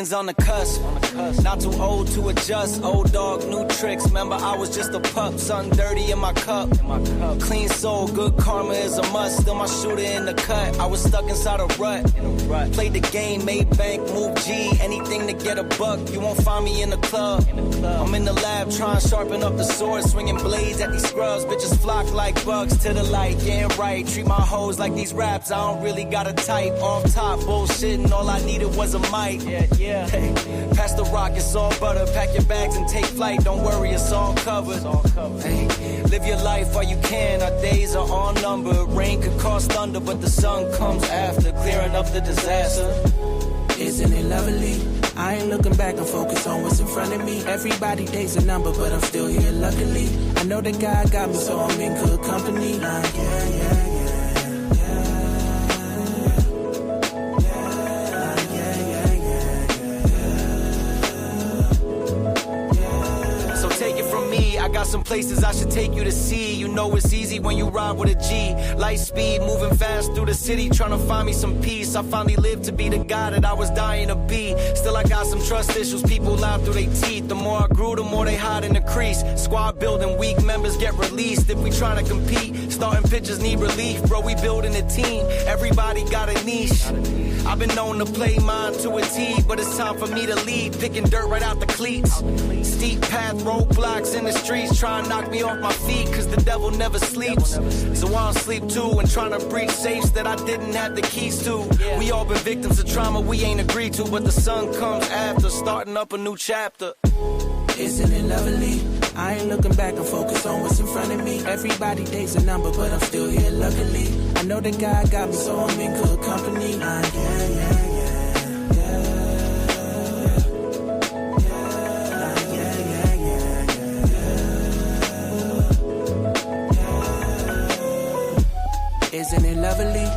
beginnings on the cusp. Not too old to adjust. Old dog, new tricks. Remember, I was just a pup. Something dirty in my cup. Clean soul, good karma is a must. Still my shooter in the cut. I was stuck inside a rut. Played the game, made bank, move G. Anything to get a buck. You won't find me in the club. I'm in the lab trying to sharpen up the sword. Swinging blades at these scrubs. Bitches flock like bugs to the light. Getting right. Treat my hoes like these raps. I don't really got a type. Off top, bullshitting. All I needed was a mic. Yeah. Hey, pass the rock, it's all butter. Pack your bags and take flight. Don't worry, it's all covered. Hey, live your life while you can. Our days are all numbered. Rain could cause thunder, but the sun comes after, clearing up the disaster. Isn't it lovely? I ain't looking back, I'm focused on what's in front of me. Everybody days a number, but I'm still here luckily. I know that God got me, so I'm in good company. Like, yeah. I got some places I should take you to see. You know it's easy when you ride with a G. Light speed, moving fast through the city, trying to find me some peace. I finally lived to be the guy that I was dying to be. Still I got some trust issues, people lie through their teeth. The more I grew, the more they hide in the crease. Squad building, weak members get released. If we trying to compete, starting pitchers need relief. Bro, we building a team, everybody got a niche. I've been known to play mine to a T, but it's time for me to lead. Picking dirt right out the cleats. Steep path, roadblocks in the streets, trying to knock me off my feet, cause the devil never sleeps. So I don't sleep too, and trying to breach safes that I didn't have the keys to. We all been victims of trauma we ain't agreed to, but the sun comes after, starting up a new chapter. Isn't it lovely? I ain't looking back, I'm focused on what's in front of me. Everybody days a number, but I'm still here luckily. I know that God got me, so I'm in good company. Like, yeah. Isn't it lovely?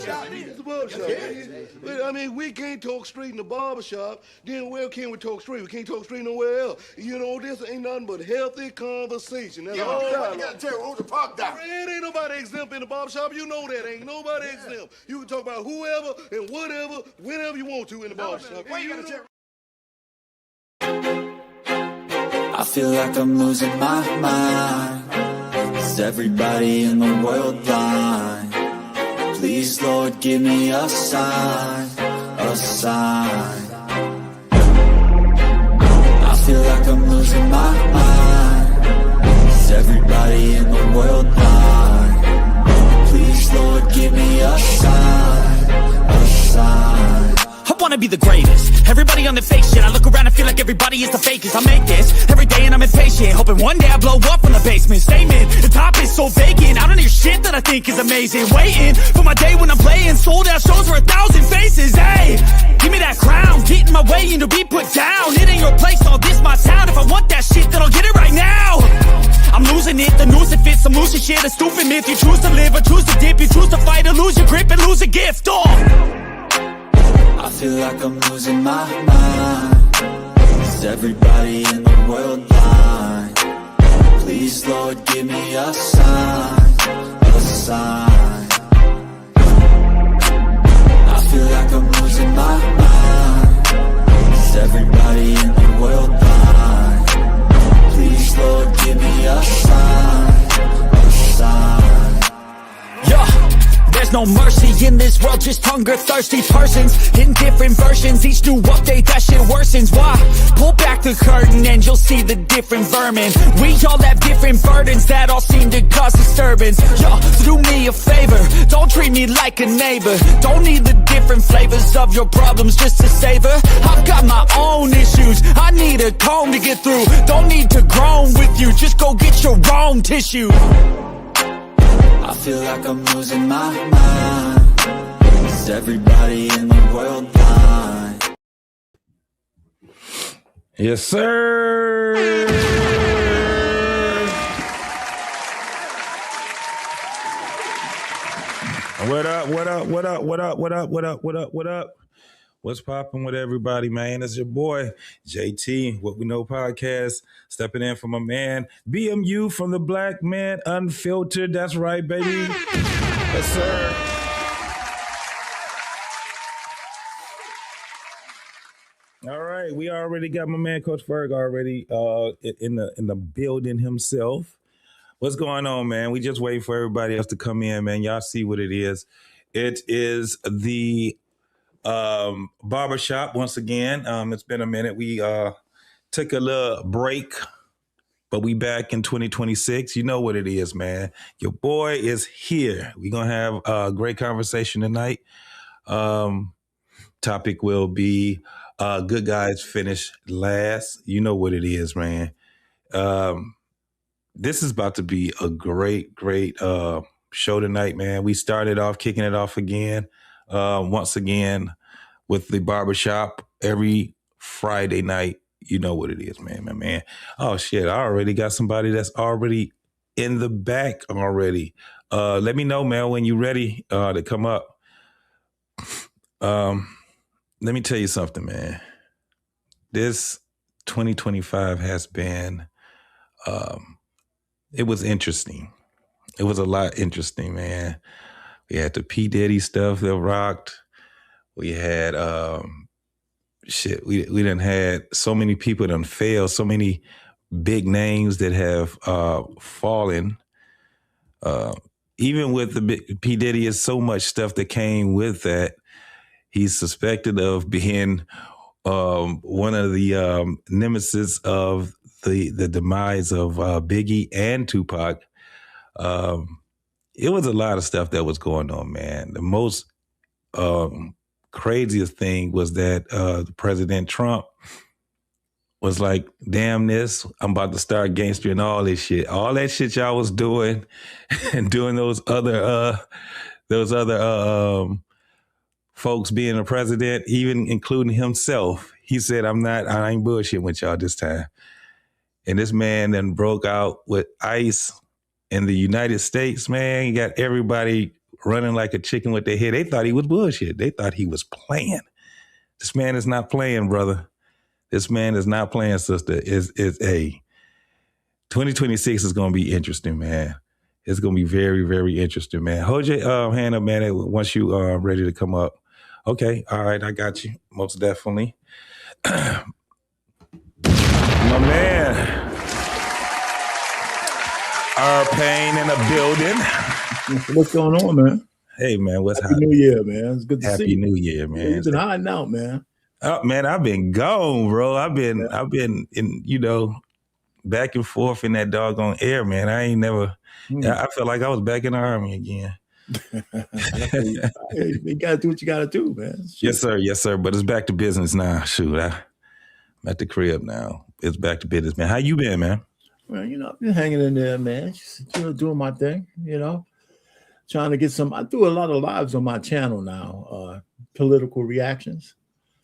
It's a barbershop. I mean, we can't talk straight in the barbershop. Then where can we talk straight? We can't talk straight nowhere else. You know, this ain't nothing but healthy conversation. That's all. You gotta tell who's the park down. It ain't nobody exempt in the barbershop. You know that. Ain't nobody exempt. You can talk about whoever and whatever, whenever you want to in the barbershop. Where you gotta tell? I feel like I'm losing my mind. Is everybody in the world blind? Please, Lord, give me a sign, a sign. I feel like I'm losing my mind. Is everybody in the world blind? Please, Lord, give me a sign, a sign. I wanna be the greatest. Everybody on the fake shit. I look around and feel like everybody is the fakest. I make this every day and I'm impatient, hoping one day I blow up from the basement. Statement, the top is so vacant. I don't hear shit that I think is amazing. Waiting for my day when I'm playing sold out shows for 1,000 faces. Hey, give me that crown, get in my way and to be put down. It ain't your place, all this my town. If I want that shit, then I'll get it right now. I'm losing it, the noose it fits. I'm losing shit, a stupid myth. You choose to live or choose to dip. You choose to fight or lose your grip and lose a gift. I feel like I'm losing my mind. Is everybody in the world blind? Please, Lord, give me a sign, a sign. I feel like I'm losing my mind. Is everybody in the world blind? Please, Lord, give me a sign, a sign. Yeah. There's no mercy in this world, just hunger-thirsty persons in different versions. Each new update, that shit worsens. Why? Pull back the curtain and you'll see the different vermin. We all have different burdens that all seem to cause disturbance. Yo, so do me a favor, don't treat me like a neighbor. Don't need the different flavors of your problems just to savor. I've got my own issues, I need a comb to get through. Don't need to groan with you, just go get your own tissue. I feel like I'm losing my mind. Is everybody in the world blind? Yes, sir. What up, what up, what up, what up, what up, what up, what up, what up? What's popping with everybody, man? It's your boy, JT, What We Know Podcast, stepping in for my man, BMU from the Black Man Unfiltered. That's right, baby. Yes, sir. All right, we already got my man, Coach Ferg, already in the building himself. What's going on, man? We just waiting for everybody else to come in, man. Y'all see what it is. It is the Barbershop once again. It's been a minute. We took a little break, but we back in 2026. You know what it is, man. Your boy is here. We're going to have a great conversation tonight. Topic will be good guys finish last. You know what it is, man. This is about to be a great show tonight, man. We started off kicking it off again. Once again with the Barbershop every Friday night. You know what it is, man. Oh, shit, I already got somebody that's already in the back already. Let me know, man, when you're ready to come up. Let me tell you something, man. This 2025 has been, it was interesting. It was a lot interesting, man. We had the P. Diddy stuff that rocked. We had, we done had so many people done failed, so many big names that have fallen. Even with the P. Diddy, is so much stuff that came with that. He's suspected of being one of the nemesis of the demise of Biggie and Tupac. It was a lot of stuff that was going on, man. The most craziest thing was that President Trump was like, damn this, I'm about to start gangster and all this shit. All that shit y'all was doing and doing those other folks being a president, even including himself. He said, I ain't bullshitting with y'all this time. And this man then broke out with ICE in the United States, man. He got everybody running like a chicken with their head. They thought he was bullshit. They thought he was playing. This man is not playing, brother. This man is not playing, sister. Is a 2026 is going to be interesting, man. It's going to be very, very interesting, man. Hold your hand up, man, once you are ready to come up. Okay, all right, I got you, most definitely. My man. Our pain in the building. What's going on, man? Hey, man, what's Happy happening? New Year, man. It's good to see you. Happy New Year, man. You've been hiding out, man. Oh, man, I've been gone, bro. I've been in, back and forth in that doggone air, man. I ain't never. I felt like I was back in the Army again. You gotta do what you gotta do, man. Yes, sir. Yes, sir. But it's back to business now. Shoot, I'm at the crib now. It's back to business, man. How you been, man? Well, I've been hanging in there, man. Just doing my thing, trying to get some. I do a lot of lives on my channel now, political reactions.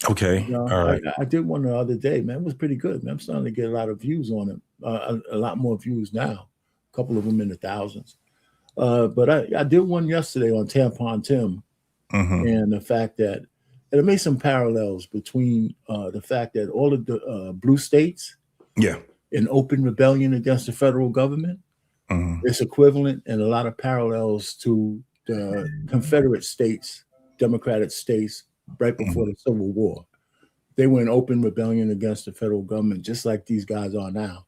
Okay, all right. I did one the other day, man. It was pretty good, man. I'm starting to get a lot of views on it. A lot more views now. A couple of them in the thousands. But I did one yesterday on Tampon Tim, and the fact that and it made some parallels between the fact that all of the blue states, in open rebellion against the federal government, it's equivalent and a lot of parallels to the Confederate states, Democratic states, right before the Civil War. They were in open rebellion against the federal government, just like these guys are now.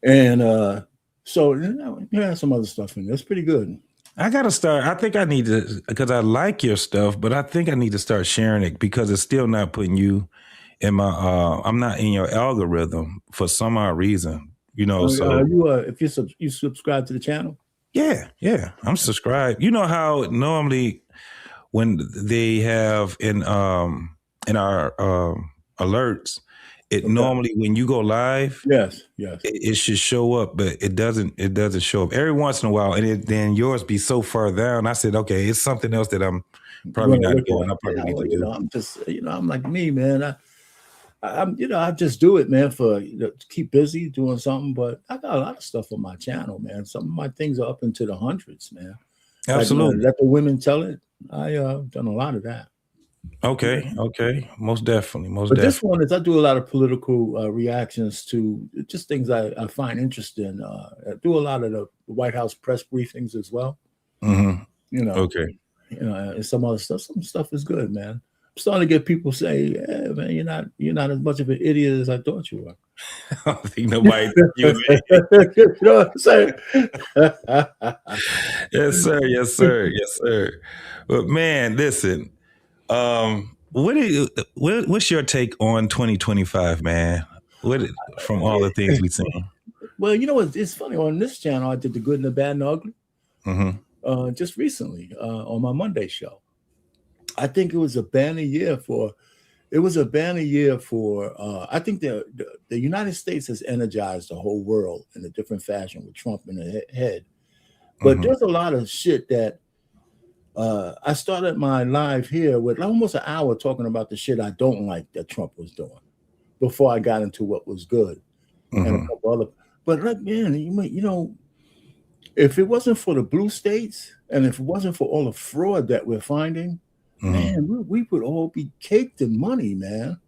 And so some other stuff in there. It's pretty good. I got to start. I think I need to, because I like your stuff, but I think I need to start sharing it because it's still not putting you in my, I'm not in your algorithm for some odd reason, so. If you subscribe to the channel? Yeah, I'm subscribed. You know how normally when they have in our alerts, normally when you go live, yes, it should show up, but it doesn't show up every once in a while, and then yours be so far down. I said, okay, it's something else that I'm probably not doing. I probably need to do. I'm just, I'm like me, man. I just do it, man, for to keep busy doing something. But I got a lot of stuff on my channel, man. Some of my things are up into the hundreds, man. Absolutely. Let the women tell it. I done a lot of that. Okay, most definitely. This one is I do a lot of political reactions to just things I find interesting. I do a lot of the White House press briefings as well. Okay. And some other stuff. Some stuff is good, man. I'm starting to get people say, "Yeah, man, you're not as much of an idiot as I thought you were." I don't think nobody. You know what I'm saying? Yes, sir. But man, listen. What's your take on 2025, man? From all the things we've seen? Well, it's funny. On this channel, I did the good and the bad and the ugly. Just recently on my Monday show. I think it was a banner year for. I think the United States has energized the whole world in a different fashion with Trump in the head. But there's a lot of shit that I started my live here with almost an hour talking about the shit I don't like that Trump was doing before I got into what was good and a couple other. But like, man, if it wasn't for the blue states and if it wasn't for all the fraud that we're finding, man, we would all be caked in money, man.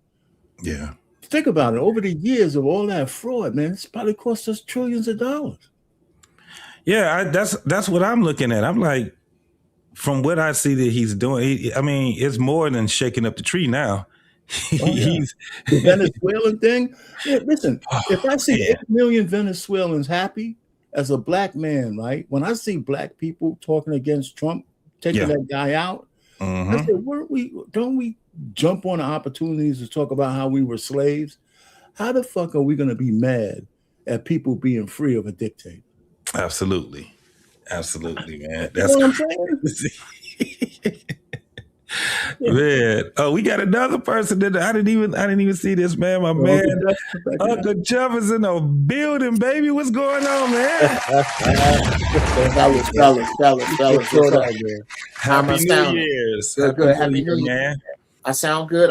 Yeah. Think about it. Over the years of all that fraud, man, it's probably cost us trillions of dollars. Yeah, that's what I'm looking at. I'm like, from what I see that he's doing, it's more than shaking up the tree now. The Venezuelan thing. Yeah, listen, if I see 8 million Venezuelans happy as a black man, right? When I see black people talking against Trump, taking that guy out, I said, don't we jump on the opportunities to talk about how we were slaves? How the fuck are we going to be mad at people being free of a dictator? Absolutely, man. That's what I'm saying. Man, we got another person that I didn't even see this, man. My man, Uncle Jeff is in the building, baby. What's going on, man? Fellas. Happy New Year's. Good. Happy New Year, man. I sound good.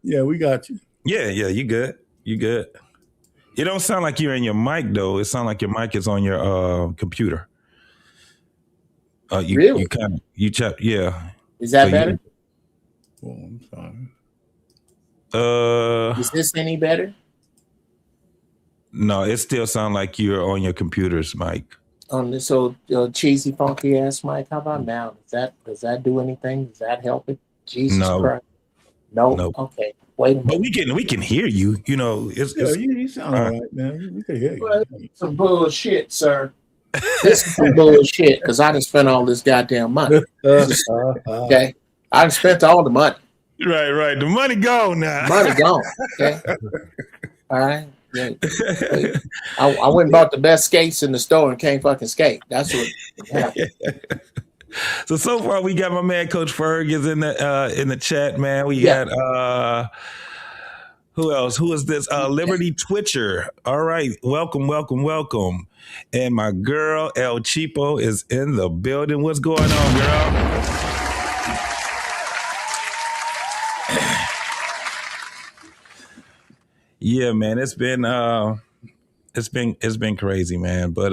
Yeah, we got you. Yeah, you good. It don't sound like you're in your mic though. It sounds like your mic is on your computer. Really? Yeah. Is that better? Oh, I'm sorry. Is this any better? No, it still sounds like you're on your computers, Mike. On this old cheesy, funky ass mic. How about now? Does that do anything? Does that help it? Jesus Christ. No. Okay. Wait a minute. But we can hear you. You know, you sound all right, man. We can hear you. Well, some bullshit, sir. This is some bullshit because I done spent all this goddamn money. Okay. I done spent all the money. Right. The money gone now. Money gone. Okay. All right. Yeah. I went and bought the best skates in the store and can't fucking skate. That's what happened. So far we got my man Coach Ferg is in the chat, man. We got who else? Who is this? Liberty Twitcher. All right. Welcome. And my girl El Cheapo is in the building. What's going on, girl? Yeah, man, it's been crazy, man. But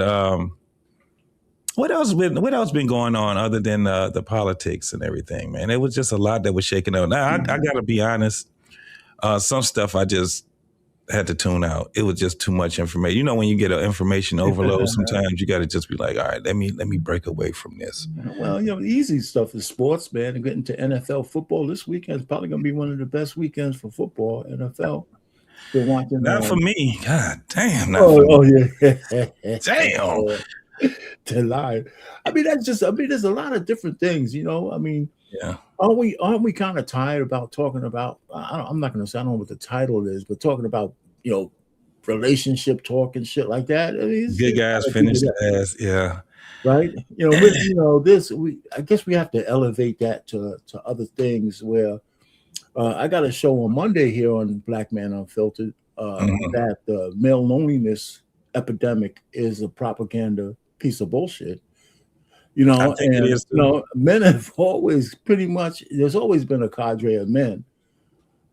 what else been going on other than the politics and everything, man? It was just a lot that was shaking out. Now I gotta be honest, some stuff I just had to tune out. It was just too much information. You know, when you get an information overload, sometimes you got to just be like, all right, let me break away from this. Well, the easy stuff is sports, man. And getting to NFL football this weekend is probably going to be one of the best weekends for football, NFL. Watching, not for me. God damn. Yeah. Damn. To lie. I mean, there's a lot of different things, Yeah. Aren't we kind of tired about talking about, I'm not going to say, I don't know what the title is, but talking about, relationship talk and shit like that. I mean, good guys finish the ass. Yeah. Right. I guess we have to elevate that to other things where I got a show on Monday here on Black Man Unfiltered that the male loneliness epidemic is a propaganda piece of bullshit. I think it is too. Men have always there's always been a cadre of men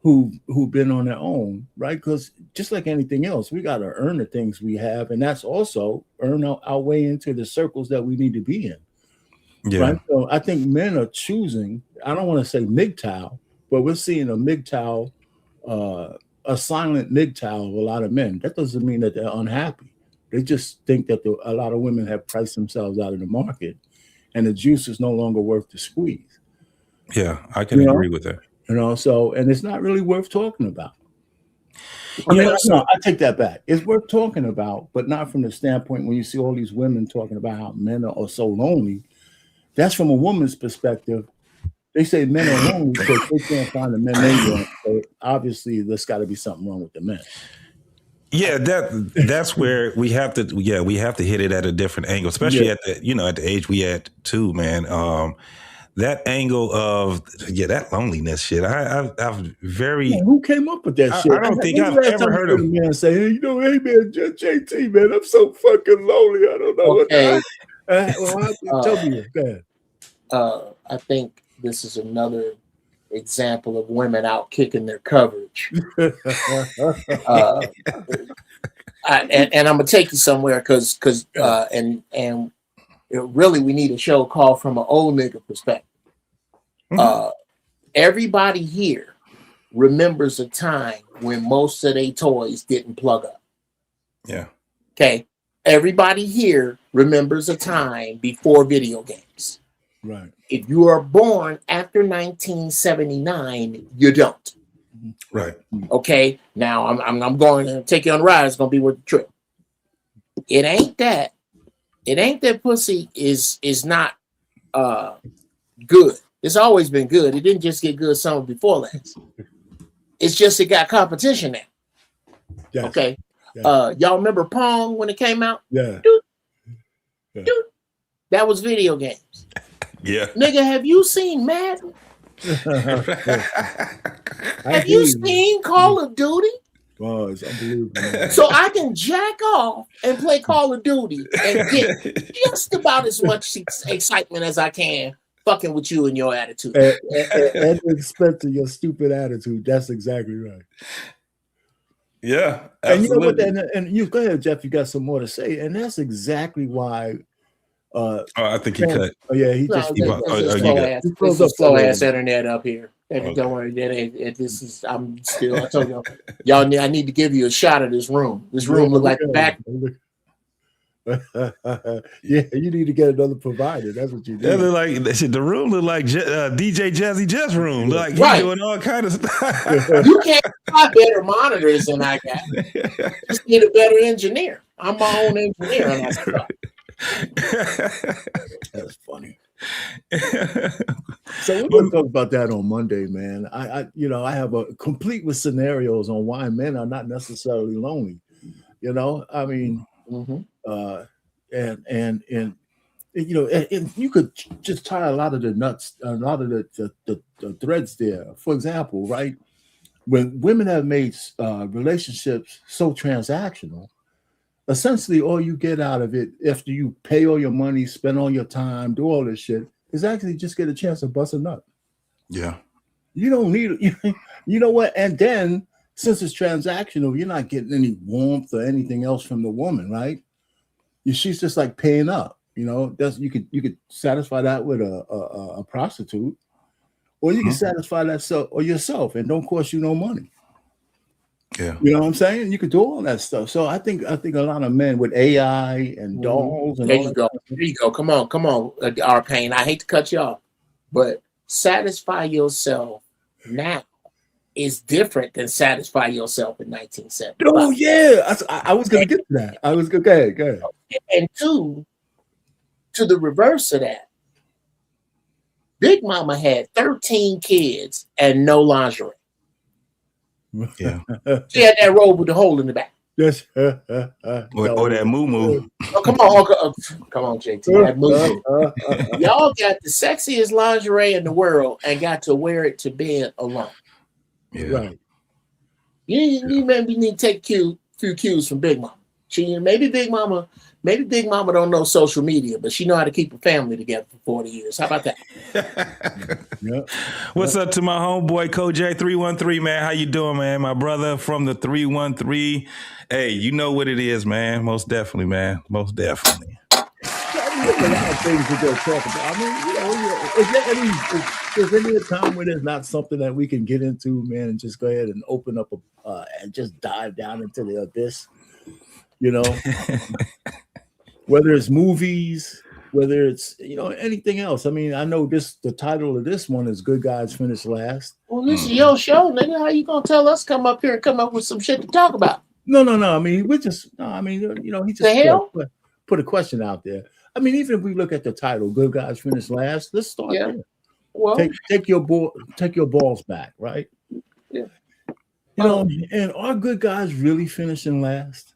who've been on their own, right? Because just like anything else, we got to earn the things we have, and that's also earn our way into the circles that we need to be in. Yeah. Right. So I think men are choosing, I don't want to say MGTOW, but we're seeing a MGTOW, a silent MGTOW of a lot of men. That doesn't mean that they're unhappy. They just think that a lot of women have priced themselves out of the market and the juice is no longer worth the squeeze. Yeah, I can agree with that. And it's not really worth talking about. I take that back. It's worth talking about, but not from the standpoint when you see all these women talking about how men are so lonely. That's from a woman's perspective. They say men are lonely because they can't find the men they want. So obviously, there's got to be something wrong with the men. Yeah, that's where we have to hit it at a different angle, especially at the age we at too, man. That angle of that loneliness shit. I've very who came up with that shit? I don't think I've ever heard of a man say, "Hey, hey man, JT, man, I'm so fucking lonely. I don't know what." Tell me that. I think this is another example of women out kicking their coverage. And I'm gonna take you somewhere because really we need a show called From an Old Nigga Perspective. Everybody here remembers a time when most of their toys didn't plug up. Yeah. Okay. Everybody here remembers a time before video games. Right. If you are born after 1979, you don't. Right. Okay. Now I'm going to take you on a ride. It's going to be worth the trip. It ain't that pussy is not good. It's always been good. It didn't just get good summer before last. It's just it got competition now. Yes. Okay. Yes. Y'all remember Pong when it came out? Yeah. Dude. That was video games. Yeah. Nigga, have you seen Madden? Have you seen Call of Duty? Oh, it's unbelievable. So I can jack off and play Call of Duty and get just about as much excitement as I can fucking with you and your attitude. At the expense of your stupid attitude. That's exactly right. Yeah, absolutely. And you know what? And you go ahead, Jeff. You got some more to say, and that's exactly why I think he cut. Oh yeah, he just This is slow ass internet up here. And don't worry, this is I'm still. I told y'all, I need to give you a shot of this room. This room look like the back. Yeah, you need to get another provider. That's what you do. That look like the room look like DJ Jazzy Jeff's room. Look like he's doing all kind of stuff. You can't buy better monitors than I got. Just need a better engineer. I'm my own engineer on that stuff. That's funny. So we're going to talk about that on Monday, man. I have a complete with scenarios on why men are not necessarily lonely. I mean, and you could just tie a lot of the threads there. For example, right, when women have made relationships so transactional, essentially all you get out of it after you pay all your money, spend all your time, do all this shit, is actually just get a chance to bust a nut. Yeah. You don't need it. You know what? And then since it's transactional, you're not getting any warmth or anything else from the woman, right? She's just like paying up. That's you could satisfy that with a prostitute, or you can satisfy that yourself and don't cost you no money. Yeah, you know what I'm saying? You could do all that stuff. So I think a lot of men with AI and dolls and there you go. Come on, Arcane. I hate to cut you off, but satisfy yourself now is different than satisfy yourself in 1970. Oh yeah, I was gonna get to that. I was go ahead. And two, to the reverse of that, Big Mama had 13 kids and no lingerie. Yeah, she had that robe with the hole in the back. Yes, or that moo. Oh, come on, JT. That moo. Y'all got the sexiest lingerie in the world and got to wear it to bed alone. Yeah. Right. You maybe need to take a few cues from Big Mama. Maybe Big Mama don't know social media, but she know how to keep a family together for 40 years. How about that? Yep. What's up to my homeboy Kojay 313, man? How you doing, man? My brother from the 313. Hey, you know what it is, man. Most definitely, man. Most definitely. There's a lot of things to go talk about. I mean, is there any time where there's not something that we can get into, man, and just go ahead and open up and just dive down into the abyss? Whether it's movies, whether it's anything else. I mean, I know the title of this one is "Good Guys Finish Last." Well, this is your show, nigga. How you gonna tell us come up here and come up with some shit to talk about? No. I mean, he just put a question out there. I mean, even if we look at the title, "Good Guys Finish Last," let's start there. Well, take your balls back, right? Yeah. And are good guys really finishing last?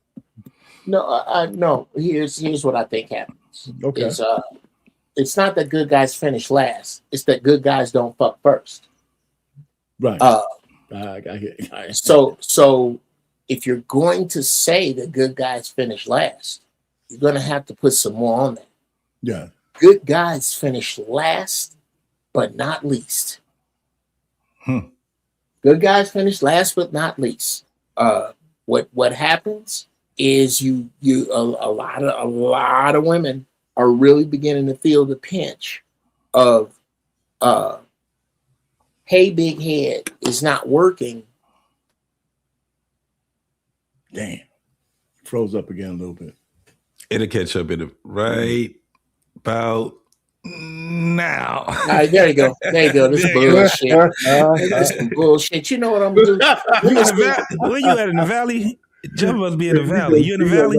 No, no. Here's what I think happens. Okay. It's not that good guys finish last. It's that good guys don't fuck first. Right. I get it. So if you're going to say that good guys finish last, you're going to have to put some more on that. Yeah. Good guys finish last, but not least. Good guys finish last, but not least. What happens is a lot of women are really beginning to feel the pinch of, hey, big head is not working. Damn. Froze up again a little bit. It'll catch up in right about now. All right, there you go. This is bullshit. This is bullshit. You know what I'm gonna do? Where you at in the valley? Jeff must be in the valley. You in the valley?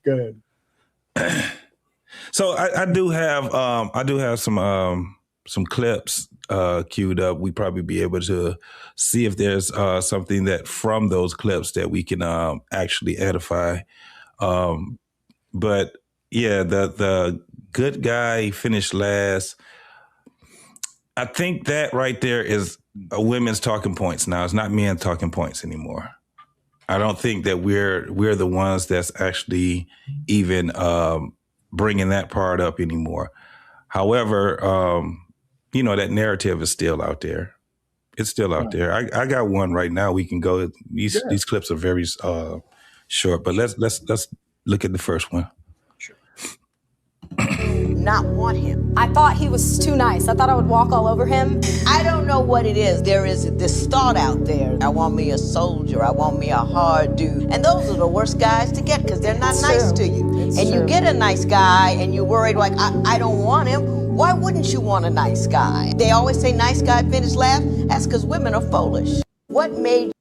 Go ahead. So I do have some clips queued up. We probably be able to see if there's something that from those clips that we can actually edify. But yeah, the good guy finished last. I think that right there is a women's talking points now. It's not men talking points anymore. I don't think that we're the ones that's actually even bringing that part up anymore. However, that narrative is still out there. It's still out there. I got one right now. We can go. These clips are very short, but let's look at the first one. Sure. not want him? I thought he was too nice. I thought I would walk all over him. I don't know what it is. There is this thought out there. I want me a soldier. I want me a hard dude. And those are the worst guys to get because they're not nice to you. And you get a nice guy and you're worried like, I don't want him. Why wouldn't you want a nice guy? They always say nice guy finish last. That's because women are foolish. What made...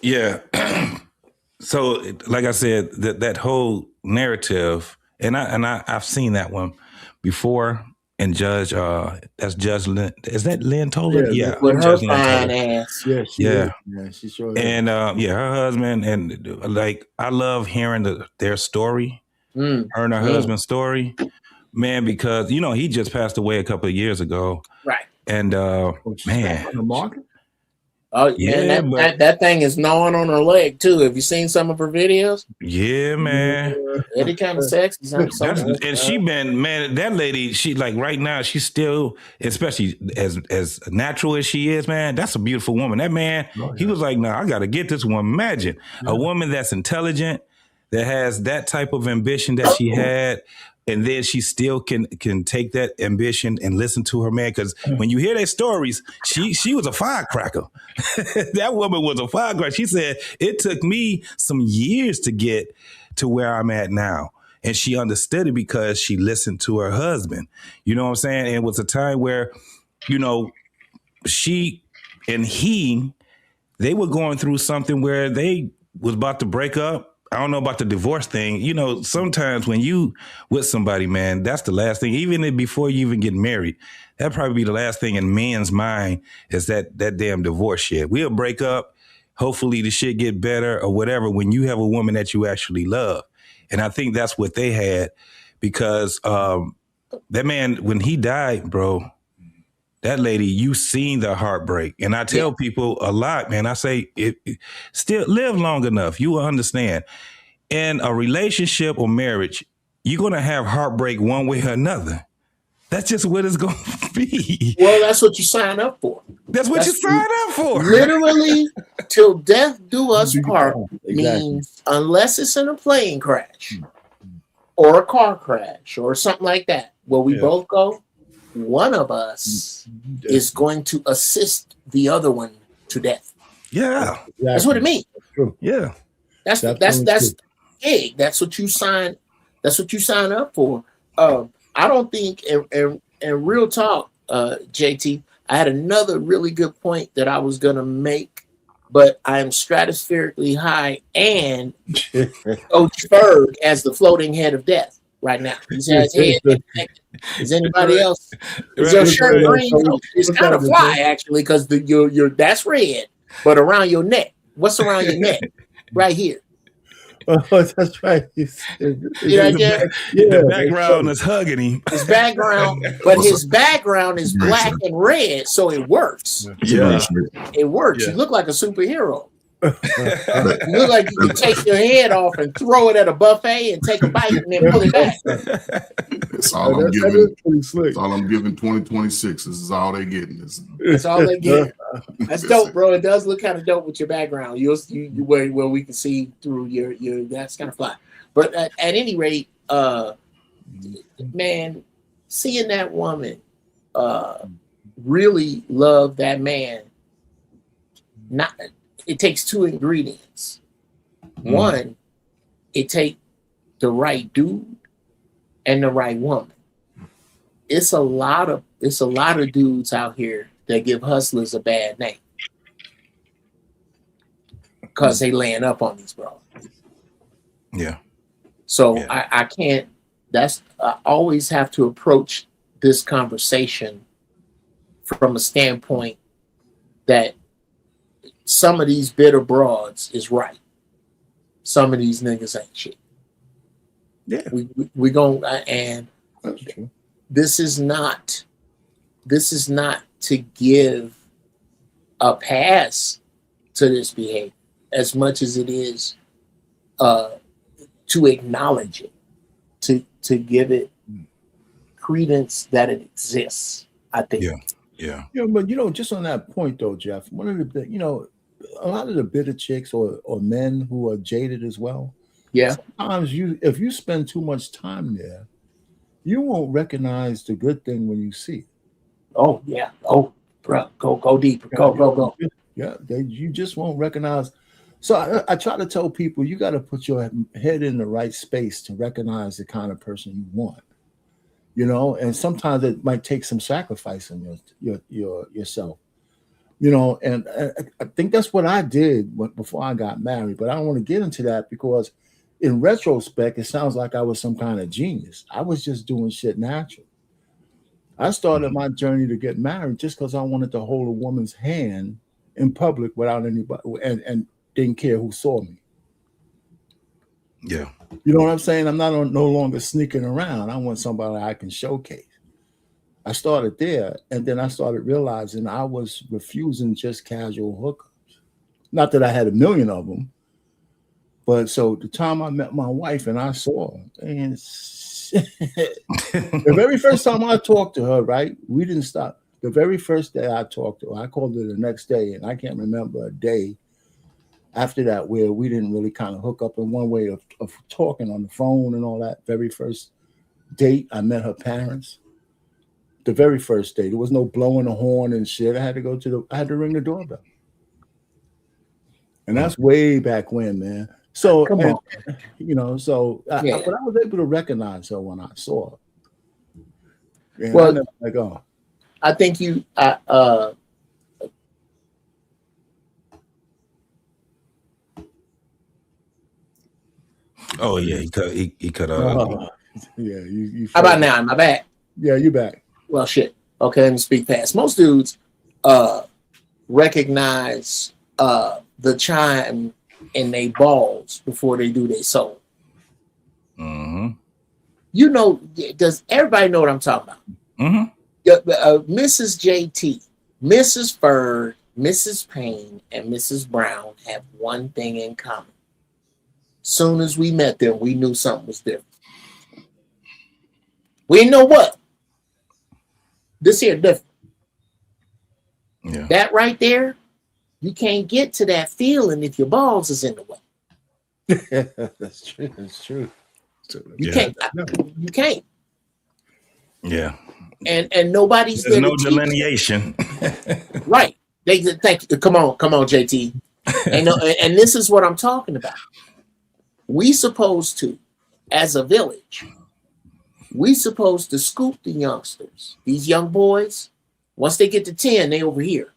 Yeah. So, like I said, that whole narrative, and I've seen that one before. And Judge, that's Judge Lynn. Is that Lynn Toler? Yeah. With her fine ass. Yeah, she sure is. And her husband, and like I love hearing their story, her and her husband's story, man, because he just passed away a couple of years ago, right? And man, on the market. Oh yeah, man, that thing is gnawing on her leg too. Have you seen some of her videos? Yeah, man. Any kind of sexy. And she been, man, that lady, she like right now, she's still, especially as natural as she is, man, that's a beautiful woman. That man, he was like, I got to get this woman. Imagine a woman that's intelligent, that has that type of ambition that she had. And then she still can take that ambition and listen to her man. Because when you hear their stories, she was a firecracker. That woman was a firecracker. She said, it took me some years to get to where I'm at now. And she understood it because she listened to her husband. You know what I'm saying? And it was a time where, she and they were going through something where they was about to break up. I don't know about the divorce thing. Sometimes when you with somebody, man, that's the last thing. Even before you even get married, that'd probably be the last thing in men's mind is that damn divorce shit. We'll break up. Hopefully the shit get better or whatever when you have a woman that you actually love. And I think that's what they had because that man, when he died, bro, that lady, you seen the heartbreak. And I tell people a lot, man, I say, still live long enough. You will understand. In a relationship or marriage, you're going to have heartbreak one way or another. That's just what it's going to be. Well, that's what you sign up for. That's what you sign up for. Literally, till death do us part means unless it's in a plane crash or a car crash or something like that, where we both go, one of us is going to assist the other one to death. Yeah. That's what it means. Yeah. That's big. That's what you sign. That's what you sign up for. I don't think, and real talk, JT, I had another really good point that I was going to make, but I am stratospherically high and Coach Ferg as the floating head of death right now. He's has head connected. Is anybody else? Is your shirt green? It's kind of fly, actually, because your that's red, but around your neck. What's around your neck? Right here. Oh, that's right. The background is hugging him. His background, but his background is black and red, so it works. Yeah, it works. You look like a superhero. You look like you can take your head off and throw it at a buffet and take a bite and then pull it back. That's all I'm giving. That's all I'm giving 2026. This is all they're getting. That's all they get. That's dope, bro. It does look kind of dope with your background. You where we can see through your that's kind of fly. But at any rate, man, seeing that woman really love that man, it takes two ingredients. One, it takes the right dude and the right woman. It's a lot of dudes out here that give hustlers a bad name because they laying up on these bros. Yeah. So yeah. I can't. I always have to approach this conversation from a standpoint that some of these bitter broads is right. Some of these niggas ain't shit. Yeah. We gon' and this is not to give a pass to this behavior as much as it is to acknowledge it, to give it credence that it exists, I think. Yeah. But just on that point though, Jeff, one of the a lot of the bitter chicks or men who are jaded as well. Yeah. Sometimes if you spend too much time there, you won't recognize the good thing when you see it. Oh yeah. Oh, bro, go deeper. Go. Yeah, you just won't recognize. So I try to tell people you got to put your head in the right space to recognize the kind of person you want. You know, and sometimes it might take some sacrifice in yourself. You know, and I think that's what I did before I got married. But I don't want to get into that because, in retrospect, it sounds like I was some kind of genius. I was just doing shit natural. I started my journey to get married just because I wanted to hold a woman's hand in public without anybody and didn't care who saw me. Yeah. You know what I'm saying? I'm no longer sneaking around. I want somebody I can showcase. I started there, and then I started realizing I was refusing just casual hookups. Not that I had a million of them, but so the time I met my wife and I saw her, and the very first time I talked to her, right, we didn't stop. The very first day I talked to her, I called her the next day, and I can't remember a day after that where we didn't really kind of hook up in one way of talking on the phone and all that. Very first date, I met her parents. The very first date, there was no blowing the horn and shit. I had to ring the doorbell, and that's way back when, man. So, Come on. You know, so but I was able to recognize her when I saw her. And well, I never let go. I think you. Oh yeah, he cut out. Yeah, you. How about now? Am I back? Yeah, you back. Well, shit. Okay, let me speak fast. Most dudes recognize the chime in their balls before they do their soul. Mm-hmm. You know, does everybody know what I'm talking about? Mm-hmm. Mrs. JT, Mrs. Bird, Mrs. Payne, and Mrs. Brown have one thing in common. Soon as we met them, we knew something was different. We didn't know what. This here different. Yeah. That right there, you can't get to that feeling if your balls is in the way. That's true. That's true. You can't. You can't. Yeah. And nobody's There's there no to delineation. Right. They thank you. Come on, JT. And this is what I'm talking about. We supposed to, as a village, we supposed to scoop the youngsters, these young boys. Once they get to 10, they over here.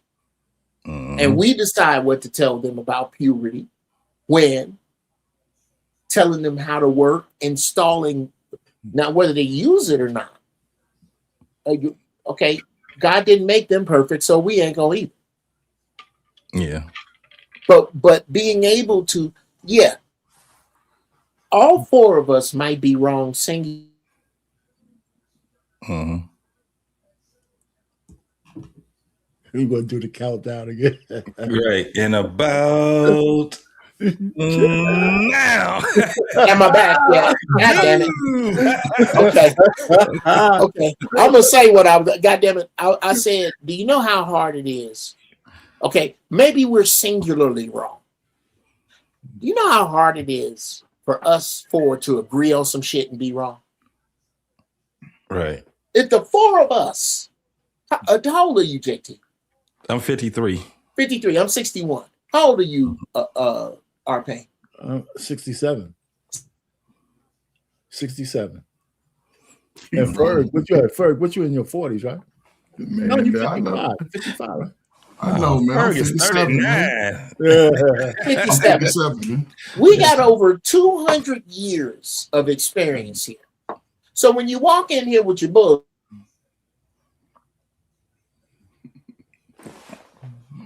Mm-hmm. And we decide what to tell them about puberty, when, telling them how to work, installing, now whether they use it or not. Okay, God didn't make them perfect, so we ain't gonna eat. Yeah. But being able to, all four of us might be wrong singing. Mm-hmm. We're gonna do the countdown again. Right. In about now. Am I back? Yeah. God damn it. Okay. I'm gonna say what I was. God damn it. I said, do you know how hard it is? Okay, maybe we're singularly wrong. Do you know how hard it is for us four to agree on some shit and be wrong? Right. If the four of us, how old are you, JT? I'm 53. 53. I'm 61. How old are you, RP? 67. 67. And Ferg, what you in your 40s, right? Man, no, you I know. 55, right? I know, man. I'm 57, man. 57. We got over 200 years of experience here. So when you walk in here with your book,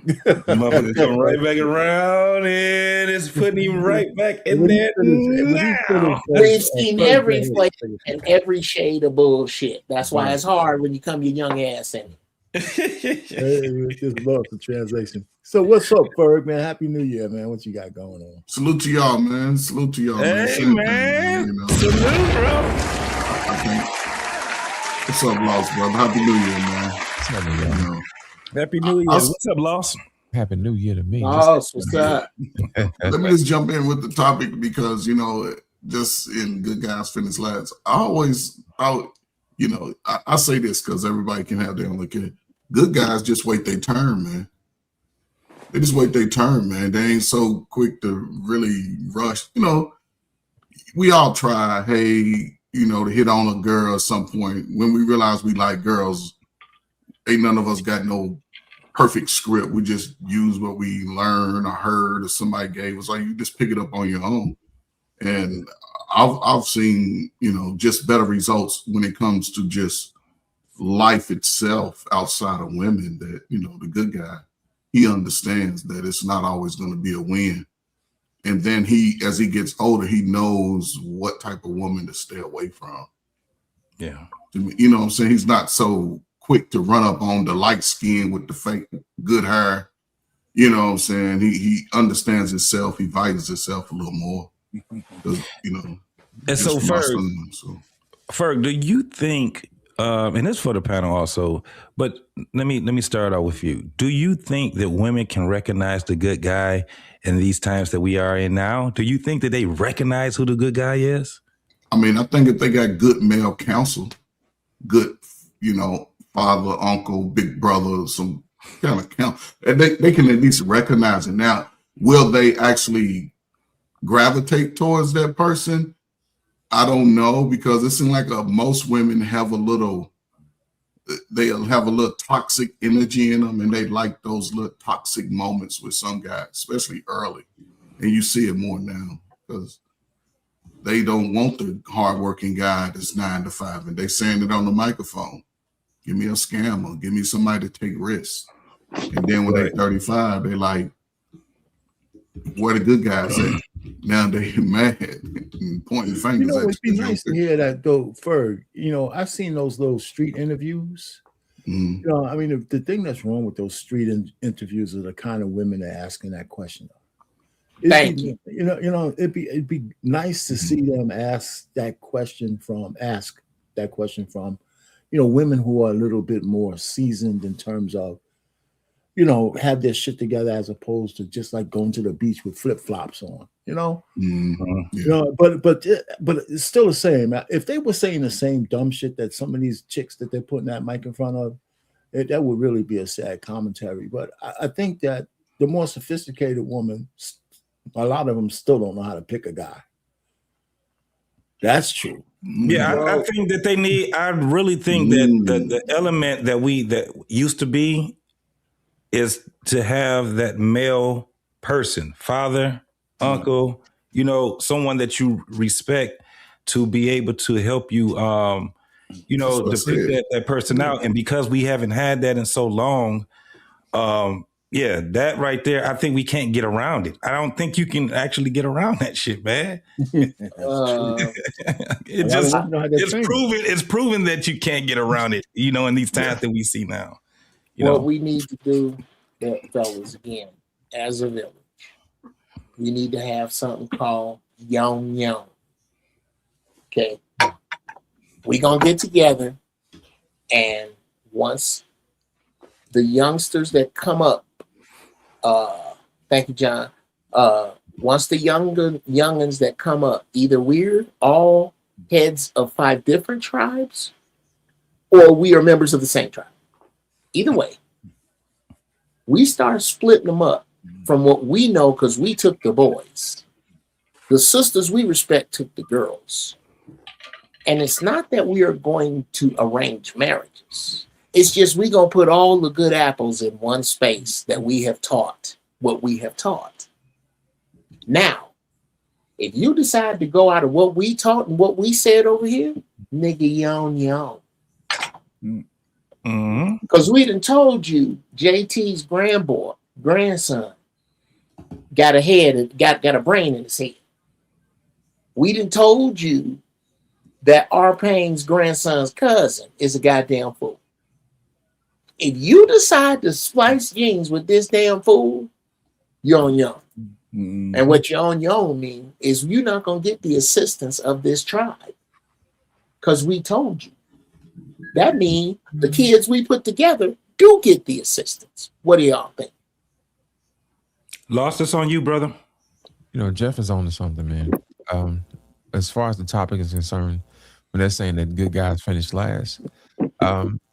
motherfucker come right back around and it's putting him right back in there now. We've seen every flavor and every shade of bullshit. That's why it's hard when you come your young ass in. Just lost the translation. So what's up, Ferg, man? Happy New Year, man. What you got going on? Salute to y'all, man. Salute to y'all, man. Hey, man. You know. Salute, bro. What's up, Lost, brother? Happy New Year, man. Happy New Year. What's up, Lost? Happy New Year to me. What's up? Let me just jump in with the topic because, just in Good Guys Fitness Labs, I always thought you know, I say this because everybody can have their own look at it. Good guys just wait their turn, man. They just wait their turn, man. They ain't so quick to really rush. You know, we all try, hey, you know, to hit on a girl at some point. When we realize we like girls, ain't none of us got no perfect script. We just use what we learned or heard or somebody gave us. Like, you just pick it up on your own. And I've seen, you know, just better results when it comes to just life itself outside of women. That, you know, the good guy, he understands that it's not always going to be a win. And then as he gets older, he knows what type of woman to stay away from. Yeah. You know what I'm saying? He's not so quick to run up on the light skin with the fake good hair. You know what I'm saying? He understands himself. He values himself a little more. You know. And so, Ferg, do you think, and this for the panel also, but let me start out with you. Do you think that women can recognize the good guy in these times that we are in now? Do you think that they recognize who the good guy is? I mean, I think if they got good male counsel, good, you know, father, uncle, big brother, some kind of counsel, and they can at least recognize it. Now, will they actually gravitate towards that person? I don't know, because it seems like most women have they'll have a little toxic energy in them, and they like those little toxic moments with some guys, especially early. And you see it more now because they don't want the hardworking guy that's 9 to 5, and they saying it on the microphone. Give me a scammer. Give me somebody to take risks. And then when they're 35, they like, where the good guys at? Now they mad and pointing fingers. You know, it'd be nice to hear that though, Ferg. You know, I've seen those little street interviews. You know, I mean, the thing that's wrong with those street interviews are the kind of women that are asking that question. Thank you. You know, it'd be nice to see them ask that question from, you know, women who are a little bit more seasoned in terms of, you know, have their shit together, as opposed to just like going to the beach with flip-flops on, you know? Yeah. You know, but it's still the same. If they were saying the same dumb shit that some of these chicks that they're putting that mic in front of, that would really be a sad commentary. But I think that the more sophisticated woman, a lot of them still don't know how to pick a guy. That's true. Yeah, I think that they need, I really think that the element that used to be is to have that male person, father, uncle, you know, someone that you respect, to be able to help you, you know, depict that person out. And because we haven't had that in so long, yeah, that right there, I think we can't get around it. I don't think you can actually get around that shit, man. It's proven that you can't get around it, you know, in these times that we see now. What we need to do, fellas, again, as a village, we need to have something called Young. Okay. We're going to get together, and once the youngsters that come up, thank you, John. Once the youngins that come up, either we're all heads of 5 different tribes, or we are members of the same tribe. Either way, we start splitting them up from what we know, because we took the boys. The sisters we respect took the girls. And it's not that we are going to arrange marriages. It's just we're going to put all the good apples in one space that we have taught what we have taught. Now, if you decide to go out of what we taught and what we said over here, nigga, yon. Because we done told you JT's grandson got a head, got a brain in his head. We done told you that R. Payne's grandson's cousin is a goddamn fool. If you decide to splice jeans with this damn fool, you're on your own. And what you're on your own mean is you're not going to get the assistance of this tribe. Because we told you. That means the kids we put together do get the assistance. What do y'all think? Lost this on you, brother. You know, Jeff is on to something, man. As far as the topic is concerned, when they're saying that good guys finish last.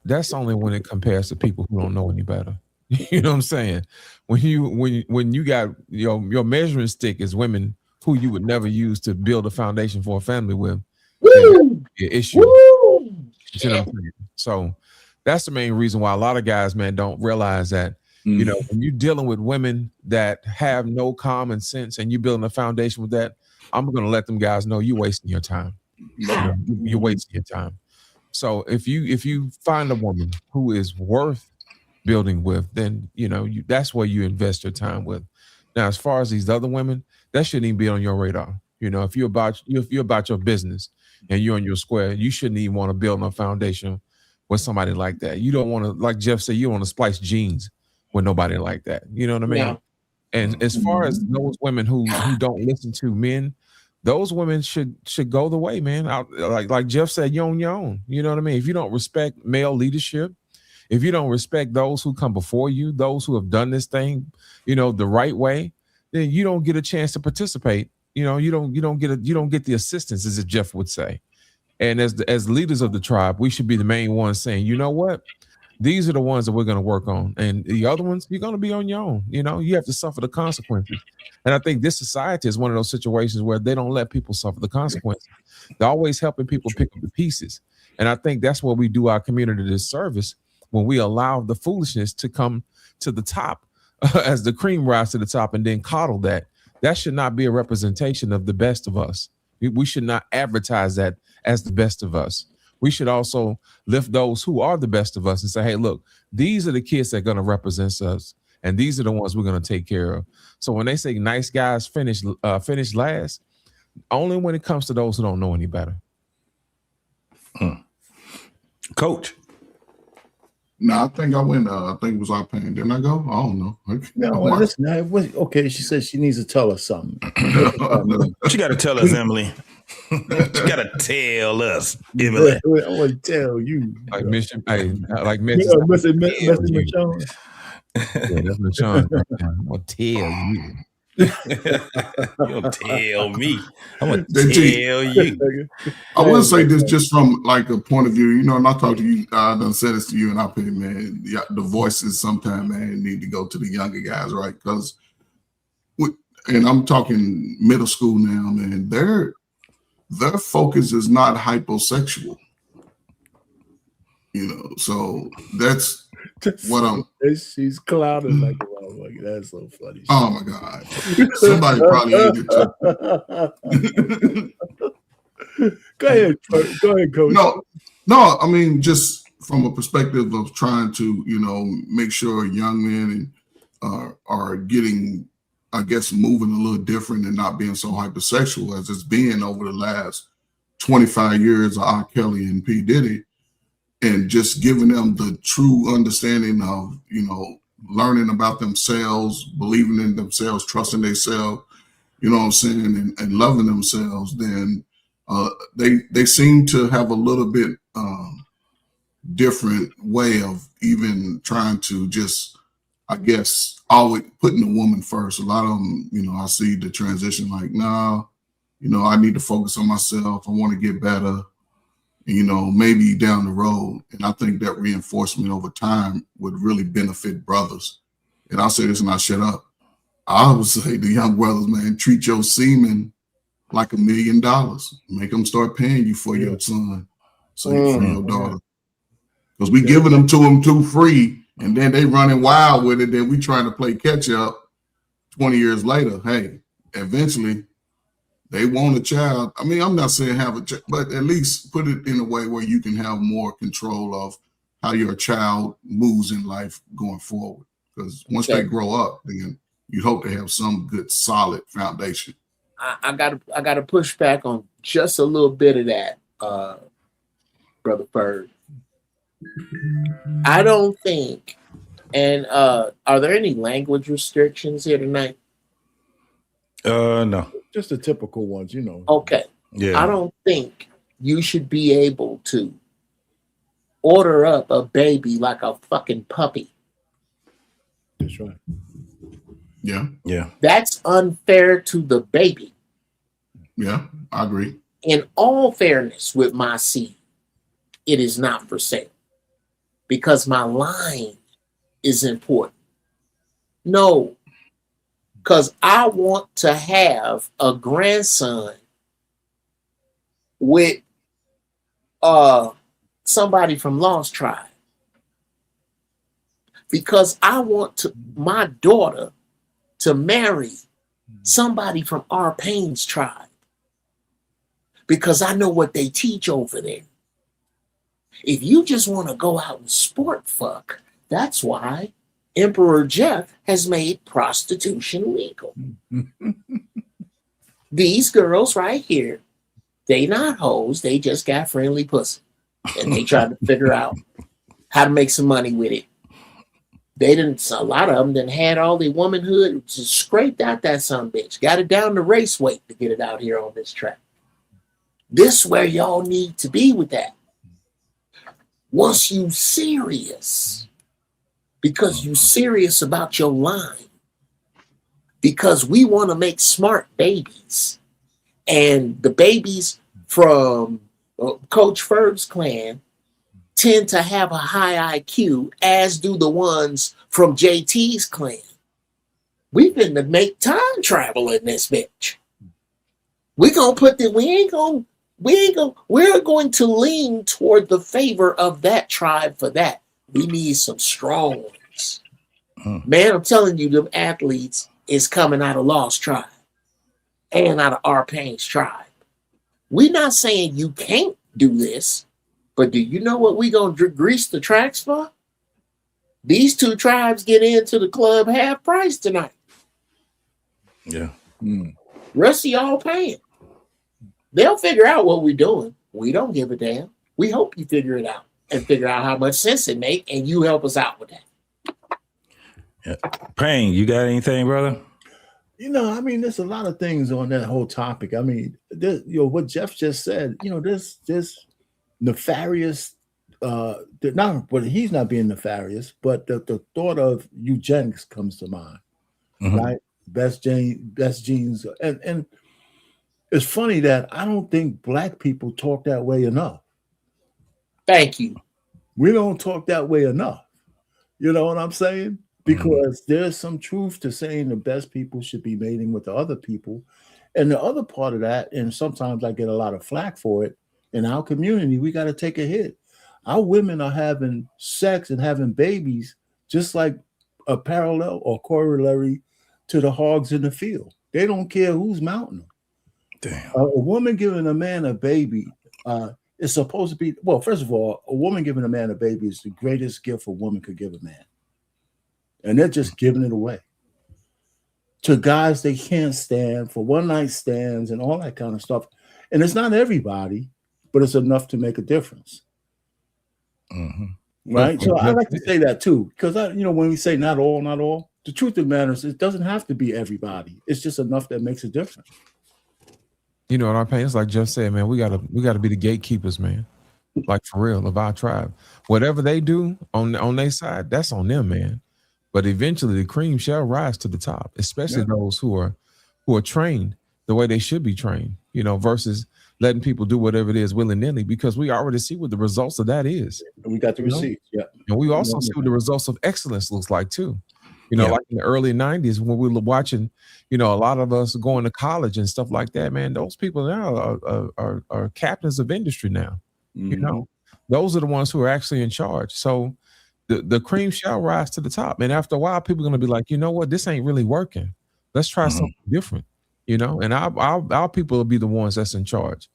That's only when it compares to people who don't know any better. You know what I'm saying? When you got your measuring stick is women who you would never use to build a foundation for a family with, then that would be an issue. You see what I'm saying? So that's the main reason why a lot of guys, man, don't realize that, you know, when you're dealing with women that have no common sense and you're building a foundation with that, I'm going to let them guys know you're wasting your time. You're wasting your time. So if you find a woman who is worth building with, then you know that's where you invest your time with. Now, as far as these other women, that shouldn't even be on your radar. You know, if you're about your business and you're on your square, you shouldn't even want to build a foundation with somebody like that. You don't want to, like Jeff said, you want to splice jeans with nobody like that. You know what I mean? Yeah. And as far as those women who don't listen to men, those women should go the way, man. Like Jeff said, you're on your own. You know what I mean? If you don't respect male leadership, if you don't respect those who come before you, those who have done this thing, you know, the right way, then you don't get a chance to participate. You know, you don't get the assistance, as Jeff would say. And as leaders of the tribe, we should be the main ones saying, you know what? These are the ones that we're going to work on. And the other ones, you're going to be on your own. You know, you have to suffer the consequences. And I think this society is one of those situations where they don't let people suffer the consequences. They're always helping people pick up the pieces. And I think that's where we do our community this service, when we allow the foolishness to come to the top as the cream rise to the top and then coddle that. That should not be a representation of the best of us. We should not advertise that as the best of us. We should also lift those who are the best of us and say, hey, look, these are the kids that are going to represent us. And these are the ones we're going to take care of. So when they say nice guys finish last, only when it comes to those who don't know any better. Coach. No, I think I went. I think it was our pain. Didn't I go? I don't know. No, listen. Okay, she said she needs to tell us something. What you got to tell us, Emily? You got to tell us, Emily. I want to tell you. Like Mission, like Mr. Michonne. Yeah, that's Michonne. I'm gonna tell you. You'll tell me. I'm gonna tell you. I will say this just from like a point of view, you know, and I talked to you, I done said this to you, and I put it, man, the voices sometimes, man, need to go to the younger guys, right? Because, and I'm talking middle school now, man, their focus is not hyposexual, you know, so that's what I'm. She's clouded like a motherfucker. That's so funny. Oh my God! Somebody probably needed to. Go ahead, Coach. No. I mean, just from a perspective of trying to, you know, make sure young men are getting, I guess, moving a little different and not being so hypersexual as it's been over the last 25 years of R. Kelly and P. Diddy. And just giving them the true understanding of, you know, learning about themselves, believing in themselves, trusting themselves, you know what I'm saying, and loving themselves, then they seem to have a little bit different way of even trying to just, I guess, always putting the woman first. A lot of them, you know, I see the transition like, nah, you know, I need to focus on myself. I want to get better. You know, maybe down the road. And I think that reinforcement over time would really benefit brothers. And I'll say this and I'll shut up. I would say to young brothers, man, treat your semen like $1 million. Make them start paying you for your son, so for your daughter. Because we giving them to them too free, and then they running wild with it. Then we trying to play catch up 20 years later. Hey, eventually, they want a child. I mean, I'm not saying have a child, but at least put it in a way where you can have more control of how your child moves in life going forward. Because once they grow up, then you hope to have some good, solid foundation. I gotta push back on just a little bit of that, Brother Bird. I don't think, and are there any language restrictions here tonight? No. Just the typical ones, you know. Okay. Yeah. I don't think you should be able to order up a baby like a fucking puppy. That's right. Yeah. Yeah. That's unfair to the baby. Yeah, I agree. in all fairness with my seed, it is not for sale because my line is important. No, because I want to have a grandson with somebody from Lost Tribe. Because I want my daughter to marry somebody from our Payne's tribe. Because I know what they teach over there. If you just want to go out and sport fuck, that's why Emperor Jeff has made prostitution legal. These girls right here, they not hoes, they just got friendly pussy. And they try to figure out how to make some money with it. They didn't, a lot of them done had all their womanhood just scraped out that son bitch. Got it down to race weight to get it out here on this track. This where y'all need to be with that. Once you serious, because you serious about your line, because we want to make smart babies. And the babies from Coach Ferg's clan tend to have a high IQ, as do the ones from JT's clan. We've been to make time travel in this bitch. We're going to lean toward the favor of that tribe for that. We need some strong ones. Man, I'm telling you, them athletes is coming out of Lost Tribe and out of our Payne's tribe. We're not saying you can't do this, but do you know what we going to grease the tracks for? These two tribes get into the club half price tonight. Yeah. Rest of y'all paying. They'll figure out what we're doing. We don't give a damn. We hope you figure it out and figure out how much sense it make, and you help us out with that. Yeah. Payne, you got anything, brother? You know, I mean, there's a lot of things on that whole topic. I mean, what Jeff just said, this nefarious, but he's not being nefarious, but the thought of eugenics comes to mind, right? Best genes. And it's funny that I don't think Black people talk that way enough. Thank you. We don't talk that way enough. You know what I'm saying? Because there's some truth to saying the best people should be mating with the other people. And the other part of that, and sometimes I get a lot of flack for it, in our community, we got to take a hit. Our women are having sex and having babies just like a parallel or corollary to the hogs in the field. They don't care who's mounting them. Damn. A woman giving a man a baby is supposed to be, well, first of all, a woman giving a man a baby is the greatest gift a woman could give a man. And they're just giving it away to guys they can't stand for one night stands and all that kind of stuff. And it's not everybody, but it's enough to make a difference. Right? So I like to say that too, because when we say not all, the truth of the matter is it doesn't have to be everybody. It's just enough that makes a difference. You know what I'm saying? It's like Jeff said, man, we gotta be the gatekeepers, man. Like for real, of our tribe. Whatever they do on their side, that's on them, man. But eventually the cream shall rise to the top, especially those who are trained the way they should be trained, versus letting people do whatever it is willy-nilly, because we already see what the results of that is. And we got the receipts, And we also see what the results of excellence looks like too. Like in the early 90s when we were watching, a lot of us going to college and stuff like that, man, those people now are captains of industry now. Those are the ones who are actually in charge. So the cream shall rise to the top. And after a while, people are going to be like, you know what, this ain't really working. Let's try something different, and our people will be the ones that's in charge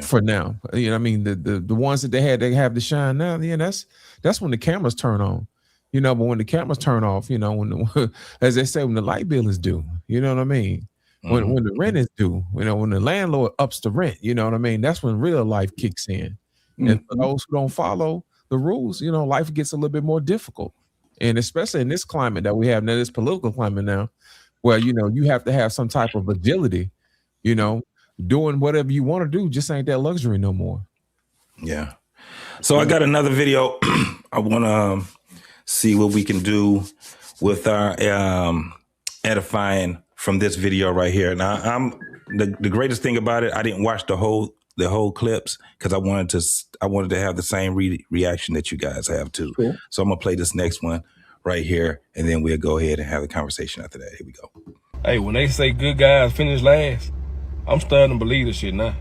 for now. The ones that they have to shine now, that's when the cameras turn on. But when the cameras turn off, when as they say, when the light bill is due, you know what I mean? When the rent is due, when the landlord ups the rent, you know what I mean? That's when real life kicks in. And for those who don't follow the rules, life gets a little bit more difficult. And especially in this climate that we have now, this political climate now, where, you have to have some type of agility, doing whatever you want to do just ain't that luxury no more. Yeah. So I got another video. I want to see what we can do with our edifying from this video right here. Now, I'm the greatest thing about it. I didn't watch the whole clips because I wanted to have the same reaction that you guys have too. Cool. So I'm gonna play this next one right here, and then we'll go ahead and have a conversation after that. Here we go. Hey, when they say good guys finish last, I'm starting to believe this shit now.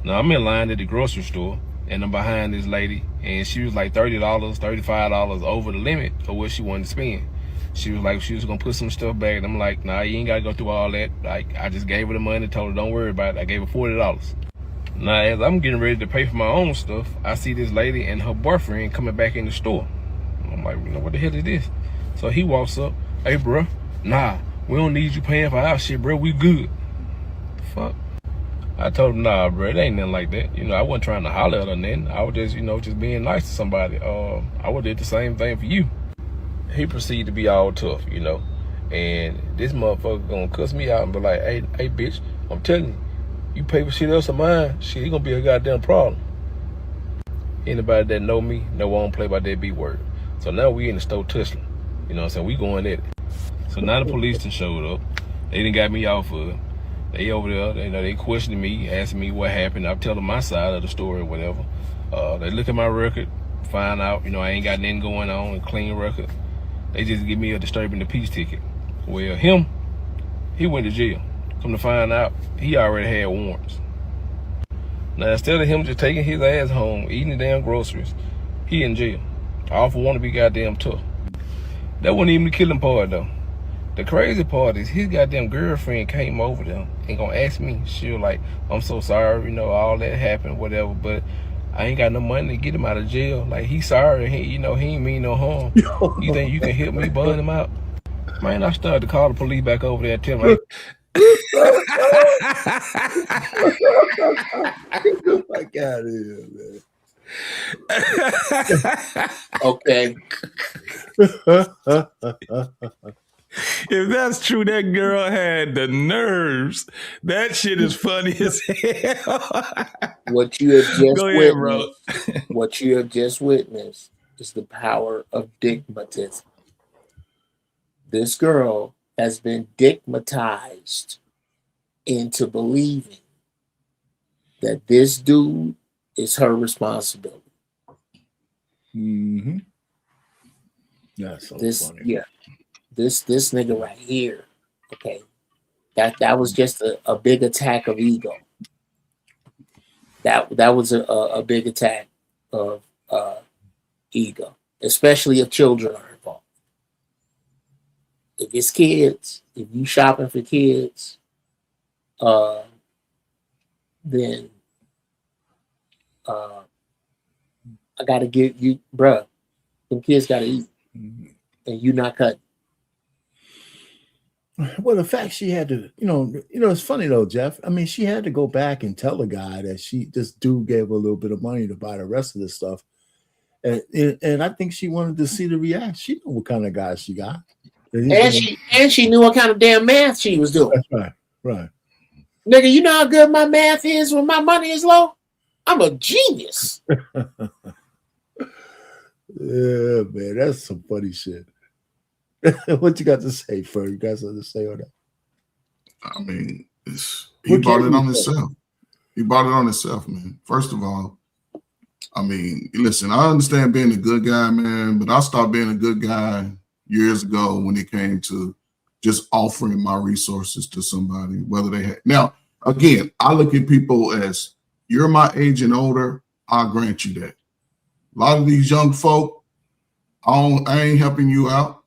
Now, I'm in line at the grocery store, and I'm behind this lady, and she was like $30, $35 over the limit of what she wanted to spend. She was like, she was gonna put some stuff back, and I'm like, nah, you ain't gotta go through all that. Like, I just gave her the money, told her don't worry about it. I gave her $40. Now, as I'm getting ready to pay for my own stuff, I see this lady and her boyfriend coming back in the store. I'm like, what the hell is this? So he walks up, hey, bro, nah, we don't need you paying for our shit, bro. We good. Fuck. I told him, nah, bro, it ain't nothing like that. I wasn't trying to holler at her or nothing. I was just, just being nice to somebody. I would have did the same thing for you. He proceeded to be all tough, and this motherfucker gonna cuss me out and be like, hey, bitch, I'm telling you, you pay for shit else of mine, shit, he gonna be a goddamn problem. Anybody that know me, know I don't play by that B word. So now we in the store tussling. You know what I'm saying? We going at it. So now the police done showed up. They done got me off of it. They over there, they questioning me, asking me what happened. I'm telling my side of the story or whatever. They look at my record, find out, I ain't got nothing going on, a clean record. They just give me a disturbing the peace ticket. Well, he went to jail. Come to find out, he already had warrants. Now, instead of him just taking his ass home, eating the damn groceries, he in jail. All for want to be goddamn tough. That wasn't even the killing part, though. The crazy part is his goddamn girlfriend came over there and gonna ask me. She was like, I'm so sorry, all that happened, whatever, but I ain't got no money to get him out of jail. Like, he's sorry, he ain't mean no harm. You think you can help me bun him out? Man, I started to call the police back over there and tell them, like, Get back out of here, man. Okay. If that's true, that girl had the nerves. That shit is funny as hell. What you have just Go ahead, bro. What you have just witnessed is the power of digmatism. This girl has been digmatized into believing that this dude is her responsibility. Mm-hmm. That's so funny. Yeah. This nigga right here, okay, that was just a big attack of ego. That was a big attack of ego, especially if children are involved. If it's kids, if you shopping for kids, then I gotta give you, bruh, them kids gotta eat, and you not cutting. Well, the fact she had to, it's funny though, Jeff. I mean, she had to go back and tell the guy that this dude gave her a little bit of money to buy the rest of this stuff. And I think she wanted to see the reaction. She knew what kind of guy she got. And she knew what kind of damn math she was doing. That's right. Right. Nigga, you know how good my math is when my money is low? I'm a genius. Yeah, man, that's some funny shit. What you got to say, Fer? You got something to say on that? I mean, he brought it on himself. He brought it on himself, man. First of all, I mean, listen, I understand being a good guy, man, but I stopped being a good guy years ago when it came to just offering my resources to somebody, whether they had. Now, again, I look at people as, you're my age and older, I'll grant you that. A lot of these young folk, I ain't helping you out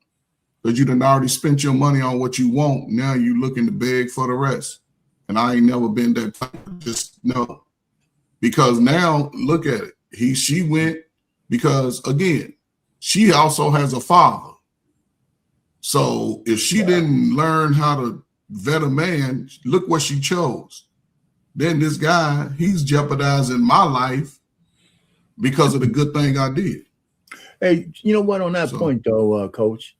because you done already spent your money on what you want. Now you looking to beg for the rest. And I ain't never been that type. Just no. Because now, look at it. She went because, again, she also has a father. So if she didn't learn how to vet a man, look what she chose. Then this guy, he's jeopardizing my life because of the good thing I did. Hey, you know what? On that point, though, Coach,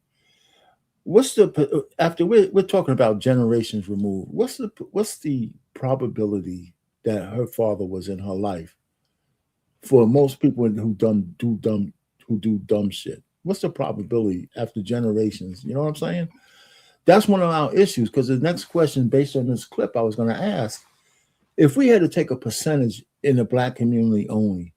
what's the after we're talking about generations removed? What's the probability that her father was in her life for most people who do dumb shit? What's the probability after generations? You know what I'm saying? that's one of our issues, because the next question based on this clip I was going to ask, if we had to take a percentage in the Black community only,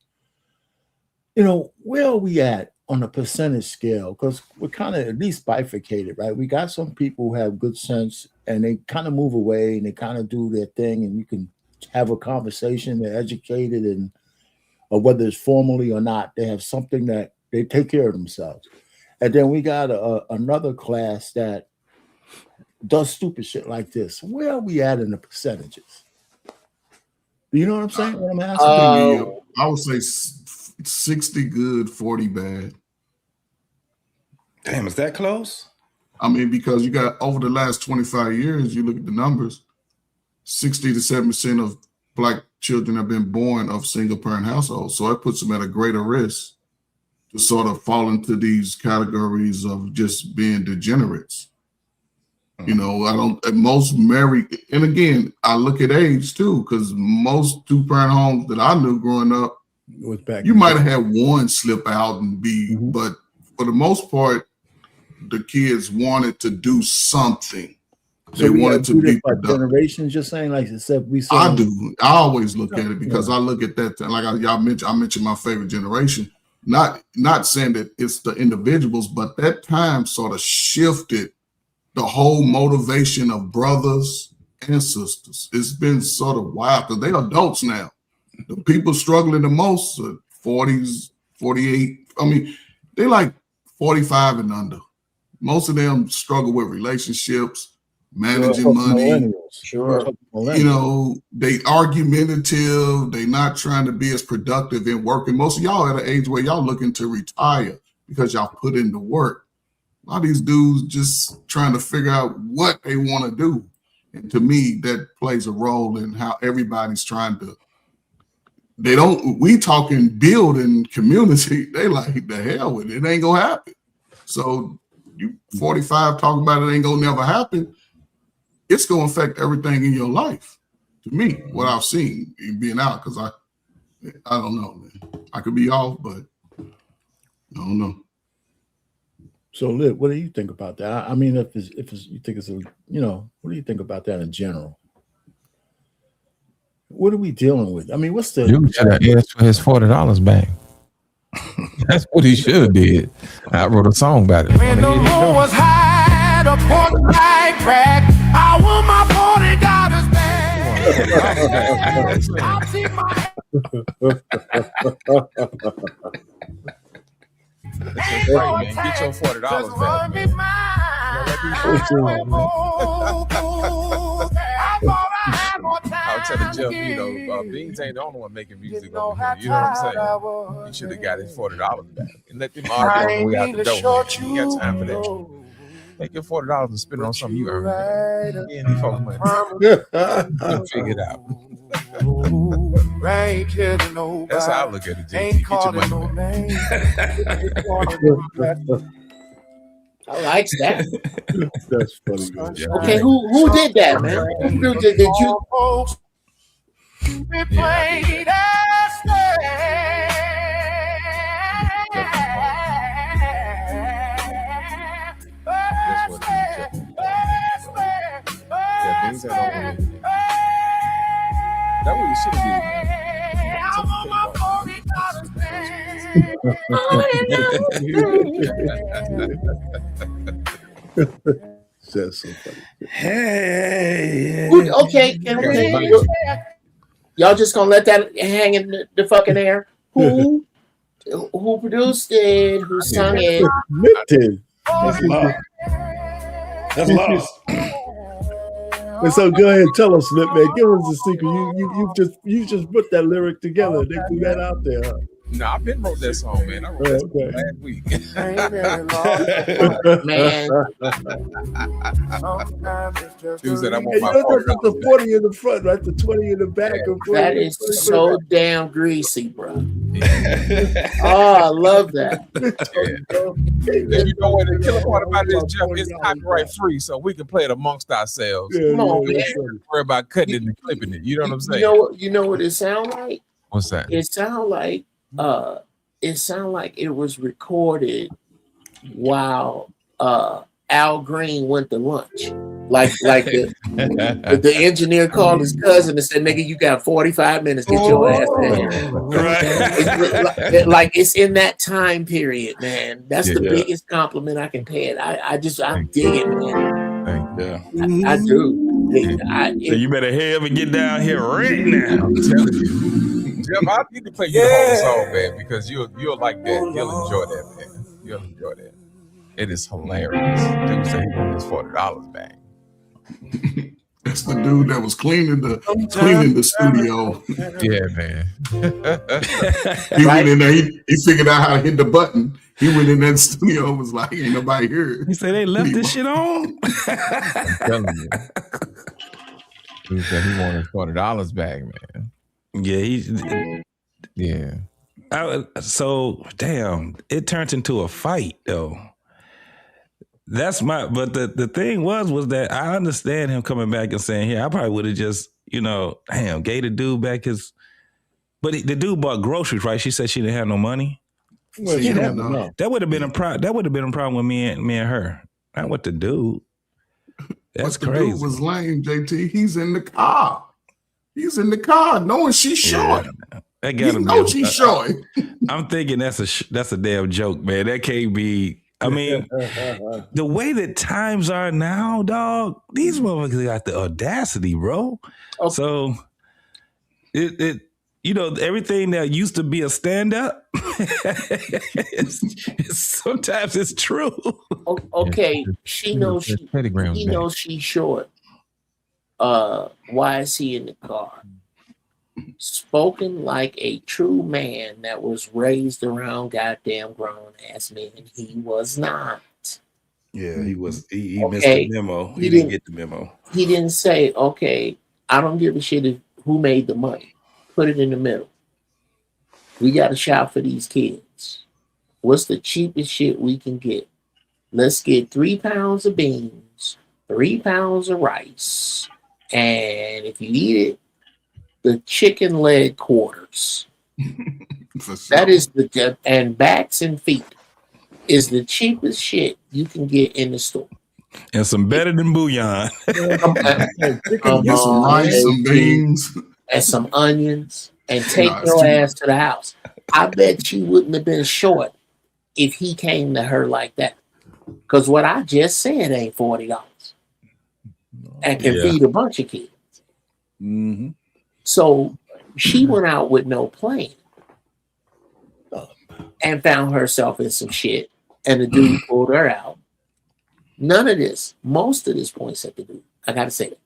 where are we at on a percentage scale? Because we're kind of at least bifurcated, right? We got some people who have good sense and they kind of move away and they kind of do their thing, and you can have a conversation, they're educated, or whether it's formally or not, they have something that they take care of themselves. And then we got another class that does stupid shit like this. Where are we at in the percentages? Do you know what I'm saying? What I'm asking? I would say 60 good, 40 bad. Damn, is that close? I mean, because you got over the last 25 years, you look at the numbers, 60 to 7% of Black children have been born of single parent households. So that puts them at a greater risk to sort of fall into these categories of just being degenerates. Most married, and again, I look at age too, because most two-parent homes that I knew growing up, you might have had one slip out and be, but for the most part, the kids wanted to do something. They wanted to be productive. Generations, you're saying, like you said, I do. I always look at it because I look at that. Like I mentioned my favorite generation. Not saying that it's the individuals, but that time sort of shifted the whole motivation of brothers and sisters. It's been sort of wild because they're adults now. The people struggling the most are 40s, 48. I mean, they're like 45 and under. Most of them struggle with relationships, managing money. Sure. They argumentative. They not trying to be as productive in working. Most of y'all at an age where y'all looking to retire because y'all put in the work. A lot of these dudes just trying to figure out what they want to do. And to me, that plays a role in how everybody's trying to. We talking building community. They like, the hell with it. It ain't gonna happen. So you 45 talking about it ain't gonna never happen. It's gonna affect everything in your life. To me, what I've seen being out, because I don't know, man. I could be off, but I don't know. So, Liv, what do you think about that? I mean, if you think it's what do you think about that in general? What are we dealing with? I mean, what's the? You should have asked for his $40 back. That's what he should have did. I wrote a song about it. When the moon was high, the pork light crack. I want my $40 back. I'll see my. Right, man. Get your $40 back. I'll tell the Jeff, Beans ain't the only one making music over here. You know what I'm saying? He should have got his $40 back and let them argue on the way out the door. You got time for that. Take your $40 and spend it on something you earned. Yeah, these folks money. Figure it out. That's how I look at it. Get your money back. I like that. That's funny. Okay, who did that, man? Who did you? That's what you should have did. That's so funny. Hey. Okay, y'all just gonna let that hang in the fucking air? Who produced it? Who sung it? That's lost. That's lost. And so go ahead, tell us, Flip, man. Give us the secret. You just put that lyric together. They threw that out there, huh? No, I've been wrote that song, man. I wrote that song last week. Man. Tuesday, I want my the 40 in the front, right? The 20 in the back. That is so damn greasy, bro. Oh, I love that. You know what? The killer part about this, Jeff, it's copyright free, so we can play it amongst ourselves. Come on, man. Don't worry about cutting it and clipping it. You know what I'm saying? You know what it sounds like? What's that? It sounds like it was recorded while Al Green went to lunch. Like the engineer called his cousin and said, "Nigga, you got 45 minutes. Get your ass in here." Right. Like it's in that time period, man. That's the biggest compliment I can pay it. I dig it, man. Yeah. I do. So you better hurry up and get down here right now. I'm telling you. Jeff, I need to play you the whole song, man, because you'll like that. You'll enjoy that, man. You'll enjoy that. It is hilarious. Dude said he wants his $40 back. That's the dude that was cleaning the studio. Yeah, man. He went in there. He figured out how to hit the button. He went in that studio and was like, "Ain't nobody here." He said they left this shit on. I'm telling you. He said he wanted $40 back, man. Yeah, so damn, it turned into a fight though. But the thing was that I understand him coming back and saying, "Yeah, I probably would have just, damn, gave the dude back his." But the dude bought groceries, right? She said she didn't have no money. Well, that would have been a problem. That would have been a problem with me and her. Not with the dude. That's but the crazy. Dude was lame, JT. He's in the car. He's in the car, knowing she's short. That gotta be. She's short. I'm thinking that's a damn joke, man. That can't be. I mean, the way that times are now, dog. These motherfuckers got the audacity, bro. Okay. So it everything that used to be a stand up, sometimes it's true. Okay, she knows she's short. Why is he in the car? Spoken like a true man that was raised around goddamn grown ass men. He was not. Yeah, he was. He missed the memo. He didn't get the memo. He didn't say, "Okay, I don't give a shit who made the money. Put it in the middle. We got to shop for these kids. What's the cheapest shit we can get? Let's get 3 pounds of beans, 3 pounds of rice, and if you eat it, the chicken leg quarters." That is and backs and feet is the cheapest shit you can get in the store. And some better than bouillon. Get some rice, some beans, and some onions, and take your ass to the house. I bet she wouldn't have been short if he came to her like that. Because what I just said ain't $40 and can feed a bunch of kids. Mm-hmm. So she went out with no plan and found herself in some shit, and the dude pulled her out. None of this, most of this points at the dude. I gotta say that.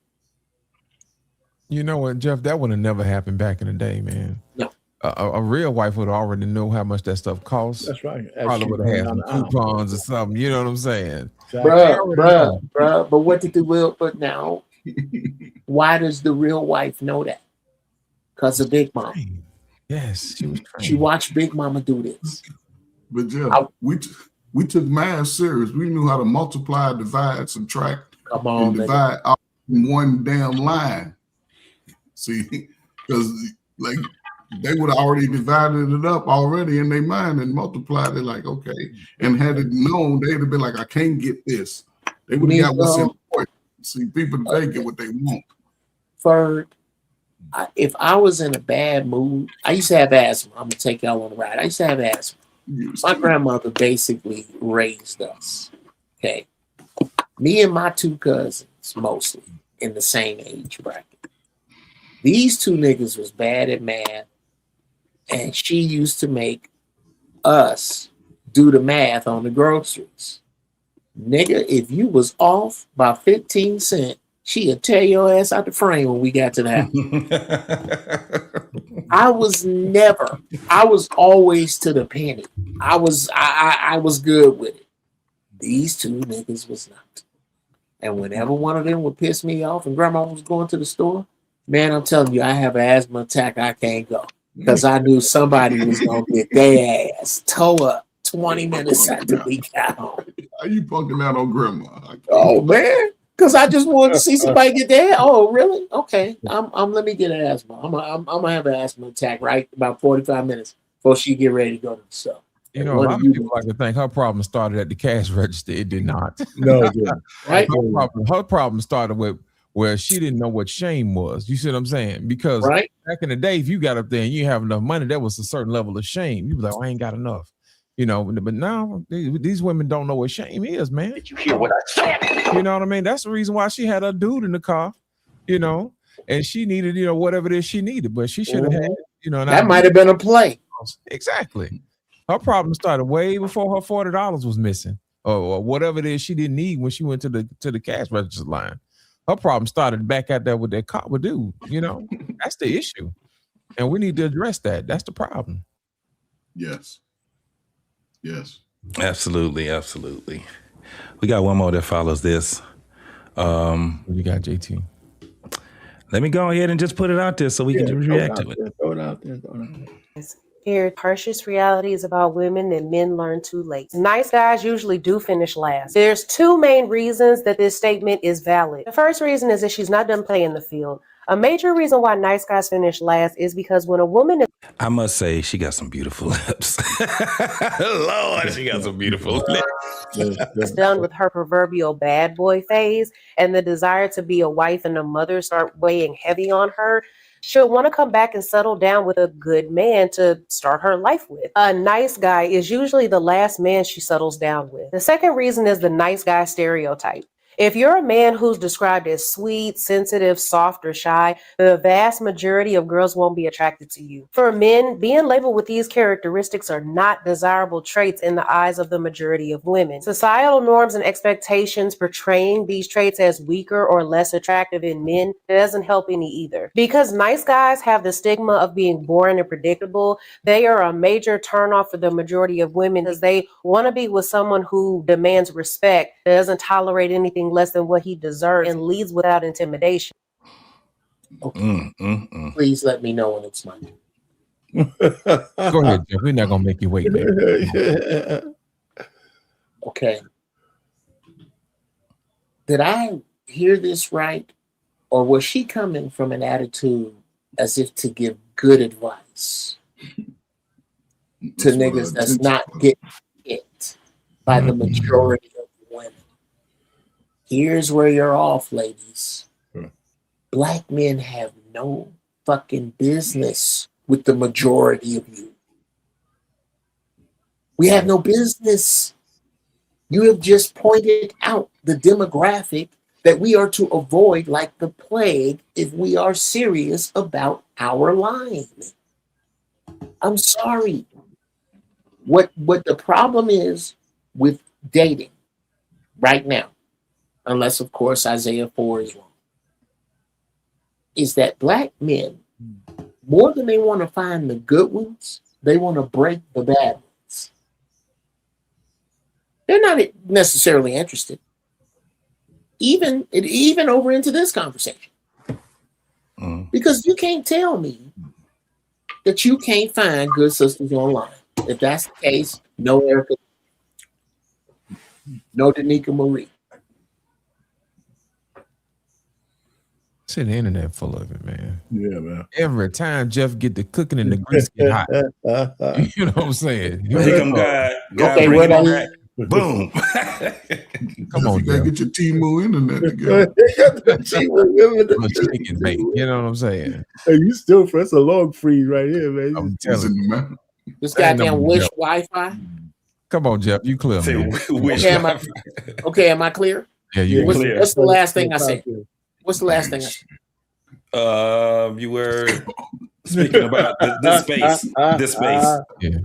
You know what, Jeff? That would have never happened back in the day, man. No. A real wife would already know how much that stuff costs. That's right. Probably would have had some coupons or something. You know what I'm saying? Bruh. But what did the real? But now, why does the real wife know that? Because of Big Mama. Yes, she was trained. She watched Big Mama do this. But Jeff, we took math serious. We knew how to multiply, divide, subtract, and divide all in one damn line. See, because like they would have already divided it up already in their mind and multiplied it like, okay. And had it known, they'd have been like, I can't get this. They would have got what's important. See, people today get what they want. Ferg, if I was in a bad mood, I used to have asthma. I'm going to take y'all on the ride. I used to have asthma. My grandmother basically raised us. Okay. Me and my 2 cousins, mostly, in the same age bracket. These 2 niggas was bad at math, and she used to make us do the math on the groceries. Nigga, if you was off by 15 cents, she'd tear your ass out the frame when we got to the house. I was always to the penny. I was good with it. These 2 niggas was not. And whenever one of them would piss me off and grandma was going to the store, man, I'm telling you, I have an asthma attack. I can't go because I knew somebody was going to get their ass toe up 20 minutes after we got home. Are you punking out on grandma? Oh, man. Because I just wanted to see somebody get there. Oh, really? Okay. Let me get an asthma. I'm gonna have an asthma attack right about 45 minutes before she get ready to go to the store. You know, a lot of people like to think her problem started at the cash register. It did not. No, it didn't. Right? Her problem started with where she didn't know what shame was. You see what I'm saying? Because back in the day, if you got up there and you have enough money, there was a certain level of shame. You be like, oh, I ain't got enough. You know, but now these women don't know what shame is, man. Did you hear what I said? You know what I mean? That's the reason why she had her dude in the car, you know, and she needed, you know, whatever it is she needed, but she should have had, you know, that might have been a play. Exactly. Her problem started way before her $40 was missing, or whatever it is she didn't need when she went to the cash register line. Her problem started back out there with that cop with dude. You know, that's the issue, and we need to address that. That's the problem. Yes. Yes. Absolutely. Absolutely. We got one more that follows this. What you got, JT? Let me go ahead and just put it out there so we can just react to it. Throw it out there. Here, harshest realities about women that men learn too late. Nice guys usually do finish last. There's two main reasons that this statement is valid. The first reason is that she's not done playing the field. A major reason why nice guys finish last is because when a woman is... I must say, she got some beautiful lips. Lord, she got some beautiful lips. done with her proverbial bad boy phase and the desire to be a wife and a mother start weighing heavy on her, she'll want to come back and settle down with a good man to start her life with. A nice guy is usually the last man she settles down with. The second reason is the nice guy stereotype. If you're a man who's described as sweet, sensitive, soft, or shy, the vast majority of girls won't be attracted to you. For men, being labeled with these characteristics are not desirable traits in the eyes of the majority of women. Societal norms and expectations portraying these traits as weaker or less attractive in men doesn't help any either. Because nice guys have the stigma of being boring and predictable, they are a major turnoff for the majority of women because they want to be with someone who demands respect, doesn't tolerate anything less than what he deserves, and leads without intimidation. Okay. Please let me know when it's my turn. Go ahead, Jeff. We're not gonna make you wait, man. Okay. Did I hear this right? Or was she coming from an attitude as if to give good advice to niggas that's not getting it by the majority of women? Here's where you're off, ladies. Black men have no fucking business with the majority of you. We have no business. You have just pointed out the demographic that we are to avoid like the plague if we are serious about our line. I'm sorry. What the problem is with dating right now, unless, of course, Isaiah 4 is wrong, is that black men, more than they want to find the good ones, they want to break the bad ones. They're not necessarily interested. Even over into this conversation. Because you can't tell me that you can't find good sisters online. If that's the case, no Erica, no Danica Marie. See, the internet full of it, man. Yeah, man. Every time Jeff get the cooking and the grease get hot. You know what I'm saying? Here come God. Okay, bring what it I- back. Boom. Come on, You gotta Jeff. get your Temu internet together. Chicken bake. You know what I'm saying? Hey, you still press a log freeze right here, man. I'm It's telling in you. the map. This Ain't no goddamn Wish Jeff. Wi-Fi. Come on, Jeff. You clear, Say, man. wish Okay, am I clear? Yeah, you What's, clear. what's the last thing I said? What's the last thing I said? You were speaking about this space. This space. Yeah.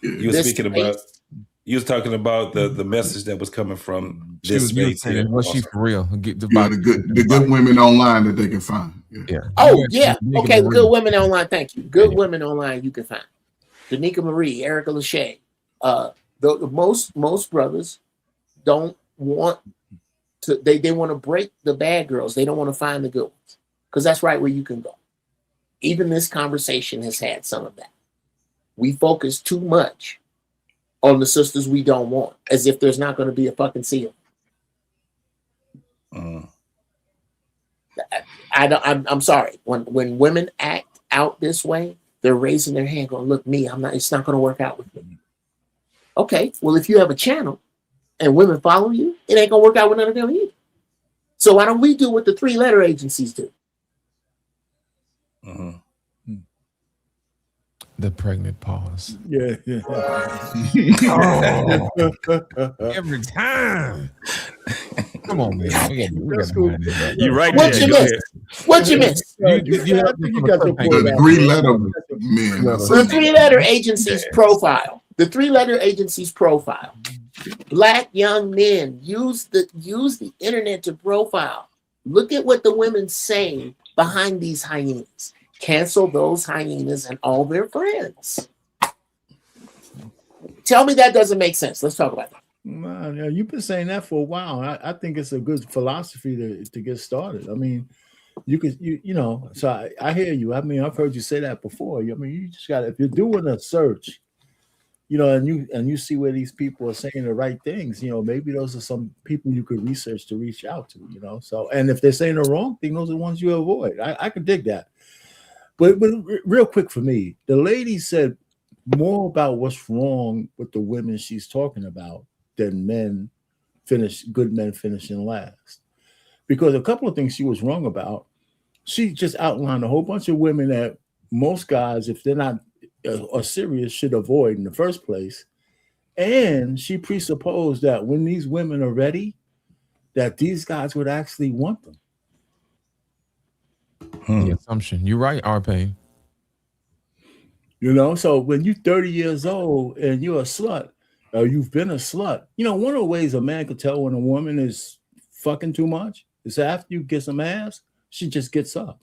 You were This speaking space. about. You was talking about the message that was coming from She this was, you were space saying, here. was she for real? Get the Yeah, the good women online that they can find. Yeah. Yeah. Oh, yeah. Danica Okay, Marie. good women online. Thank you. Good Yeah. women online you can find. Danica Marie, Erica Lachey. The most brothers don't want to, they want to break the bad girls. They don't want to find the good ones. Because that's right where you can go. Even this conversation has had some of that. We focus too much on the sisters we don't want, as if there's not going to be a fucking seal. I'm sorry. When women act out this way, they're raising their hand, going, "Look, me, I'm not. It's not going to work out with me." Okay, well, if you have a channel and women follow you, it ain't gonna work out with none of them either. So why don't we do what the 3-letter agencies do? The pregnant pause. Yeah. Oh, every time. Come on, man. You're right. What you miss? What you miss? You got the The 3-letter men. The 3-letter agency's profile. The 3-letter agency's profile. Black young men use the internet to profile. Look at what the women say behind these hyenas. Cancel those hyenas and all their friends. Tell me that doesn't make sense. Let's talk about that. Man, you've been saying that for a while. I think it's a good philosophy to get started. I mean, you know. So I hear you. I mean, I've heard you say that before. I mean, you just got, if you're doing a search, you know, and you see where these people are saying the right things, you know, maybe those are some people you could research to reach out to, you know. So, and if they're saying the wrong thing, those are the ones you avoid. I could dig that. But real quick for me, the lady said more about what's wrong with the women she's talking about than good men finishing last. Because a couple of things she was wrong about. She just outlined a whole bunch of women that most guys, if they're not are serious, should avoid in the first place. And she presupposed that when these women are ready, that these guys would actually want them. The assumption. You're right, R-Pain. You know, so when you're 30 years old and you're a slut, or you've been a slut, you know, one of the ways a man could tell when a woman is fucking too much is after you get some ass, she just gets up.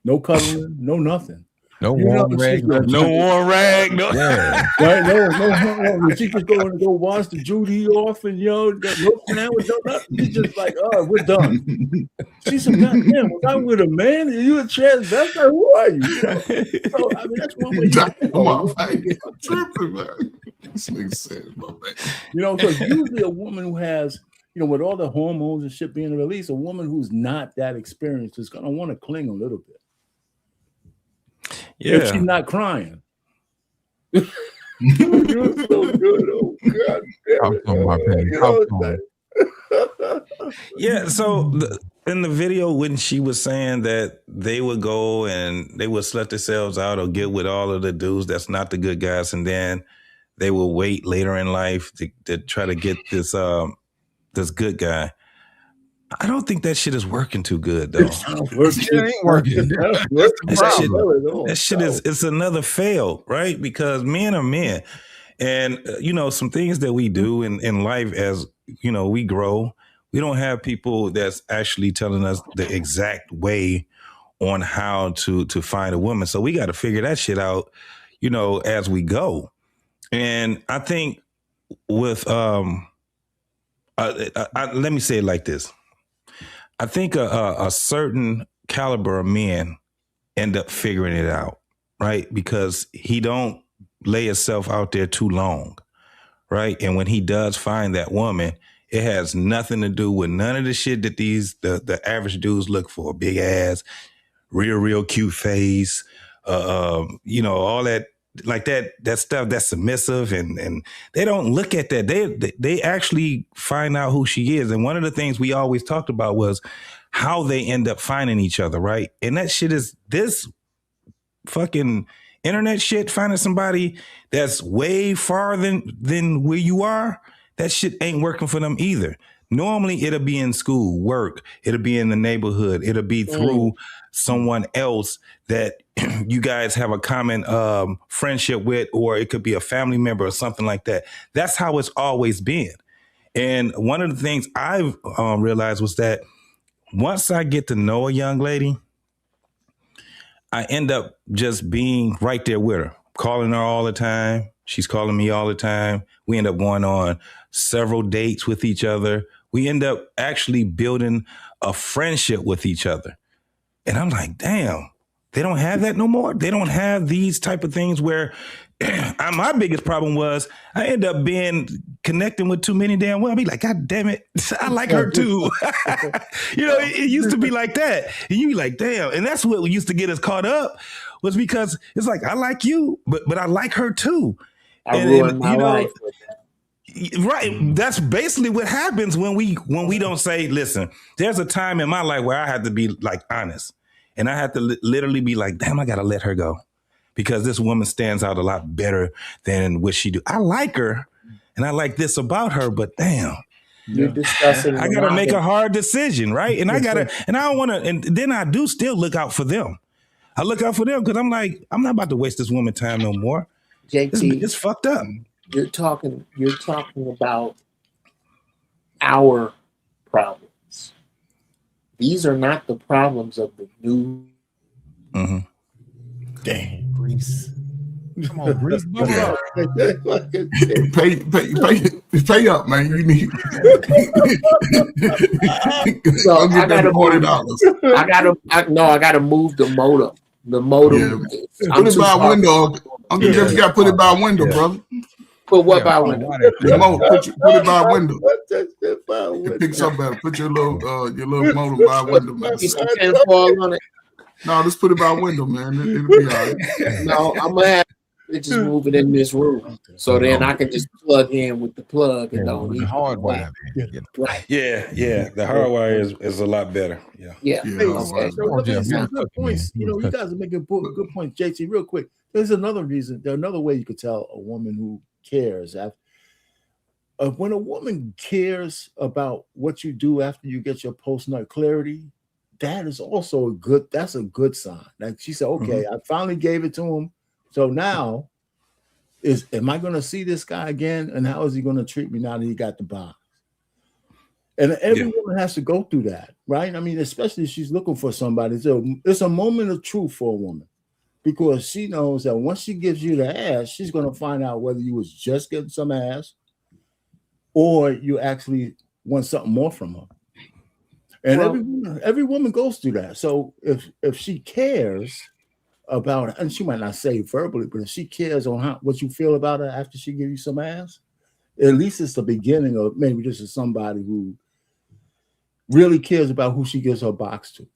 No cuddling, no nothing. No warm rag. No warm rag. No. Yeah. Right? No. She just going to go wash the Judy off and, you know, no sandwich, no nothing. She's just like, oh, we're done. She's a goddamn, was I with a man? Are you a transvestite? Who are you? You know? So, I mean, that's one way tripping, man. This makes sense, man. You know, because usually a woman who has, you know, with all the hormones and shit being released, a woman who's not that experienced is going to want to cling a little bit. Yeah. If she's not crying. You're so good. Oh, God damn it. Yeah, so in the video, when she was saying that they would go and they would slut themselves out or get with all of the dudes that's not the good guys, and then they will wait later in life to try to get this good guy. I don't think that shit is working too good, though. It ain't working. That shit is, it's another fail, right? Because men are men. And, you know, some things that we do in life as, you know, we grow, we don't have people that's actually telling us the exact way on how to find a woman. So we got to figure that shit out, you know, as we go. And I think with, let me say it like this. I think a certain caliber of men end up figuring it out, right? Because he don't lay himself out there too long, right? And when he does find that woman, it has nothing to do with none of the shit that the average dudes look for. Big ass, real cute face, you know, all that, like that stuff that's submissive, and they don't look at that. They actually find out who she is. And one of the things we always talked about was how they end up finding each other, right? And that shit is this fucking internet shit, finding somebody that's way farther than where you are. That shit ain't working for them either. Normally it'll be in school, work, it'll be in the neighborhood, it'll be through someone else that you guys have a common friendship with, or it could be a family member or something like that. That's how it's always been. And one of the things I've realized was that once I get to know a young lady, I end up just being right there with her, calling her all the time. She's calling me all the time. We end up going on several dates with each other. We end up actually building a friendship with each other. And I'm like, damn, they don't have that no more. They don't have these type of things where my biggest problem was I end up connecting with too many damn well. I'd be like, God damn it, I like her too. You know, it used to be like that. And you be like, damn. And that's what used to get us caught up, was because it's like, I like you, but I like her too. I ruined my life. Right. That's basically what happens when we don't say, listen, there's a time in my life where I had to be like honest. And I had to literally be like, damn, I got to let her go. Because this woman stands out a lot better than what she do. I like her and I like this about her, but damn. You're discussing. I got to make a hard decision, right? And I don't want to, and then I do still look out for them. I look out for them because I'm like, I'm not about to waste this woman's time no more. JT, it's fucked up. You're talking about our problems. These are not the problems of the new. Mm-hmm. Damn, Grease. Come on, Grease. Pay up, man. You need. So I gotta $40. I gotta move the modem. The modem. Yeah. Put it by a window. Uncle Jeff, you gotta put it by a window, brother. Put what by a window? Put it by a window. It picks up better. Put your little modem by a window, man. On it. No, just put it by a window, man. It'll be all right. No, I'm gonna have to just move it in this room, so then I can just plug in with the plug and don't need hardwire. Right. Yeah. The hardwire is a lot better. Yeah. Okay. Good points. You guys are making good points. JT, real quick. There's another reason. There's another way you could tell a woman who cares. When a woman cares about what you do after you get your post-nut clarity, that is also that's a good sign. Like she said, okay, I finally gave it to him. So now am I going to see this guy again? And how is he going to treat me now that he got the box? And every woman has to go through that, right? I mean, especially if she's looking for somebody. So it's a moment of truth for a woman because she knows that once she gives you the ass, she's going to find out whether you was just getting some ass or you actually want something more from her. And every woman goes through that. So if she cares about it, and she might not say verbally, but if she cares on what you feel about her after she gives you some ass, at least it's the beginning of maybe this is somebody who really cares about who she gives her box to.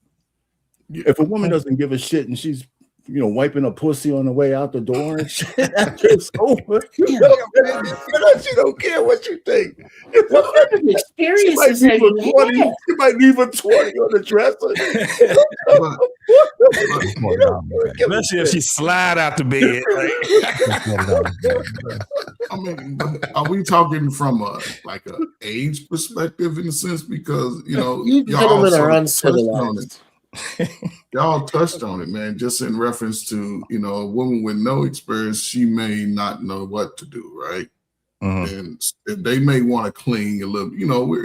If a woman doesn't give a shit and she's wiping a pussy on the way out the door and shit, after it's over, she don't care what you think. What kind of experiences have you had? She might leave a 20 on the dresser. Especially if she slide out the bed. I mean, are we talking from a age perspective in a sense? Because y'all are uncivilized. Y'all touched on it, man. Just in reference to a woman with no experience, she may not know what to do, right? And they may want to cling a little.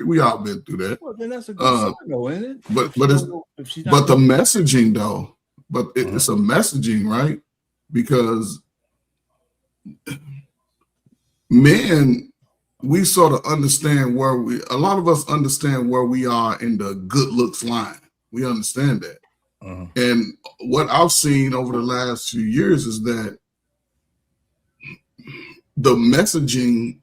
We all been through that. Well, then that's a good sign, though, isn't it? But the messaging, though. But it's a messaging, right? Because men, we sort of understand a lot of us understand where we are in the good looks line. We understand that. And what I've seen over the last few years is that the messaging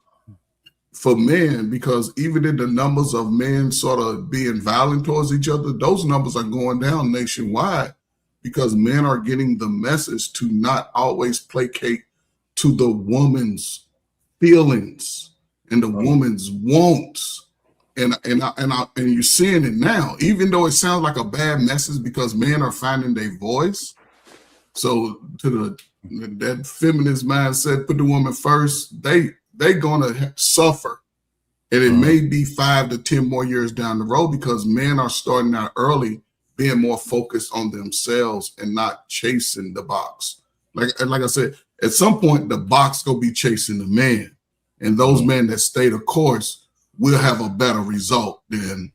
for men, because even in the numbers of men sort of being violent towards each other, those numbers are going down nationwide because men are getting the message to not always placate to the woman's feelings and the woman's wants. And you're seeing it now, even though it sounds like a bad message because men are finding their voice. So to that feminist mindset, put the woman first, they gonna suffer. And it may be 5 to 10 more years down the road because men are starting out early, being more focused on themselves and not chasing the box. Like I said, at some point the box gonna be chasing the man. And those men that stay the course will have a better result than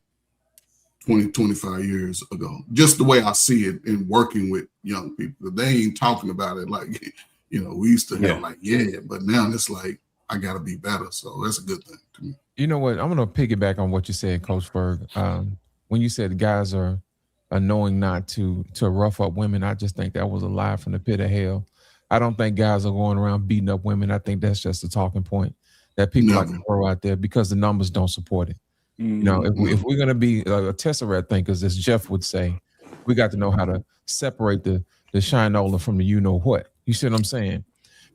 20, 25 years ago. Just the way I see it in working with young people. They ain't talking about it like, we used to have but now it's like, I got to be better. So that's a good thing to me. You know what? I'm going to piggyback on what you said, Coach Berg. When you said guys are knowing not to rough up women, I just think that was a lie from the pit of hell. I don't think guys are going around beating up women. I think that's just a talking point that people like to throw out there because the numbers don't support it. If we're going to be a tesseract thinkers, as Jeff would say, we got to know how to separate the shinola from the you-know-what. You see what I'm saying?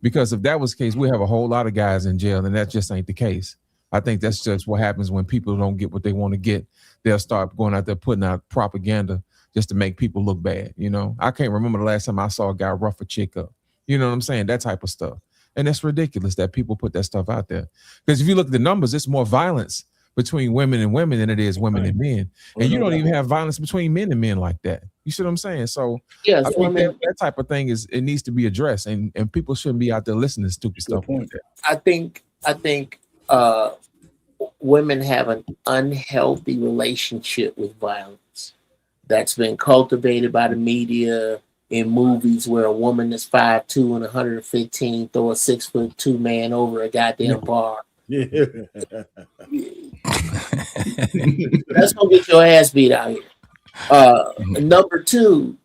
Because if that was the case, we have a whole lot of guys in jail, and that just ain't the case. I think that's just what happens when people don't get what they want to get. They'll start going out there putting out propaganda just to make people look bad. You know, I can't remember the last time I saw a guy rough a chick up. You know what I'm saying? That type of stuff. And that's ridiculous that people put that stuff out there. Because if you look at the numbers, it's more violence between women and women than it is women and men. And you don't even have violence between men and men like that. You see what I'm saying? So yes, I think that type of thing it needs to be addressed, and people shouldn't be out there listening to stupid stuff like that. I think women have an unhealthy relationship with violence that's been cultivated by the media in movies where a woman is 5'2" and 115 throw a 6'2" man over a goddamn bar. Yeah. That's gonna get your ass beat out here. Number two,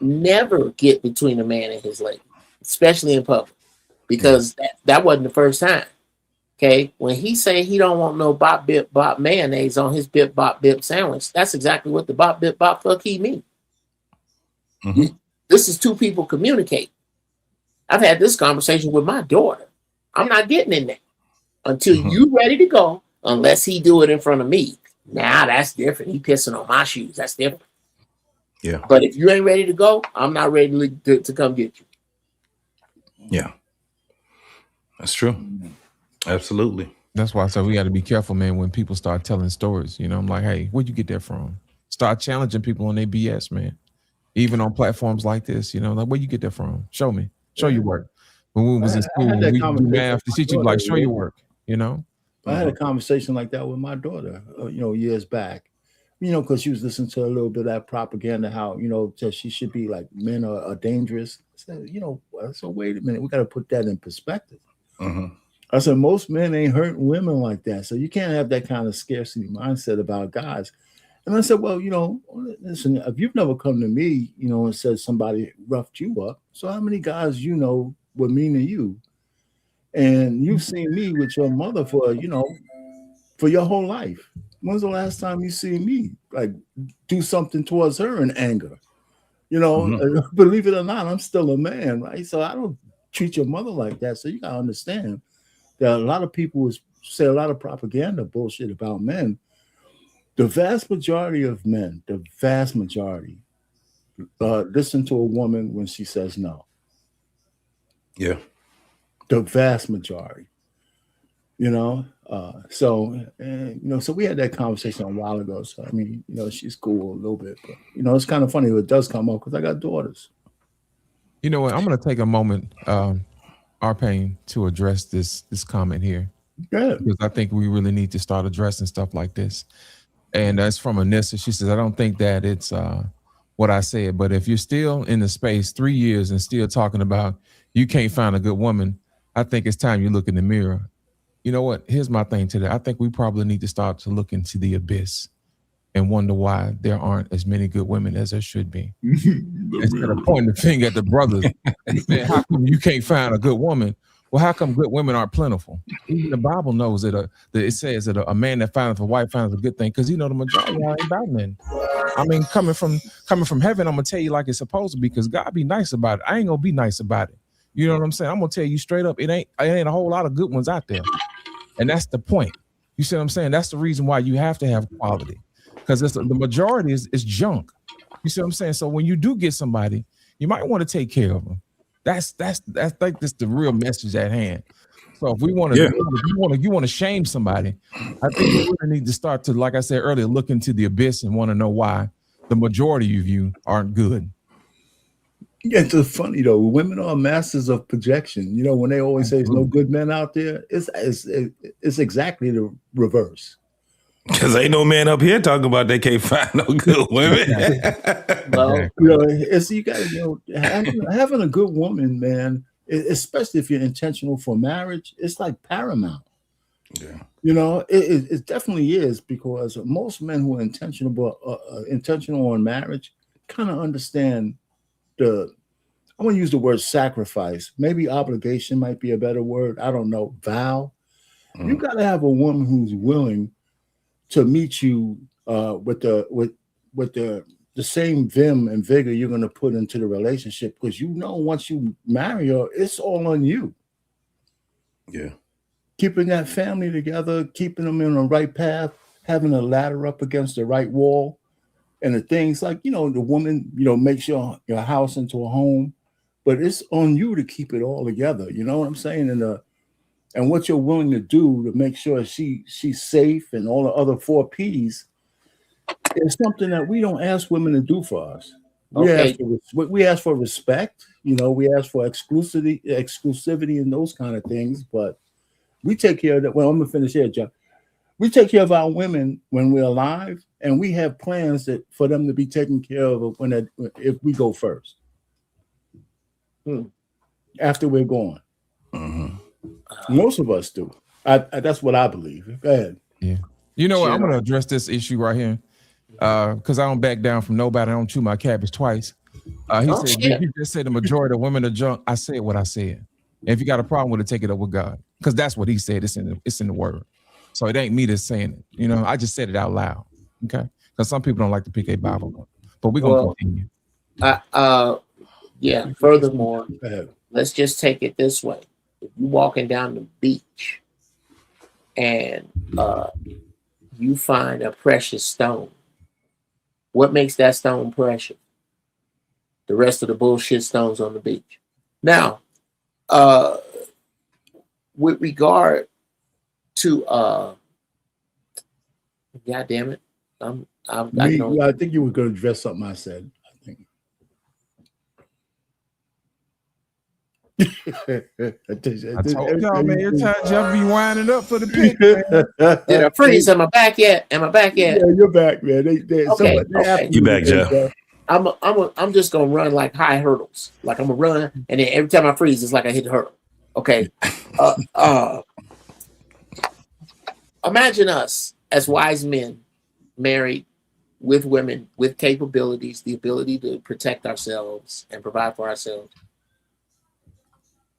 never get between a man and his lady, especially in public, because that wasn't the first time. Okay, when he say he don't want no bop bip bop mayonnaise on his bip bop bip sandwich, that's exactly what the bop bip bop fuck he mean. Mm-hmm. This is two people communicating. I've had this conversation with my daughter. I'm not getting in there until you ready to go, unless he do it in front of me. Now that's different. He pissing on my shoes. That's different. Yeah. But if you ain't ready to go, I'm not ready to come get you. Yeah. That's true. Absolutely. That's why I said we got to be careful, man, when people start telling stories. You know, I'm like, hey, where'd you get that from? Start challenging people on their BS, man. Even on platforms like this, you know, like, where you get that from? Show me. Show your work. When we was in school, we do math. The teacher was like, show your work, you know? I had a conversation like that with my daughter, years back, because she was listening to a little bit of that propaganda, how, that she should be like men are dangerous. I said, so wait a minute, we got to put that in perspective. I said, most men ain't hurting women like that. So you can't have that kind of scarcity mindset about guys. And I said, well, listen, if you've never come to me, and said somebody roughed you up, so how many guys were mean to you? And you've seen me with your mother for your whole life. When's the last time you see me like do something towards her in anger? Believe it or not, I'm still a man, right? So I don't treat your mother like that. So you gotta understand that a lot of people say a lot of propaganda bullshit about men. The vast majority of men, listen to a woman when she says no. Yeah. The vast majority, so we had that conversation a while ago. So, I mean, she's cool a little bit, but, it's kind of funny when it does come up because I got daughters. You know what? I'm going to take a moment, Arpain, to address this comment here. Yeah. Because I think we really need to start addressing stuff like this. And that's from Anissa. She says, I don't think that it's what I said, but if you're still in the space 3 years and still talking about you can't find a good woman, I think it's time you look in the mirror. You know what? Here's my thing today. I think we probably need to start to look into the abyss and wonder why there aren't as many good women as there should be. Instead of pointing the finger at the brothers, man, how come you can't find a good woman? Well, how come good women aren't plentiful? Even the Bible knows that it says that a man that finds a wife finds a good thing, because the majority ain't about men. I mean, coming from heaven, I'm gonna tell you like it's supposed to be, because God be nice about it. I ain't gonna be nice about it. You know what I'm saying? I'm gonna tell you straight up, it ain't a whole lot of good ones out there, and that's the point. You see what I'm saying? That's the reason why you have to have quality, because the majority is junk. You see what I'm saying? So when you do get somebody, you might want to take care of them. That's like this the real message at hand. So if we want to, you want to shame somebody, I think we really need to start to, like I said earlier, look into the abyss and want to know why the majority of you aren't good. Yeah, it's funny though. Women are masters of projection. When they always say there's no good men out there, it's exactly the reverse. Because ain't no man up here talking about they can't find no good women. Well, you got having a good woman, man, especially if you're intentional for marriage, it's like paramount. Yeah, it definitely is, because most men who are intentional on marriage kind of understand I'm going to use the word sacrifice. Maybe obligation might be a better word. I don't know. Vow. You got to have a woman who's willing to meet you with the the same vim and vigor you're going to put into the relationship, because once you marry her, it's all on you. Yeah. Keeping that family together, keeping them in the right path, having a ladder up against the right wall, and the things like, the woman, makes your house into a home, but it's on you to keep it all together. You know what I'm saying? And what you're willing to do to make sure she's safe and all the other 4 P's is something that we don't ask women to do for us. We ask for respect. We ask for exclusivity and those kind of things. But we take care of that. Well, I'm gonna finish here, John. We take care of our women when we're alive, and we have plans for them to be taken care of if we go first. After we're gone. Mm-hmm. Most of us do. That's what I believe. Go ahead. Yeah. You know what? I'm going to address this issue right here because I don't back down from nobody. I don't chew my cabbage twice. He said, you just said the majority of women are junk. I said what I said. And if you got a problem with it, take it up with God, because that's what he said. It's in the word. So it ain't me that's saying it. I just said it out loud. Okay? Because some people don't like to pick a Bible. But we're going to continue. Yeah. Furthermore, let's just take it this way. If you're walking down the beach and you find a precious stone, what makes that stone precious? The rest of the bullshit stones on the beach. Now, with regard to God damn it, I think you were going to address something I said. I told y'all, man, every time Jeff be winding up for the pick, man. Did I freeze? Am I back yet? Yeah, you're back, man. Okay. You back, Jeff. I'm just gonna run like high hurdles. Like I'm gonna run, and then every time I freeze, it's like I hit the hurdle. Okay. Imagine us as wise men, married with women with capabilities, the ability to protect ourselves and provide for ourselves.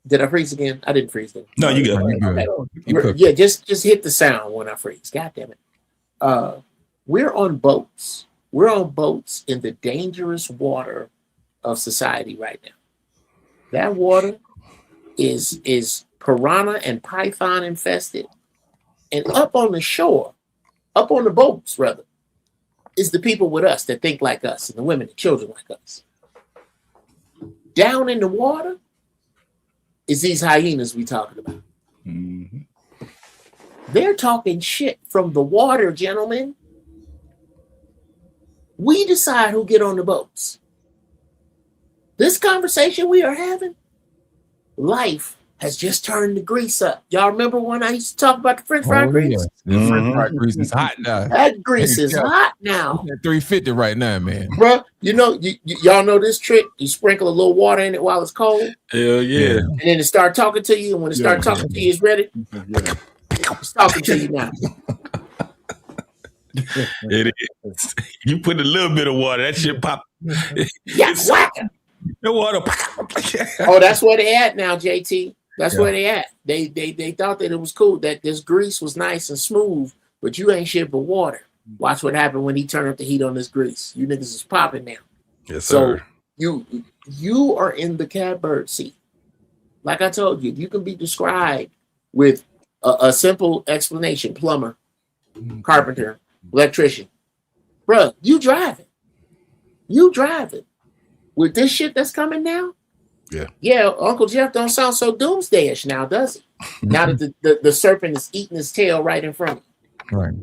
Did I freeze again? I didn't freeze them. No, you got it. Okay. Yeah, just hit the sound when I freeze. God damn it. We're on boats. We're on boats in the dangerous water of society right now. That water is piranha and python infested. And up on the shore, up on the boats, rather, is the people with us that think like us, and the women and children like us. Down in the water is these hyenas we talking about. Mm-hmm. They're talking shit from the water, gentlemen. We decide who get on the boats. This conversation we are having, life has just turned the grease up. Y'all remember when I used to talk about the French fry grease? Yeah. The French fry grease is hot now. That grease is hot now. 350 right now, man. Bro, y'all know this trick? You sprinkle a little water in it while it's cold. Hell yeah. And then it start talking to you, and when it start talking to you, it's ready. Yeah. It's talking to you now. It is. You put a little bit of water, that shit pop. Yeah, whack. The water. Oh, that's where they at now, JT. That's where they at. They thought that it was cool, that this grease was nice and smooth, but you ain't shit but water. Watch what happened when he turned up the heat on this grease. You niggas is popping now. Yes, sir. So you are in the catbird seat. Like I told you, you can be described with a simple explanation: plumber, carpenter, electrician. Bruh, you driving. You driving. With this shit that's coming now, yeah, Uncle Jeff don't sound so doomsdayish now, does he? Now that the serpent is eating his tail right in front of him. Right.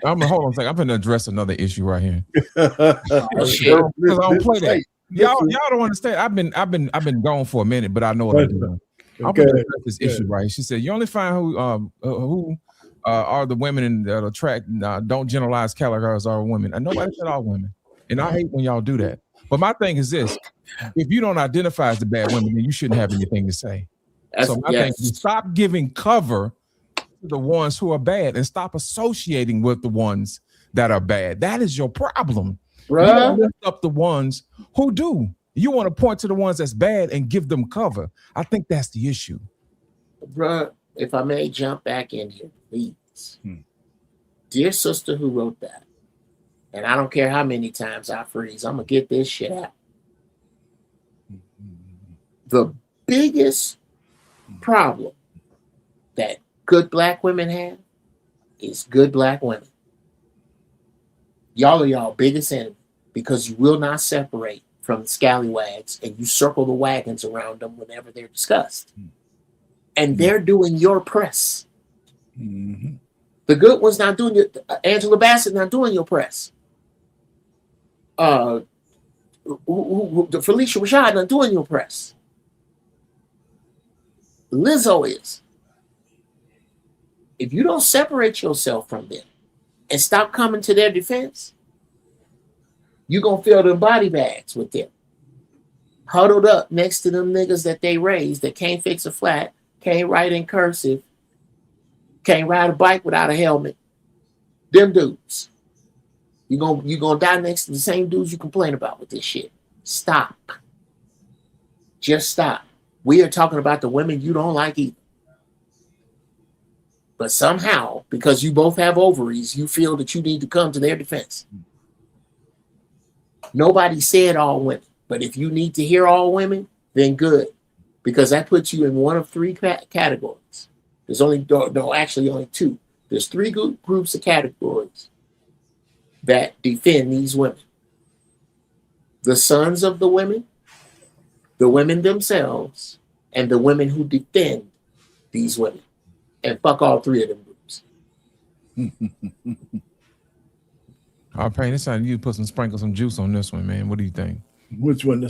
Hold on a second. I'm going to address another issue right here. Oh, shit. Because I don't play that. Y'all don't understand. I've been gone for a minute, but I know what I'm doing. I'm going to address this issue right here. She said, you only find who are the women that attract. Don't generalize categories are women. And nobody said all women. And I hate when y'all do that. But my thing is this: if you don't identify as the bad women, then you shouldn't have anything to say. So my thing is, stop giving cover to the ones who are bad and stop associating with the ones that are bad. That is your problem. Bruh. You don't lift up the ones who do. You want to point to the ones that's bad and give them cover. I think that's the issue. Bruh, if I may jump back in here, please. Dear sister who wrote that, And I don't care how many times I freeze, I'm going to get this shit out. The biggest problem that good black women have is good black women. Y'all are y'all biggest enemy because you will not separate from the scallywags and you circle the wagons around them whenever they're discussed. And they're doing your press. Mm-hmm. The good one's not doing your, Angela Bassett not doing your press. Felicia Rashad not doing your press. Lizzo is. If you don't separate yourself from them and stop coming to their defense, you're going to fill them body bags with them. Huddled up next to them niggas that they raised that can't fix a flat, can't write in cursive, can't ride a bike without a helmet. Them dudes. You're gonna die next to the same dudes you complain about with this shit. Stop. Just stop. We are talking about the women you don't like either. But somehow, because you both have ovaries, you feel that you need to come to their defense. Nobody said all women. But if you need to hear all women, then good. Because that puts you in one of three categories. There's actually only two. There's three groups of categories that defend these women. The sons of the women themselves, and the women who defend these women. And fuck all three of them groups. I'll pay this time. You put some juice on this one, man. What do you think? Which one?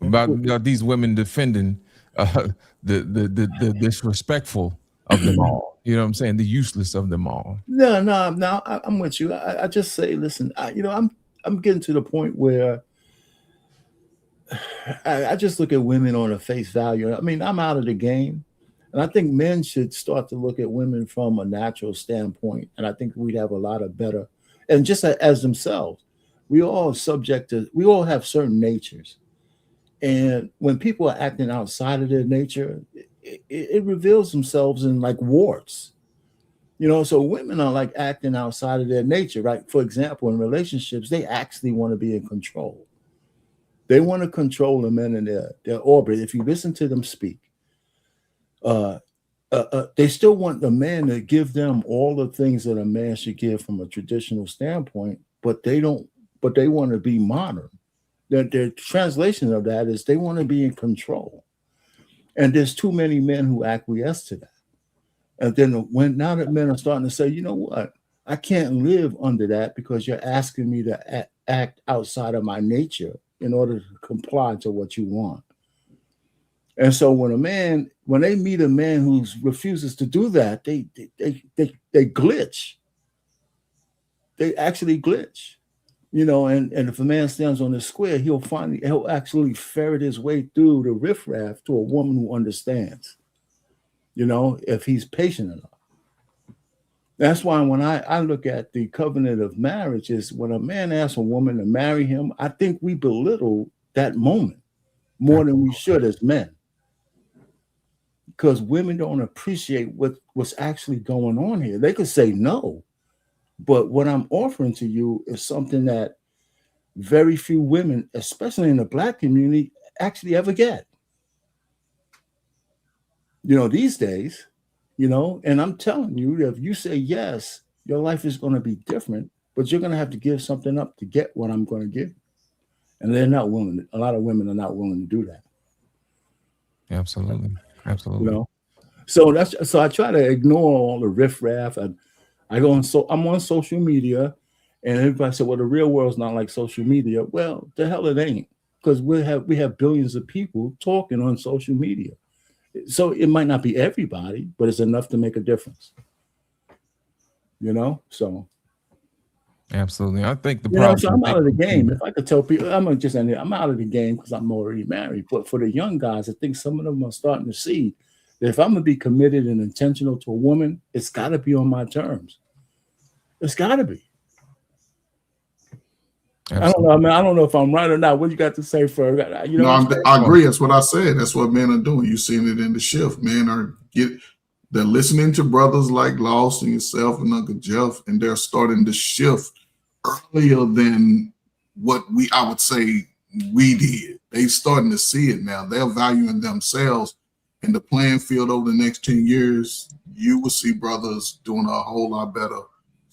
About these women defending the disrespectful of them all. You know what I'm saying? The useless of them all. No, I'm with you. I just say, listen, I'm getting to the point where I just look at women on a face value. I mean, I'm out of the game. And I think men should start to look at women from a natural standpoint. And I think we'd have a lot of better, and just as themselves, we all have certain natures. And when people are acting outside of their nature, it reveals themselves in like warts. So women are like acting outside of their nature, right? For example, in relationships, they actually want to be in control. They want to control the men in their orbit. If you listen to them speak, they still want the man to give them all the things that a man should give from a traditional standpoint, but they don't. But they want to be modern. Their translation of that is they want to be in control, and there's too many men who acquiesce to that. And then now that men are starting to say, you know what, I can't live under that because you're asking me to act outside of my nature in order to comply to what you want. And so when they meet a man who refuses to do that, they glitch. They actually glitch, and if a man stands on the square, he'll actually ferret his way through the riffraff to a woman who understands, if he's patient enough. That's why when I look at the covenant of marriage, is when a man asks a woman to marry him, I think we belittle that moment more than we should as men. Because women don't appreciate what's actually going on here. They could say no, but what I'm offering to you is something that very few women, especially in the Black community, actually ever get. These days, and I'm telling you, if you say yes, your life is going to be different, but you're going to have to give something up to get what I'm going to give. And they're not willing. A lot of women are not willing to do that. Absolutely. So I try to ignore all the riffraff. I'm on social media, and everybody said, well, the real world's not like social media. Well, the hell it ain't, because we have billions of people talking on social media. So it might not be everybody, but it's enough to make a difference. So absolutely. I think the problem. So I'm out of the game. If I could tell people, I'm out of the game because I'm already married. But for the young guys, I think some of them are starting to see that if I'm gonna be committed and intentional to a woman, it's got to be on my terms. It's got to be. Absolutely. I don't know. I don't know if I'm right or not. What you got to say for I agree. That's what I said. That's what men are doing. You're seeing it in the shift. Men they're listening to brothers like Lost and yourself and Uncle Jeff, and they're starting to shift earlier than what I would say we did. They starting to see it now. They're valuing themselves in the playing field over the next 10 years. You will see brothers doing a whole lot better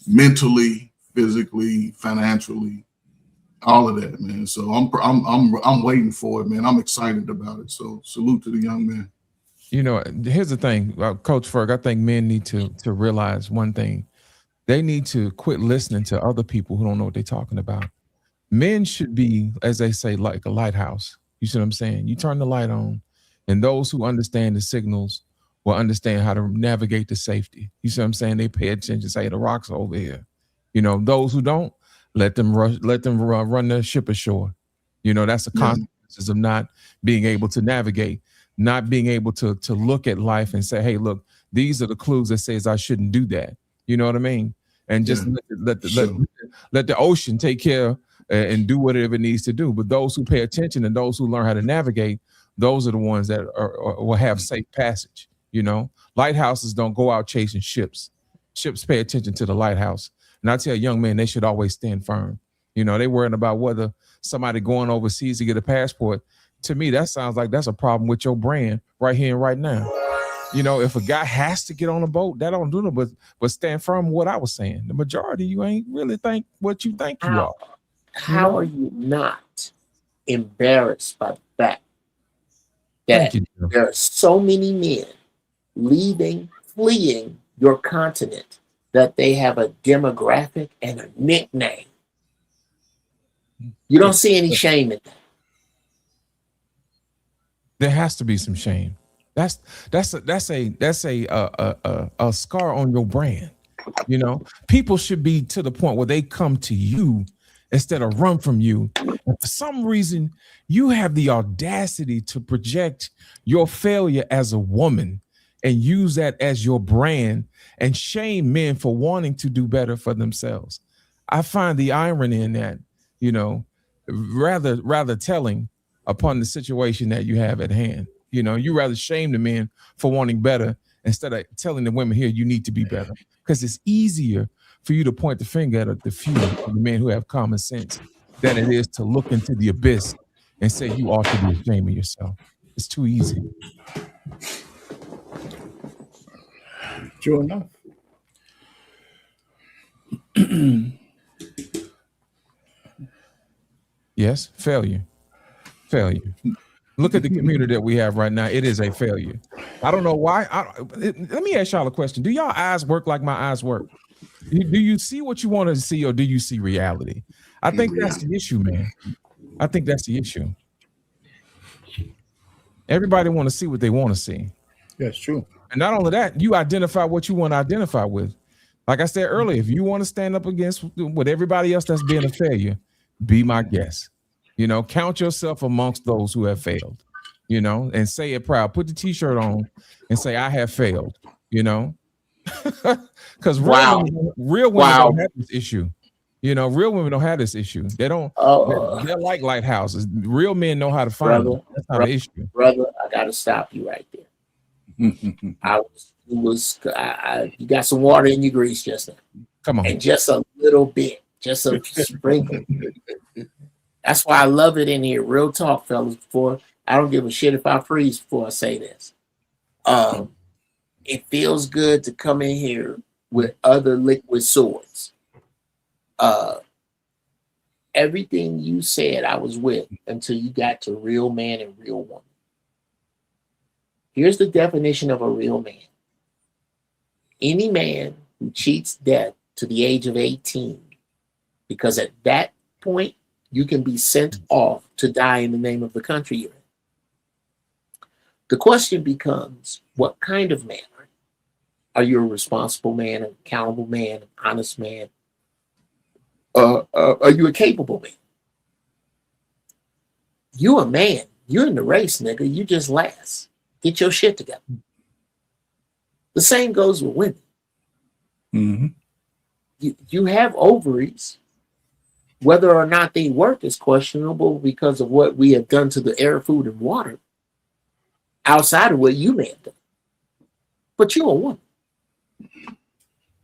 mentally, physically, financially, all of that, man. So I'm waiting for it, man. I'm excited about it. So salute to the young man. You know, here's the thing, Coach Ferg. I think men need to realize one thing. They need to quit listening to other people who don't know what they're talking about. Men should be, as they say, like a lighthouse. You see what I'm saying? You turn the light on, and those who understand the signals will understand how to navigate to safety. You see what I'm saying? They pay attention, say the rocks are over here. You know, those who don't, let them run the ship ashore. You know, that's the consequences of not being able to navigate, not being able to look at life and say, hey, look, these are the clues that says I shouldn't do that. You know what I mean? And just let the ocean take care and do whatever it needs to do. But those who pay attention and those who learn how to navigate, those are the ones that will have safe passage. You know, lighthouses don't go out chasing ships. Ships pay attention to the lighthouse. And I tell young men, they should always stand firm. You know, they worrying about whether somebody going overseas to get a passport. To me, that sounds like that's a problem with your brand right here and right now. You know, if a guy has to get on a boat, that don't do no, but stand firm with what I was saying. The majority, you ain't really think what you think you are. How are you not embarrassed by the fact that there are so many men leaving, fleeing your continent, that they have a demographic and a nickname? You don't see any shame in that. There has to be some shame. That's a scar on your brand. You know, people should be to the point where they come to you instead of run from you. And for some reason, you have the audacity to project your failure as a woman and use that as your brand and shame men for wanting to do better for themselves. I find the irony in that, you know, rather telling upon the situation that you have at hand. You know, you rather shame the men for wanting better instead of telling the women here, you need to be better. Because it's easier for you to point the finger at the few of the men who have common sense than it is to look into the abyss and say you ought to be ashamed of yourself. It's too easy. True enough. Yes, failure. Look at the community that we have right now. It is a failure. I don't know why. Let me ask y'all a question. Do y'all eyes work like my eyes work? Do you see what you want to see, or do you see reality? I think that's the issue, man. I think that's the issue. Everybody want to see what they want to see. That's true. And not only that, you identify what you want to identify with. Like I said earlier, if you want to stand up against with everybody else that's being a failure, be my guest. You know, count yourself amongst those who have failed, you know, and say it proud. Put the t-shirt on and say, I have failed, you know, because real women don't have this issue. You know, real women don't have this issue. They don't, they're like lighthouses. Real men know how to find them. That's not the issue. Brother, I got to stop you right there. You got some water in your grease just now. Come on. And just a little bit, just a sprinkle. That's why I love it in here. Real talk, fellas. I don't give a shit if I freeze before I say this. It feels good to come in here with other liquid swords. Everything you said I was with until you got to real man and real woman. Here's the definition of a real man. Any man who cheats death to the age of 18, because at that point, you can be sent off to die in the name of the country you're in. The question becomes, what kind of man are you? Are you a responsible man, an accountable man, an honest man? Are you a capable man? You a man. You're in the race, nigga. You just last. Get your shit together. The same goes with women. Mm-hmm. You have ovaries. Whether or not they work is questionable because of what we have done to the air, food, and water outside of what you may have done. But you're a woman.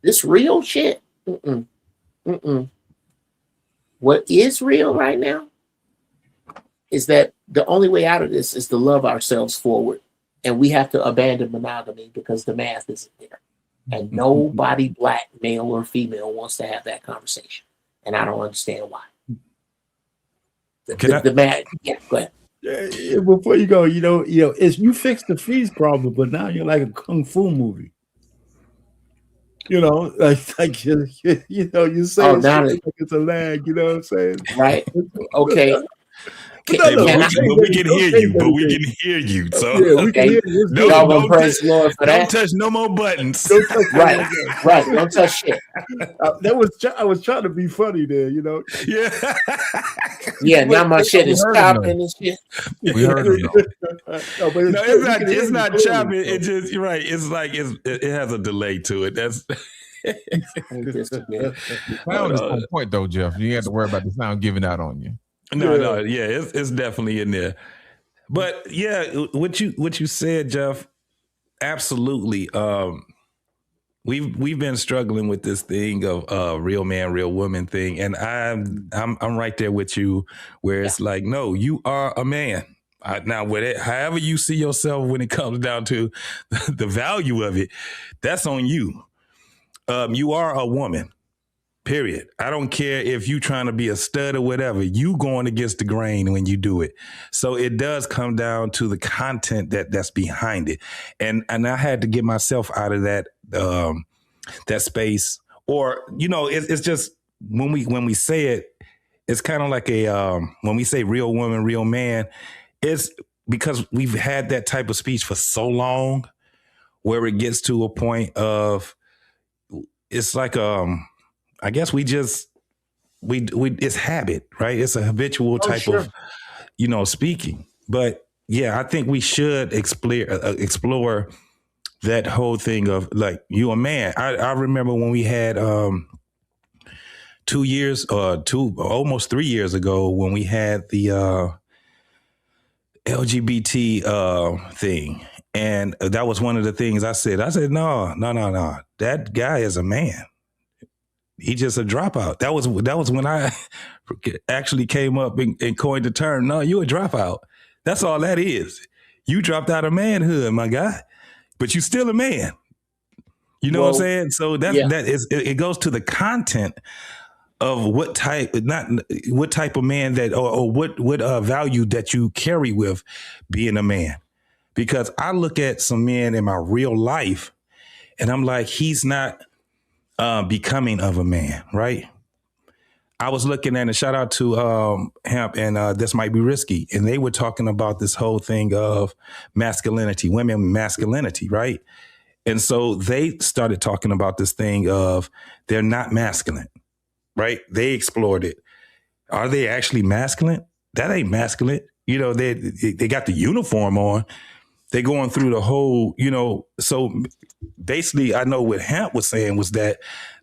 This real shit, What is real right now is that the only way out of this is to love ourselves forward. And we have to abandon monogamy because the math isn't there. And nobody, black, male or female, wants to have that conversation. And I don't understand why. The math, yeah, go ahead. Before you go, it's you fixed the freeze problem, but now you're like a kung fu movie. Like you say it's a lag. You know what I'm saying? Right. Okay. We can hear you. So we can hear you. Don't praise the Lord for that. Don't touch no more buttons. Right. Don't touch shit. I was trying to be funny there, Yeah. Yeah. Now my shit is chopping and shit. We heard it. It's not chopping. It just, you're right. It's like it has a delay to it. That's. The sound is on point though, Jeff. You ain't have to worry about the sound giving out on you. No, it's definitely in there. But yeah, what you said, Jeff, absolutely. We've been struggling with this thing of real man, real woman thing, and I'm right there with you, where it's like, no, you are a man. Now, however you see yourself when it comes down to the value of it, that's on you. You are a woman. Period. I don't care if you trying to be a stud or whatever. You going against the grain when you do it. So it does come down to the content that's behind it. And I had to get myself out of that that space. Or it's just when we say it, it's kind of like when we say real woman, real man. It's because we've had that type of speech for so long, where it gets to a point of it's like I guess we it's habit, right? It's a habitual type of, speaking. But yeah, I think we should explore that whole thing of like, you a man. I remember when we had almost 3 years ago, when we had the LGBT thing. And that was one of the things I said, no, that guy is a man. He just a dropout. That was when I actually came up and coined the term. No, you a dropout. That's all that is. You dropped out of manhood, my guy, but you still a man. You know what I'm saying? So it goes to the content of what type of man that or what value that you carry with being a man. Because I look at some men in my real life, and I'm like, he's not becoming of a man, right? I was looking at, and shout out to Hemp and This Might Be Risky, and they were talking about this whole thing of masculinity, women masculinity, right? And so they started talking about this thing of they're not masculine, right? They explored it. Are they actually masculine? That ain't masculine. They got the uniform on. They're going through the whole, so basically I know what Hemp was saying was that,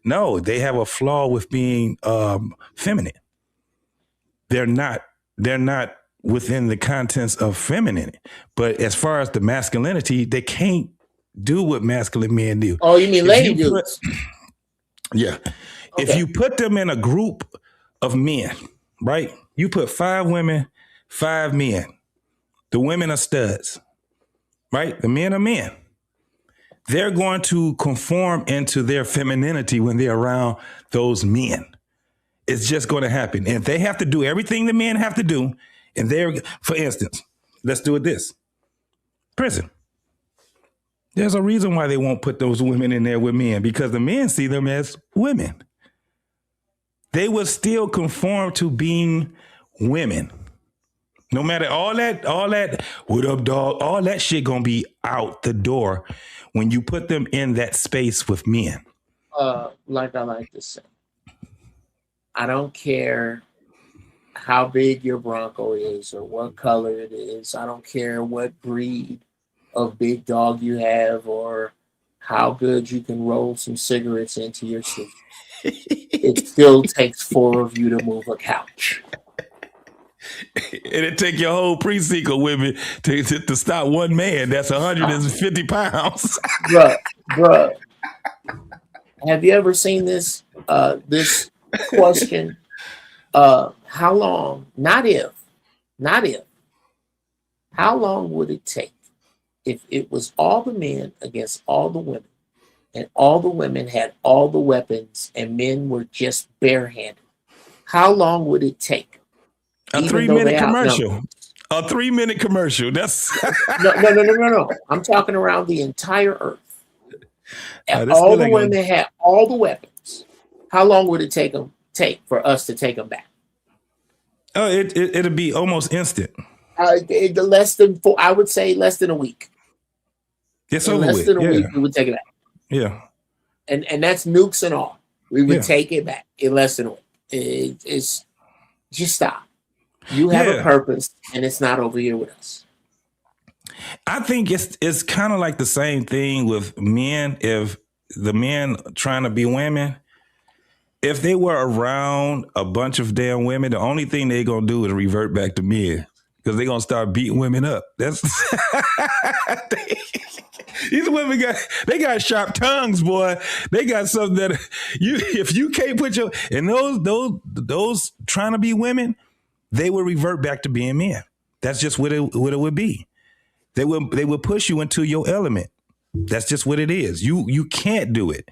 no, they have a flaw with being feminine. They're not within the contents of feminine. But as far as the masculinity, they can't do what masculine men do. Oh, you mean lady dudes? Yeah. Okay. If you put them in a group of men, right? You put 5 women, 5 men. The women are studs. Right? The men are men. They're going to conform into their femininity when they're around those men. It's just going to happen. And if they have to do everything the men have to do, and for instance, let's do it this. Prison. There's a reason why they won't put those women in there with men, because the men see them as women. They will still conform to being women. No matter all that, what up, dog? All that shit gonna be out the door when you put them in that space with men. Like I like to say, I don't care how big your Bronco is or what color it is. I don't care what breed of big dog you have or how good you can roll some cigarettes into your sleeve. It still takes 4 of you to move a couch. And it take your whole precinct of women to stop one man that's 150 pounds. Bruh. Have you ever seen this question? How long, not if, how long would it take if it was all the men against all the women, and all the women had all the weapons and men were just barehanded? How long would it take? A 3-minute commercial. A 3-minute commercial. That's no. I'm talking around the entire earth. All the women had all the weapons. How long would it take for us to take them back? Oh, it'd be almost instant. Less than I would say less than a week. It's over less with. than a week, we would take it back. Yeah. And that's nukes and all. We would take it back in less than a week. It's just stop. You have a purpose, and it's not over here with us. I think it's kind of like the same thing with men. If the men trying to be women, if they were around a bunch of damn women, the only thing they're gonna do is revert back to men because they're gonna start beating women up. That's these women got sharp tongues, boy. They got something that if you can't put your and those trying to be women, they will revert back to being men. That's just what it would be. They will push you into your element. That's just what it is. You can't do it.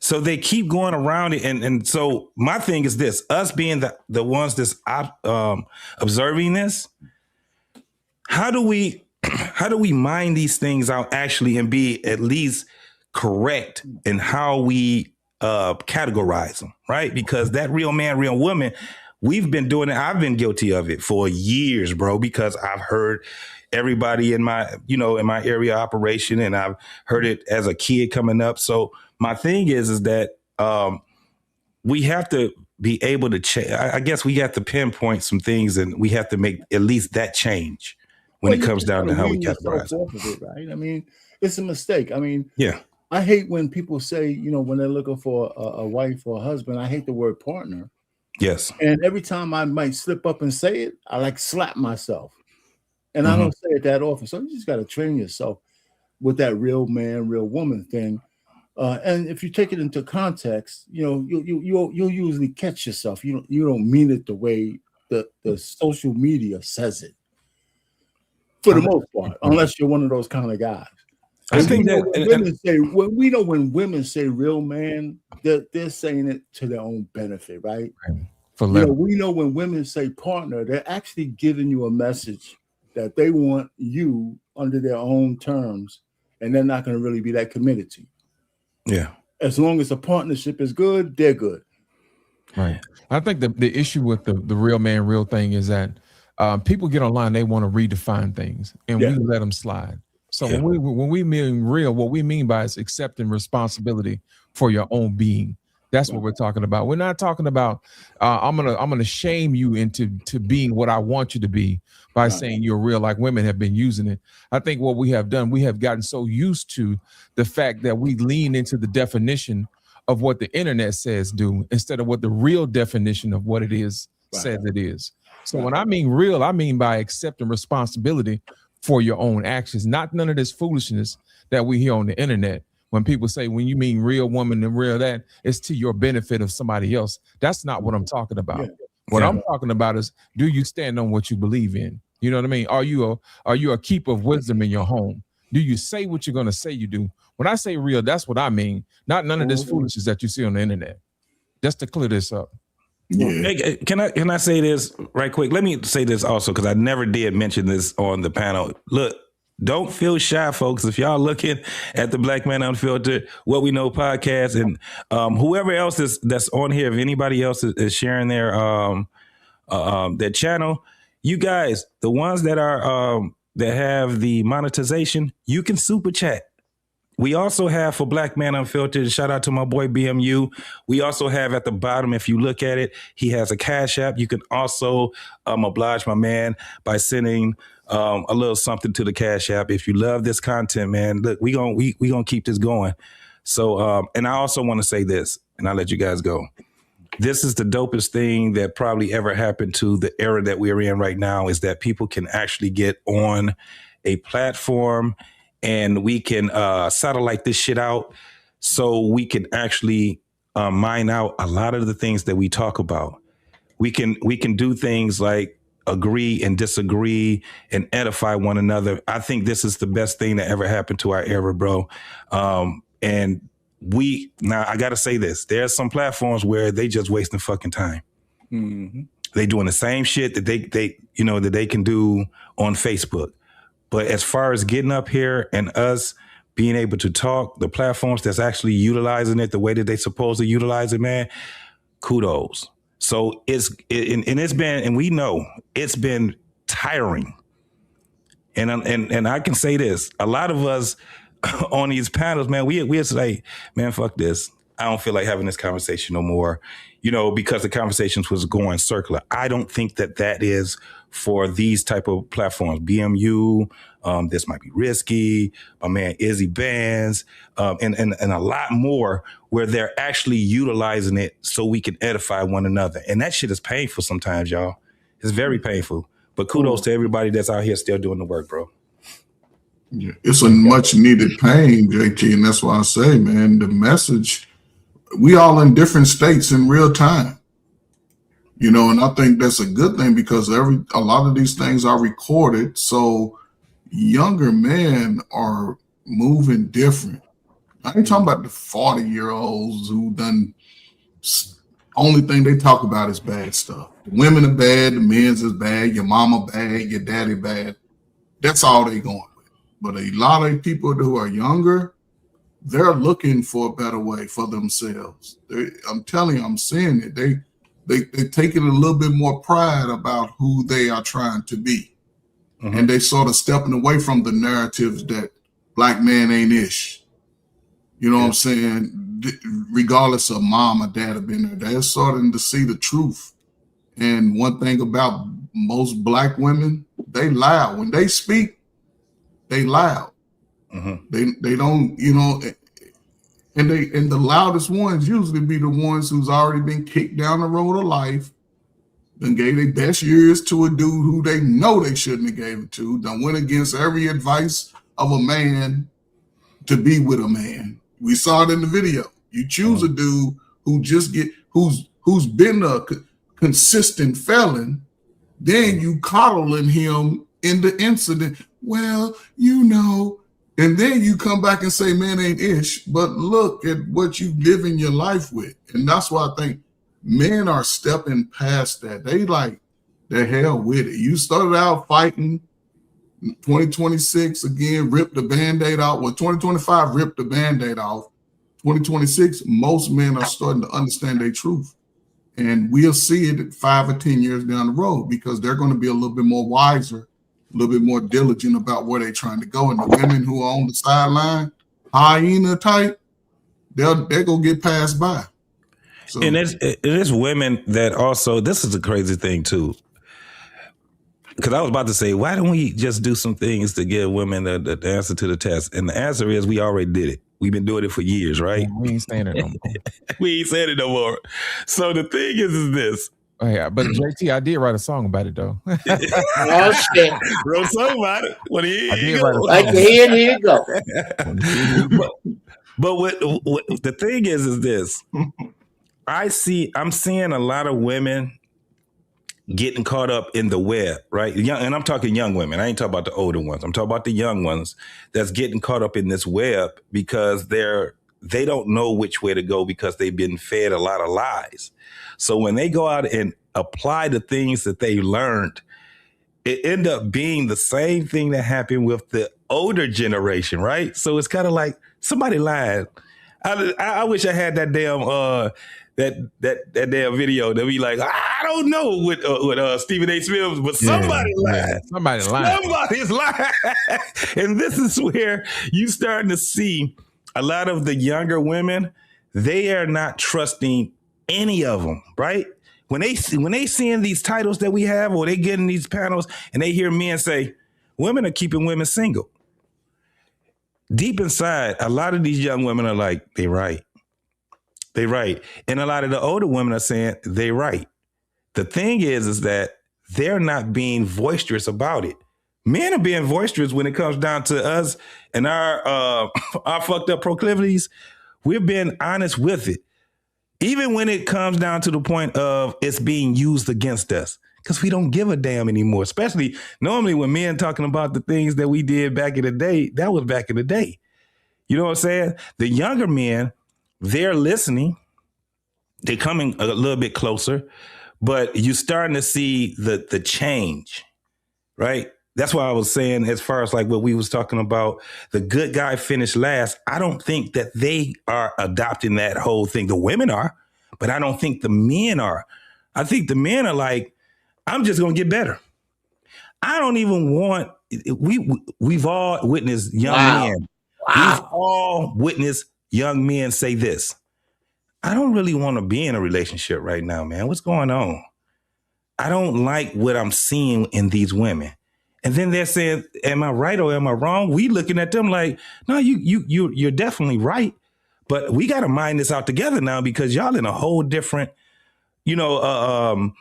So they keep going around it. And so my thing is this, us being the ones that's observing this, how do we mine these things out actually and be at least correct in how we categorize them, right? Because that real man, real woman, we've been doing it. I've been guilty of it for years, bro, because I've heard everybody in my area operation, and I've heard it as a kid coming up. So my thing is that we have to be able to change. I guess we have to pinpoint some things, and we have to make at least that change when it comes down to how we categorize it, right? I mean, it's a mistake. I mean, yeah. I hate when people say, when they're looking for a wife or a husband, I hate the word partner. Yes. And every time I might slip up and say it, I like slap myself. And I don't say it that often. So you just got to train yourself with that real man, real woman thing. And if you take it into context, you'll usually catch yourself. You don't mean it the way the social media says it, for the most part, unless you're one of those kind of guys. I think that when women say real man, they're saying it to their own benefit, right? We know when women say partner, they're actually giving you a message that they want you under their own terms, and they're not going to really be that committed to you. Yeah. As long as the partnership is good, they're good. Right. I think the issue with the real man, real thing is that people get online, they want to redefine things, and we let them slide. So when we mean real, what we mean by is accepting responsibility for your own being. That's what we're talking about. We're not talking about I'm gonna shame you into being what I want you to be by saying you're real, like women have been using it. I think what we have done, we have gotten so used to the fact that we lean into the definition of what the internet says do instead of what the real definition of what it is says it is. So when I mean real, I mean by accepting responsibility for your own actions, not none of this foolishness that we hear on the internet. When people say, when you mean real woman and real that, it's to your benefit of somebody else. That's not what I'm talking about. What I'm talking about is, do you stand on what you believe in? You know what I mean? Are you a keeper of wisdom in your home? Do you say what you're going to say you do? When I say real, that's what I mean. Not none of this foolishness that you see on the internet. Just to clear this up. Yeah. Hey, can I say this right quick? Let me say this also, because I never did mention this on the panel. Look, don't feel shy, folks. If y'all looking at the Black Man Unfiltered, What We Know podcast, and whoever else that's on here, if anybody else is sharing their channel, you guys, the ones that are that have the monetization, you can super chat. We also have for Black Man Unfiltered, shout out to my boy BMU. We also have at the bottom, if you look at it, he has a Cash App. You can also oblige my man by sending a little something to the Cash App. If you love this content, man, look, we gonna keep this going. So, and I also want to say this, and I'll let you guys go. This is the dopest thing that probably ever happened to the era that we're in right now, is that people can actually get on a platform and we can satellite this shit out, so we can actually mine out a lot of the things that we talk about. we can do things like agree and disagree and edify one another. I think this is the best thing that ever happened to our era, bro. And now I got to say this, there's some platforms where they just wasting fucking time. Mm-hmm. They doing the same shit that they can do on Facebook. But as far as getting up here and us being able to talk, the platforms that's actually utilizing it the way that they supposed to utilize it, man, kudos. So it's been, and we know it's been tiring. And I can say this, a lot of us on these panels, man, we're like, man, fuck this. I don't feel like having this conversation no more, because the conversations was going circular. I don't think that is for these type of platforms. BMU, This Might Be Risky, my man Izzy Bands, and a lot more where they're actually utilizing it so we can edify one another. And that shit is painful sometimes, y'all. It's very painful. But kudos to everybody that's out here still doing the work, bro. Yeah, it's a much needed pain, JT, and that's why I say, man, the message, we all in different states in real time. And I think that's a good thing because a lot of these things are recorded. So younger men are moving different. I ain't talking about the 40-year-olds who done only thing they talk about is bad stuff. The women are bad, the men's is bad, your mama bad, your daddy bad. That's all they going with. But a lot of people who are younger, they're looking for a better way for themselves. I'm telling you, I'm seeing it. They taking a little bit more pride about who they are trying to be. Mm-hmm. And they sort of stepping away from the narratives that black man ain't ish. You know what I'm saying? Regardless of mom or dad have been there, they're starting to see the truth. And one thing about most black women, they loud. When they speak, they loud. Mm-hmm. They don't, and the loudest ones usually be the ones who's already been kicked down the road of life, then gave their best years to a dude who they know they shouldn't have gave it to, done went against every advice of a man to be with a man. We saw it in the video. You choose a dude who's been a consistent felon, then you coddling him in the incident. Well, and then you come back and say, man ain't ish, but look at what you live in your life with. And that's why I think men are stepping past that. They like the hell with it. You started out fighting 2026 again, ripped the Band-Aid off. Well, 2025 ripped the Band-Aid off. 2026, most men are starting to understand their truth. And we'll see it 5 or 10 years down the road because they're going to be a little bit more wiser, a little bit more diligent about where they're trying to go. And the women who are on the sideline, hyena type, they're going to get passed by. So, and there's women that also, this is a crazy thing too. Because I was about to say, why don't we just do some things to give women the answer to the test? And the answer is we already did it. We've been doing it for years, right? We ain't saying it no more. We ain't saying it no more. So the thing is this. Oh, yeah, but JT, I did write a song about it though. Oh shit! Wrote a song about it. What do you go? Like here you go. But what the thing is this. I'm seeing a lot of women getting caught up in the web, right? And I'm talking young women. I ain't talking about the older ones. I'm talking about the young ones that's getting caught up in this web because they don't know which way to go because they've been fed a lot of lies. So when they go out and apply the things that they learned, it end up being the same thing that happened with the older generation, right? So it's kind of like somebody lied. I wish I had that damn that damn video that be like, I don't know with Stephen A. Smith, but somebody lied. Yeah. Somebody lied. Somebody's lying. And this is where you starting to see a lot of the younger women, they are not trusting any of them, right? When they seeing these titles that we have, or they get in these panels and they hear men say, women are keeping women single. Deep inside, a lot of these young women are like, they right. They right. And a lot of the older women are saying they right. The thing is that they're not being boisterous about it. Men are being boisterous when it comes down to us and our fucked up proclivities. We're being honest with it. Even when it comes down to the point of it's being used against us, because we don't give a damn anymore. Especially normally when men talking about the things that we did back in the day, that was back in the day. You know what I'm saying? The younger men, they're listening. They're coming a little bit closer, but you're starting to see the change, right? That's why I was saying, as far as like what we was talking about, the good guy finished last. I don't think that they are adopting that whole thing. The women are, but I don't think the men are. I think the men are like, I'm just going to get better. I don't even want, we've all witnessed young men. We've all witnessed young men say this. I don't really want to be in a relationship right now, man. What's going on? I don't like what I'm seeing in these women. And then they're saying, am I right or am I wrong? We looking at them like, no, you're definitely right. But we got to mind this out together now because y'all in a whole different, y'all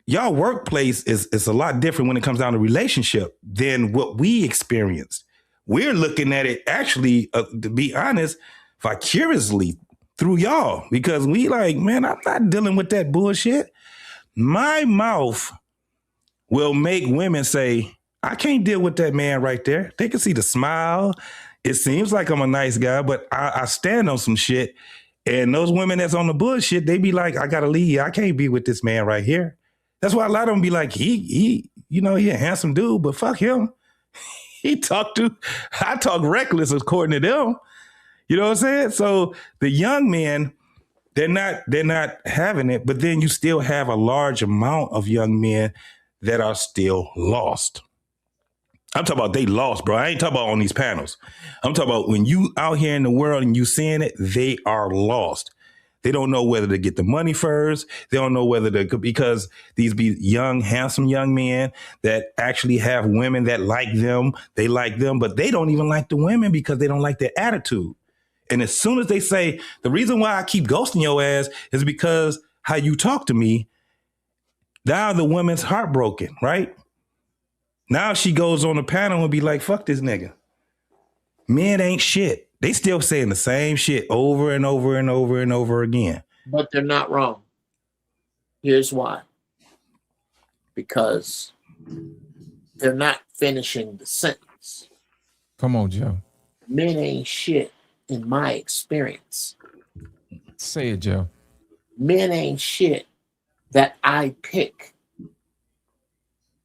workplace is a lot different when it comes down to relationship than what we experienced. We're looking at it actually, to be honest, vicariously through y'all because we like, man, I'm not dealing with that bullshit. My mouth will make women say, I can't deal with that man right there. They can see the smile. It seems like I'm a nice guy, but I stand on some shit. And those women that's on the bullshit, they be like, I gotta leave. I can't be with this man right here. That's why a lot of them be like, he a handsome dude, but fuck him. I talk reckless according to them. You know what I'm saying? So the young men, they're not having it, but then you still have a large amount of young men that are still lost. I'm talking about they lost, bro. I ain't talking about on these panels. I'm talking about when you out here in the world and you seeing it, they are lost. They don't know whether to get the money first. They don't know whether to, because these be young, handsome young men that actually have women that like them. They like them, but they don't even like the women because they don't like their attitude. And as soon as they say, the reason why I keep ghosting your ass is because how you talk to me, now the woman's heartbroken, right? Now she goes on the panel and be like, fuck this nigga. Men ain't shit. They still saying the same shit over and over and over and over again. But they're not wrong. Here's why. Because they're not finishing the sentence. Come on, Joe. Men ain't shit in my experience. Say it, Joe. Men ain't shit that I pick.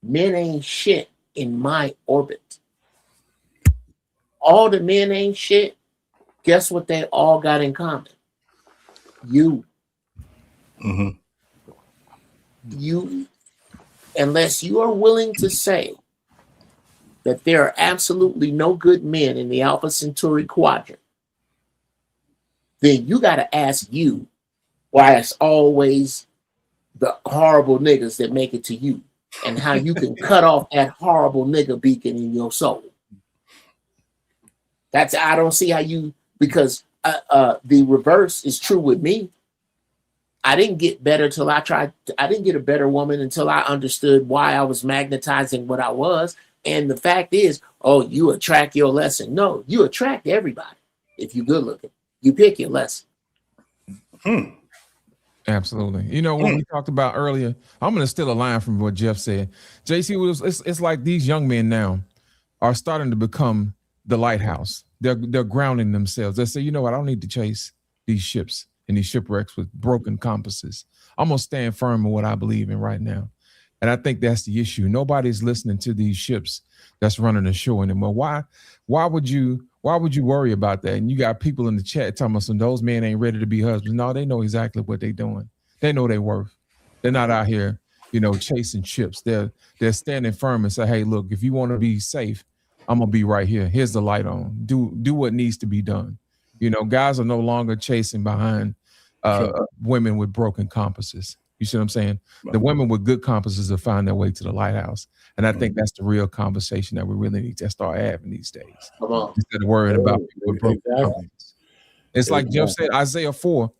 Men ain't shit in my orbit. All the men ain't shit. Guess what they all got in common? You. Mm-hmm. You. Unless you are willing to say that there are absolutely no good men in the Alpha Centauri quadrant, then you got to ask you why it's always the horrible niggas that make it to you and how you can cut off that horrible nigga beacon in your soul. I don't see how you, because the reverse is true with me. I didn't get better till I didn't get a better woman until I understood why I was magnetizing what I was. And the fact is, you attract your lesson. No, you attract everybody. If you're good looking, you pick your lesson. Absolutely. You know, when we talked about earlier, I'm going to steal a line from what Jeff said. JC, it's like these young men now are starting to become the lighthouse. They're grounding themselves. They say, you know what? I don't need to chase these ships and these shipwrecks with broken compasses. I'm going to stand firm in what I believe in right now. And I think that's the issue. Nobody's listening to these ships that's running ashore anymore. Why would you worry about that? And you got people in the chat telling us those men ain't ready to be husbands. No, they know exactly what they're doing. They know their worth. They're not out here, chasing ships. They're standing firm and say, hey, look, if you want to be safe, I'm gonna be right here. Here's the light on. Do what needs to be done. Guys are no longer chasing behind women with broken compasses. You see what I'm saying? Right. The women with good compasses will find their way to the lighthouse. And I think that's the real conversation that we really need to start having these days. Instead of worrying about people with broken compasses. It's like Jeff said, Isaiah 4,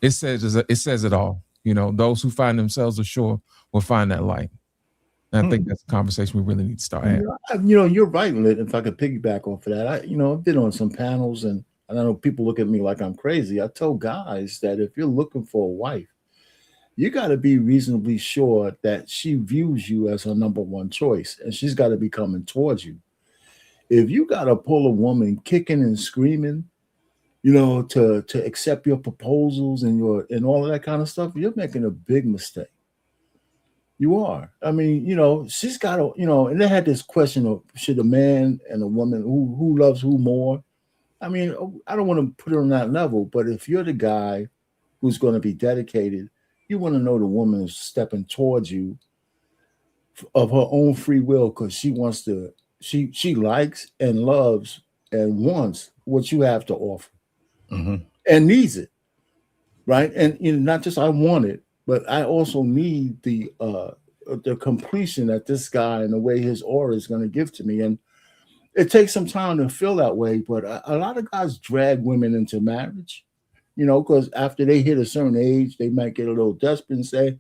it says it all. Those who find themselves ashore will find that light. And I think that's a conversation we really need to start having. You're right, Lit. If I could piggyback off of that, I've been on some panels and and I know people look at me like I'm crazy. I tell guys that if you're looking for a wife, you got to be reasonably sure that she views you as her number one choice, and she's got to be coming towards you. If you got to pull a woman kicking and screaming, to accept your proposals and all of that kind of stuff, you're making a big mistake. You are. I mean, she's got to, and they had this question of should a man and a woman who loves who more? I mean, I don't want to put it on that level, but if you're the guy who's going to be dedicated, you want to know the woman is stepping towards you of her own free will because she wants to, she likes and loves and wants what you have to offer and needs it, right? And not just I want it, but I also need the completion that this guy and the way his aura is going to give to me. And it takes some time to feel that way, but a lot of guys drag women into marriage, because after they hit a certain age, they might get a little desperate and say,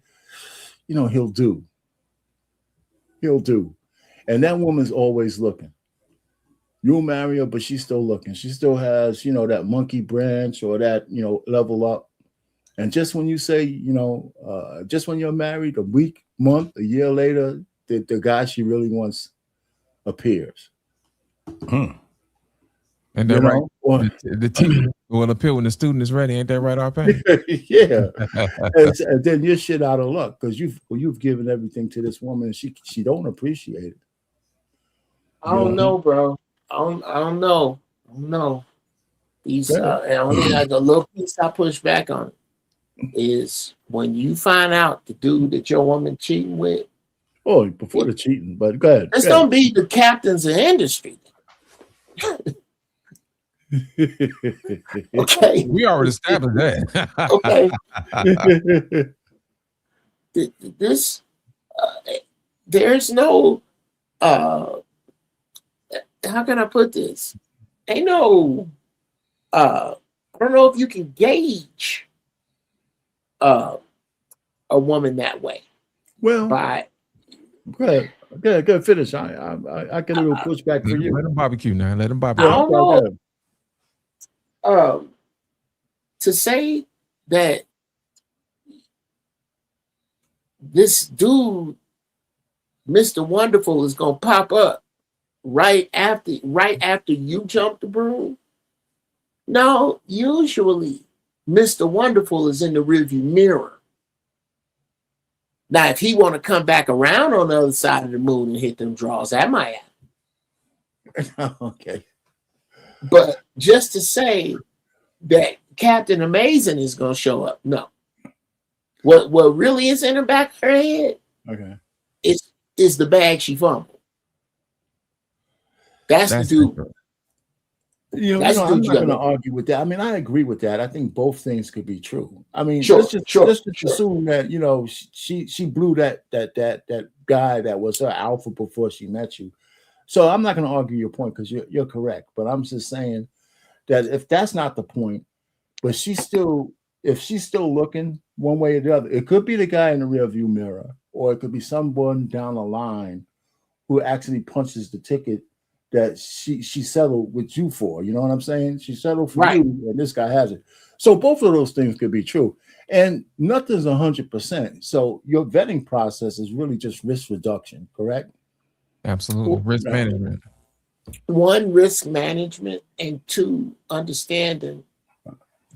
he'll do. And that woman's always looking. You'll marry her, but she's still looking. She still has, that monkey branch or that, level up. And just when you say, just when you're married, a week, month, a year later, the guy she really wants appears. And that right? Or, the teacher will appear when the student is ready. Ain't that right, RP? Yeah. and then you're shit out of luck because you've given everything to this woman and she don't appreciate it. I don't know, bro. I don't know. These only like a little piece I push back on is when you find out the dude that your woman cheating with. Oh, before the cheating, but go ahead. Let's don't be the captains of industry. Okay. We already established that. Okay. This there's no how can I put this? Ain't no I don't know if you can gauge a woman that way. Well, by go ahead, finish. I get a little pushback for you. Let them barbecue now. Let them barbecue. I don't know. To say that this dude, Mr. Wonderful, is gonna pop up right after you jump the broom. No, usually Mr. Wonderful is in the rearview mirror. Now, if he want to come back around on the other side of the moon and hit them draws, that might happen. Okay. But just to say that Captain Amazing is going to show up, no. What really is in the back of her head is the bag she fumbled. That's the dude. I'm not going to argue with that. I mean, I agree with that. I think both things could be true. I mean, let's just assume that she blew that guy that was her alpha before she met you. So I'm not going to argue your point because you're correct. But I'm just saying that if that's not the point, but if she's still looking one way or the other, it could be the guy in the rearview mirror, or it could be someone down the line who actually punches the ticket that she settled with you for. You know what I'm saying? She settled for you, and this guy has it. So both of those things could be true. And nothing's 100%. So your vetting process is really just risk reduction, correct? Absolutely. Risk management. One, risk management, and two, understanding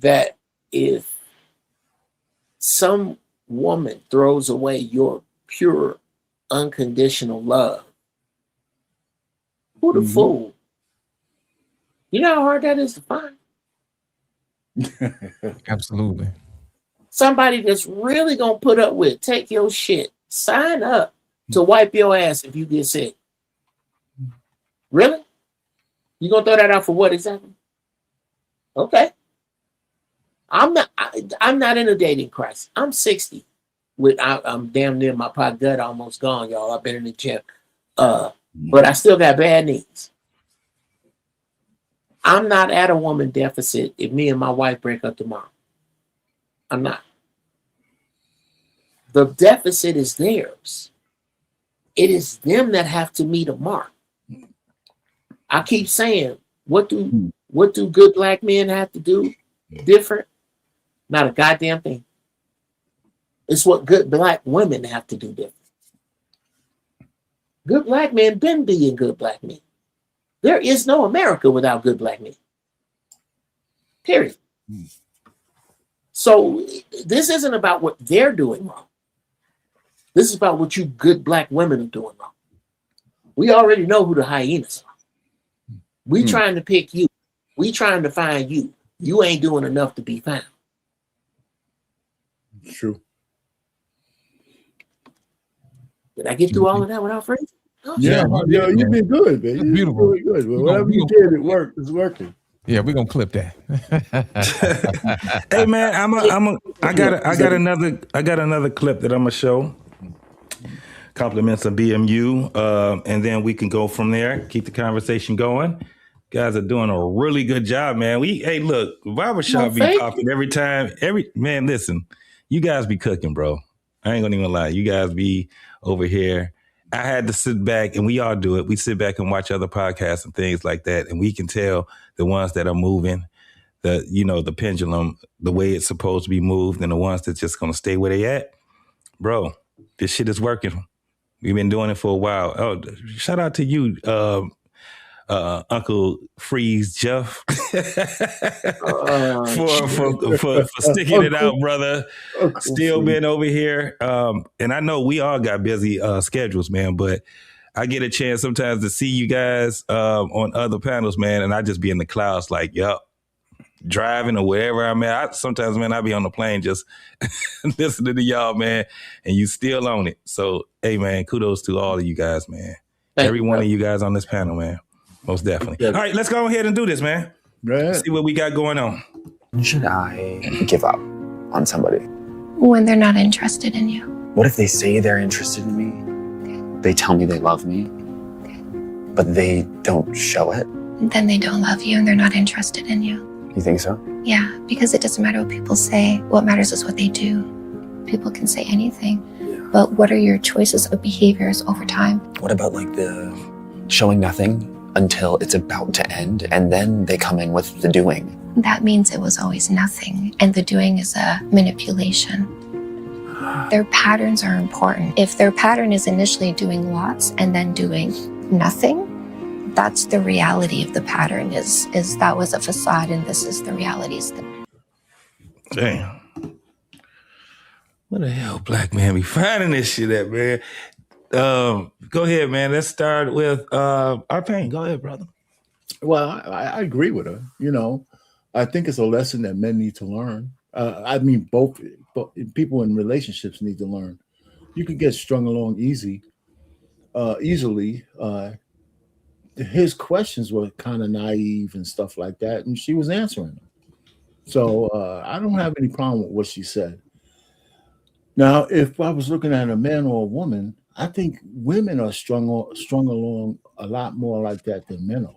that if some woman throws away your pure, unconditional love, who the fool? You know how hard that is to find? Absolutely. Somebody that's really going to put up with, take your shit, sign up to wipe your ass if you get sick. Really? You going to throw that out for what exactly? Okay. I'm not in a dating crisis. I'm 60. I'm damn near my pot gut almost gone, y'all. I've been in the gym. But I still got bad knees. I'm not at a woman deficit if me and my wife break up tomorrow. I'm not. The deficit is theirs. It is them that have to meet a mark. I keep saying, what do What do good black men have to do different? Not a goddamn thing. It's what good black women have to do different. Good black men been being good black men. There is no America without good black men. Period. So this isn't about what they're doing wrong. This is about what you good black women are doing wrong. We already know who the hyenas are. We trying to pick you. We trying to find you. You ain't doing enough to be found. True. Did I get through all of that without phrasing? Oh, Yeah, you've been good, man. You've beautiful. Been really good. Whatever you did, it worked. It's working. Yeah, we're gonna clip that. Hey man, I got another clip that I'm gonna show. Compliments of BMU, and then we can go from there. Keep the conversation going. Guys are doing a really good job, man. Hey, look, Barbershop be popping every time. Man, listen, you guys be cooking, bro. I ain't gonna even lie. You guys be over here. I had to sit back, and we all do it. We sit back and watch other podcasts and things like that, and we can tell the ones that are moving, the pendulum, the way it's supposed to be moved, and the ones that's just gonna stay where they at. Bro, this shit is working. We've been doing it for a while. Oh, shout out to you, Uncle Freeze Jeff, for sticking it out, brother. Still been over here, and I know we all got busy schedules, man. But I get a chance sometimes to see you guys on other panels, man, and I just be in the clouds, like, yup, driving or wherever I'm at. Sometimes, man, I be on the plane just listening to y'all, man, and you still on it. So, hey, man, kudos to all of you guys, man. Every one of you guys on this panel, man. Most definitely. All right, let's go ahead and do this, man. Right. See what we got going on. When should I give up on somebody? When they're not interested in you. What if they say they're interested in me? They tell me they love me, but they don't show it? Then they don't love you and they're not interested in you. You think so? Yeah, because it doesn't matter what people say. What matters is what they do. People can say anything, but what are your choices of behaviors over time? What about like the showing nothing until it's about to end, and then they come in with the doing? That means it was always nothing, and the doing is a manipulation. Their patterns are important. If their pattern is initially doing lots and then doing nothing, that's the reality of the pattern, is that was a facade and this is the realities. Damn. What the hell, black man, be finding this shit at, man? Go ahead, man. Let's start with our pain. Go ahead, brother. Well, I agree with her. I think it's a lesson that men need to learn. I mean, both people in relationships need to learn. You can get strung along easily. His questions were kind of naive and stuff like that, and she was answering them. So I don't have any problem with what she said. Now, if I was looking at a man or a woman, I think women are strung along a lot more like that than men are.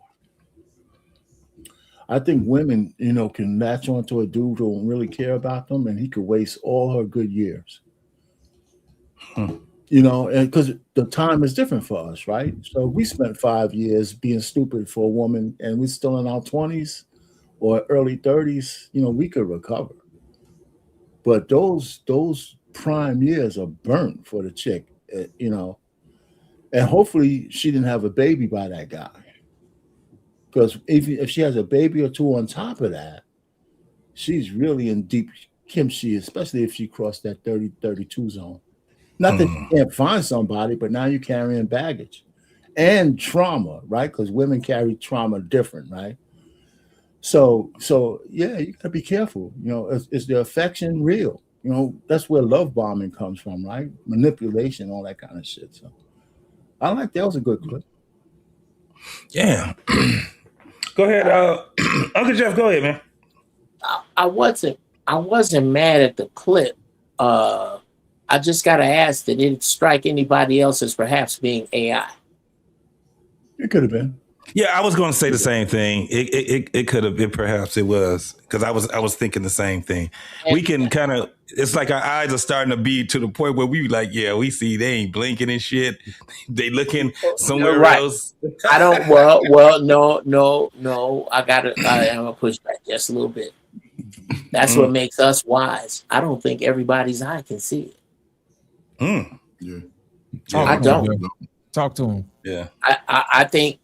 I think women, can latch onto a dude who don't really care about them, and he could waste all her good years. And because the time is different for us, right? So we spent 5 years being stupid for a woman, and we're still in our 20s or early 30s. We could recover. But those prime years are burnt for the chick, and hopefully she didn't have a baby by that guy. Because if she has a baby or two on top of that, she's really in deep kimchi, especially if she crossed that 30, 32 zone. Not that you can't find somebody, but now you're carrying baggage and trauma, right? Because women carry trauma different, right? So yeah, you gotta be careful. Is the affection real? That's where love bombing comes from, right? Manipulation, all that kind of shit. So I like that. Was a good clip. Yeah. Go ahead, Uncle Jeff. Go ahead, man. I wasn't mad at the clip. I just gotta ask, did it strike anybody else as perhaps being AI? It could have been. Yeah, I was going to say the same thing. It could have been, perhaps it was, because I was thinking the same thing. We can kind of, it's like our eyes are starting to be to the point where we like, yeah, we see they ain't blinking and shit. They looking somewhere else. I don't. Well, no. I'm gonna push back just a little bit. That's what makes us wise. I don't think everybody's eye can see it. Yeah. I don't. Talk to him. Yeah. I think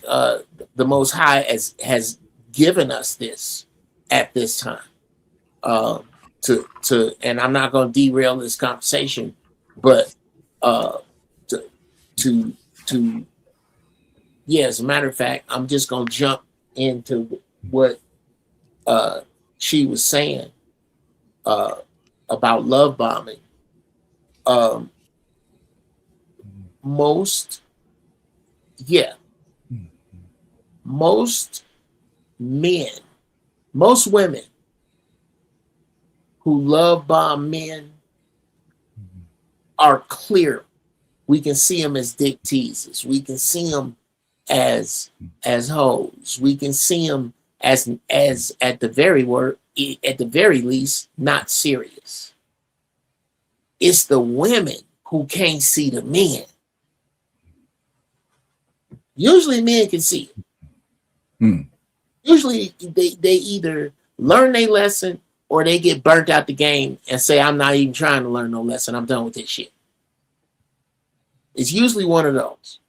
the Most High has given us this at this time. And I'm not going to derail this conversation, but as a matter of fact, I'm just going to jump into what she was saying about love bombing. Most women who love bomb men are clear. We can see them as dick teasers. We can see them as hoes. We can see them as at the very least not serious. It's the women who can't see the men. Usually men can see it. Usually they either learn their lesson or they get burnt out the game and say, I'm not even trying to learn no lesson. I'm done with this shit. It's usually one of those.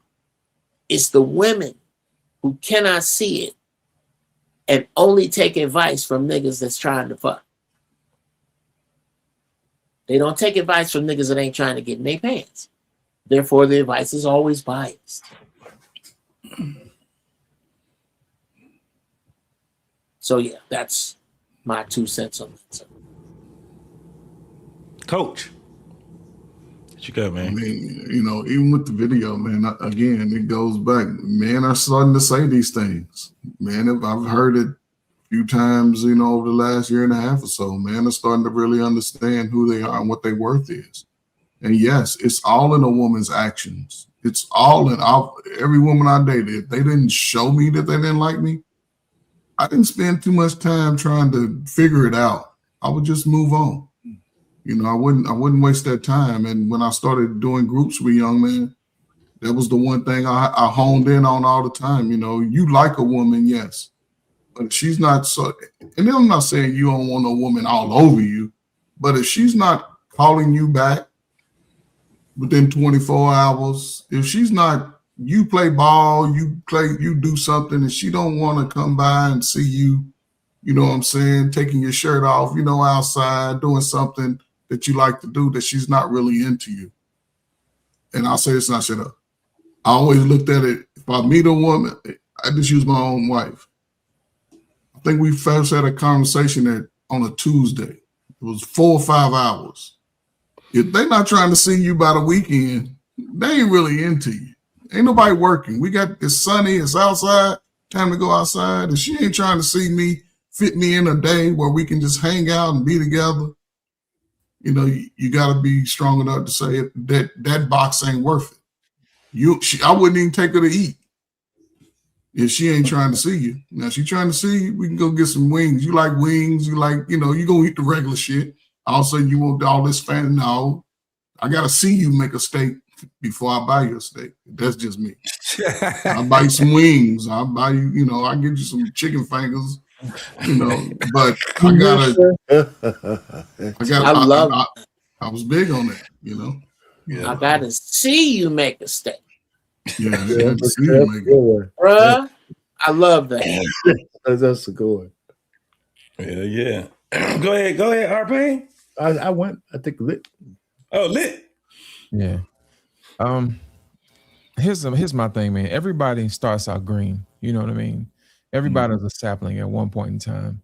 It's the women who cannot see it and only take advice from niggas that's trying to fuck. They don't take advice from niggas that ain't trying to get in their pants. Therefore, the advice is always biased. So yeah, that's my 2 cents on that. Coach, what you got, man? I mean, even with the video, man, again, it goes back. Men are starting to say these things. Man, I've heard it a few times, over the last year and a half or so. Men are starting to really understand who they are and what their worth is. And yes, it's all in a woman's actions. It's all in every woman I dated. If they didn't show me that they didn't like me, I didn't spend too much time trying to figure it out. I would just move on. I wouldn't waste that time. And when I started doing groups with young men, that was the one thing I honed in on all the time. You like a woman, yes, but if she's not so, and then I'm not saying you don't want a woman all over you, but if she's not calling you back within 24 hours, if she's not, you play ball, you do something, and she don't want to come by and see you, taking your shirt off, outside, doing something that you like to do, that she's not really into you. And I'll say this and I shut up. I always looked at it, if I meet a woman, I just use my own wife. I think we first had a conversation on a Tuesday. It was 4 or 5 hours. If they're not trying to see you by the weekend, they ain't really into you. Ain't nobody working. It's sunny, it's outside, time to go outside, and she ain't trying to see me, fit me in a day where we can just hang out and be together. You got to be strong enough to say that box ain't worth it. I wouldn't even take her to eat if she ain't trying to see you. Now, she trying to see you, we can go get some wings. You like wings, you like, you gonna eat the regular shit. All of a sudden you want all this fancy. No, I got to see you make a steak before I buy you a steak. That's just me. I'll buy you some wings. I'll buy you, I'll get you some chicken fingers, but I was big on that, Yeah. I got to see you make a steak. Yeah, that's good. Bruh, I love that. That's a good one. Yeah. Go ahead, RP. I went, I think lit. Oh, lit. Yeah. Here's my thing, man. Everybody starts out green. You know what I mean? Everybody's a sapling at one point in time.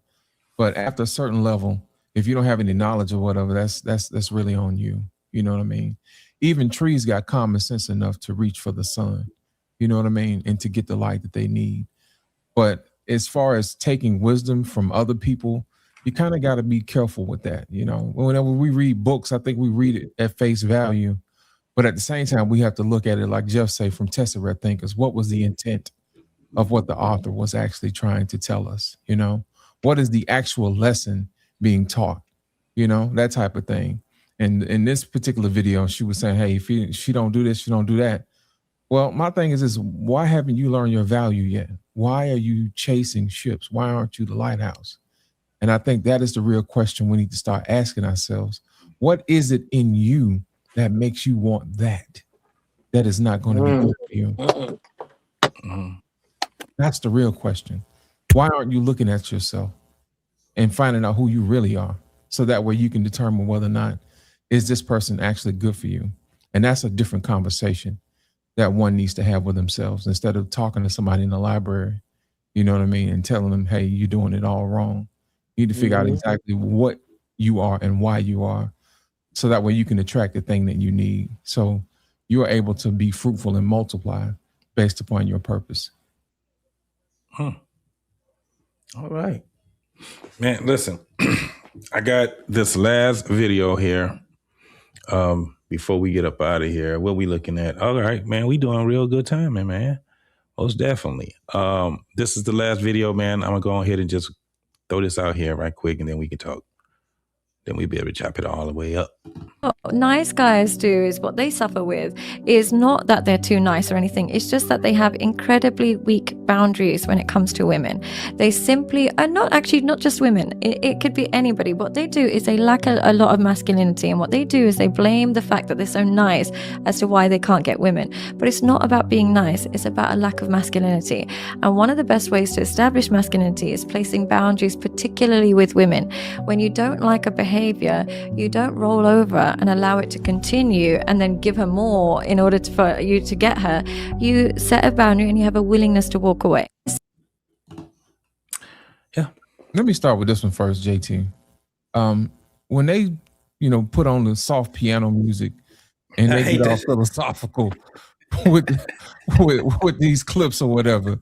But after a certain level, if you don't have any knowledge or whatever, that's really on you. You know what I mean? Even trees got common sense enough to reach for the sun. You know what I mean? And to get the light that they need. But as far as taking wisdom from other people, you kind of got to be careful with that. Whenever we read books, I think we read it at face value. But at the same time, we have to look at it, like Jeff say, from Tesseract thinkers. What was the intent of what the author was actually trying to tell us. You know, what is the actual lesson being taught? You know, that type of thing. And in this particular video, she was saying, hey, if she don't do this, she don't do that. Well, my thing is why haven't you learned your value yet? Why are you chasing ships? Why aren't you the lighthouse? And I think that is the real question we need to start asking ourselves. What is it in you that makes you want that is not going to be good for you? That's the real question. Why aren't you looking at yourself and finding out who you really are, so that way you can determine whether or not is this person actually good for you? And that's a different conversation that one needs to have with themselves, instead of talking to somebody in the library, you know what I mean, and telling them, hey, you're doing it all wrong. You need to figure out exactly what you are and why you are, so that way you can attract the thing that you need, so you are able to be fruitful and multiply based upon your purpose. All right. Man, listen, I got this last video here before we get up out of here. What we looking at? All right, man, we doing real good timing, man. Most definitely. This is the last video, man. I'm going to go ahead and just throw this out here right quick, and then we can talk. Then we'll be able to chop it all the way up. What nice guys do is what they suffer with is not that they're too nice or anything. It's just that they have incredibly weak boundaries when it comes to women. They simply are not just women. It could be anybody. What they do is they lack a lot of masculinity. And what they do is they blame the fact that they're so nice as to why they can't get women. But it's not about being nice. It's about a lack of masculinity. And one of the best ways to establish masculinity is placing boundaries, particularly with women. When you don't like a behavior, you don't roll over and allow it to continue and then give her more in order for you to get her. You set a boundary and you have a willingness to walk away. Yeah. Let me start with this one first, JT. When they, put on the soft piano music and they get all philosophical with these clips or whatever,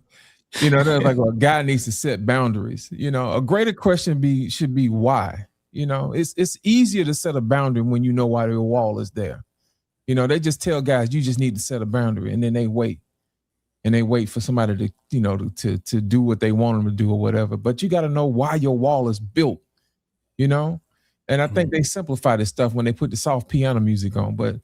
they're like, well, a guy needs to set boundaries. A greater question should be why. It's easier to set a boundary when you know why the wall is there. They just tell guys, you just need to set a boundary, and then they wait. And they wait for somebody to do what they want them to do or whatever. But you got to know why your wall is built, And I think they simplify this stuff when they put the soft piano music on. But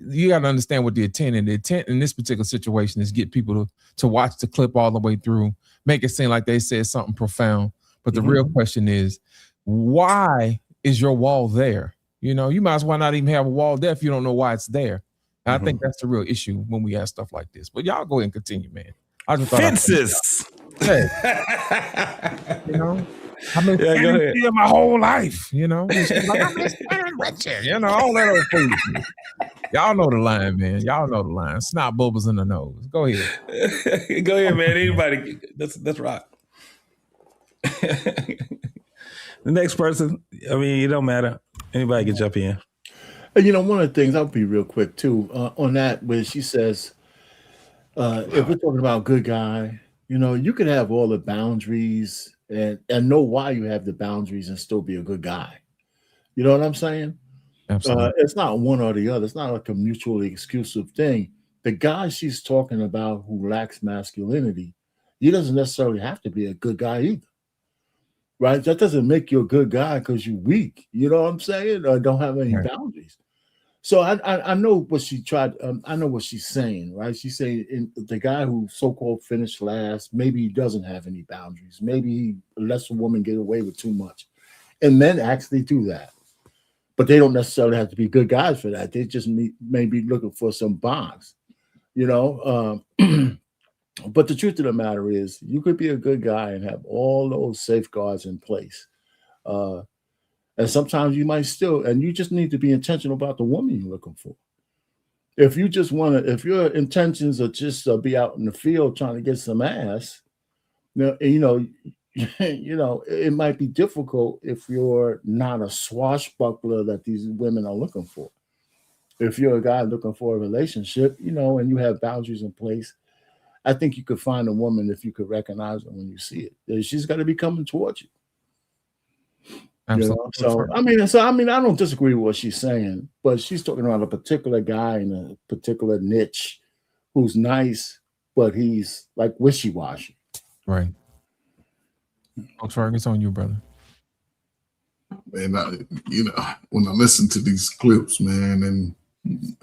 you got to understand what the intent in this particular situation is get people to watch the clip all the way through, make it seem like they said something profound. But the real question is, why is your wall there? You might as well not even have a wall there if you don't know why it's there. And I think that's the real issue when we have stuff like this. But y'all go ahead and continue, man. I just thought Fences. I've been standing here my whole life, Like, I've been standing with you, all that other foolishness. Y'all know the line, man. Y'all know the line. Snot bubbles in the nose. Go ahead. Go ahead, man. Anybody. That's right. The next person, it don't matter. Anybody can jump in. One of the things, I'll be real quick too, on that, where she says, if we're talking about good guy, you could have all the boundaries and know why you have the boundaries and still be a good guy. You know what I'm saying? Absolutely. It's not one or the other. It's not like a mutually exclusive thing. The guy she's talking about who lacks masculinity, he doesn't necessarily have to be a good guy either. Right? That doesn't make you a good guy because you're weak. You know what I'm saying? Or don't have any boundaries. So I know what she tried. I know what she's saying, right? She's saying the guy who so-called finished last, maybe he doesn't have any boundaries. Maybe he lets a woman get away with too much. And men actually do that. But they don't necessarily have to be good guys for that. They just may be looking for some bonds, But the truth of the matter is, you could be a good guy and have all those safeguards in place. And sometimes you might and you just need to be intentional about the woman you're looking for. If you just if your intentions are just to be out in the field trying to get some ass, it might be difficult if you're not a swashbuckler that these women are looking for. If you're a guy looking for a relationship, and you have boundaries in place, I think you could find a woman if you could recognize her when you see it. She's got to be coming towards you. Absolutely. So I don't disagree with what she's saying, but she's talking about a particular guy in a particular niche who's nice but he's like wishy-washy. Right. It's on you, brother. And when I listen to these clips, man, and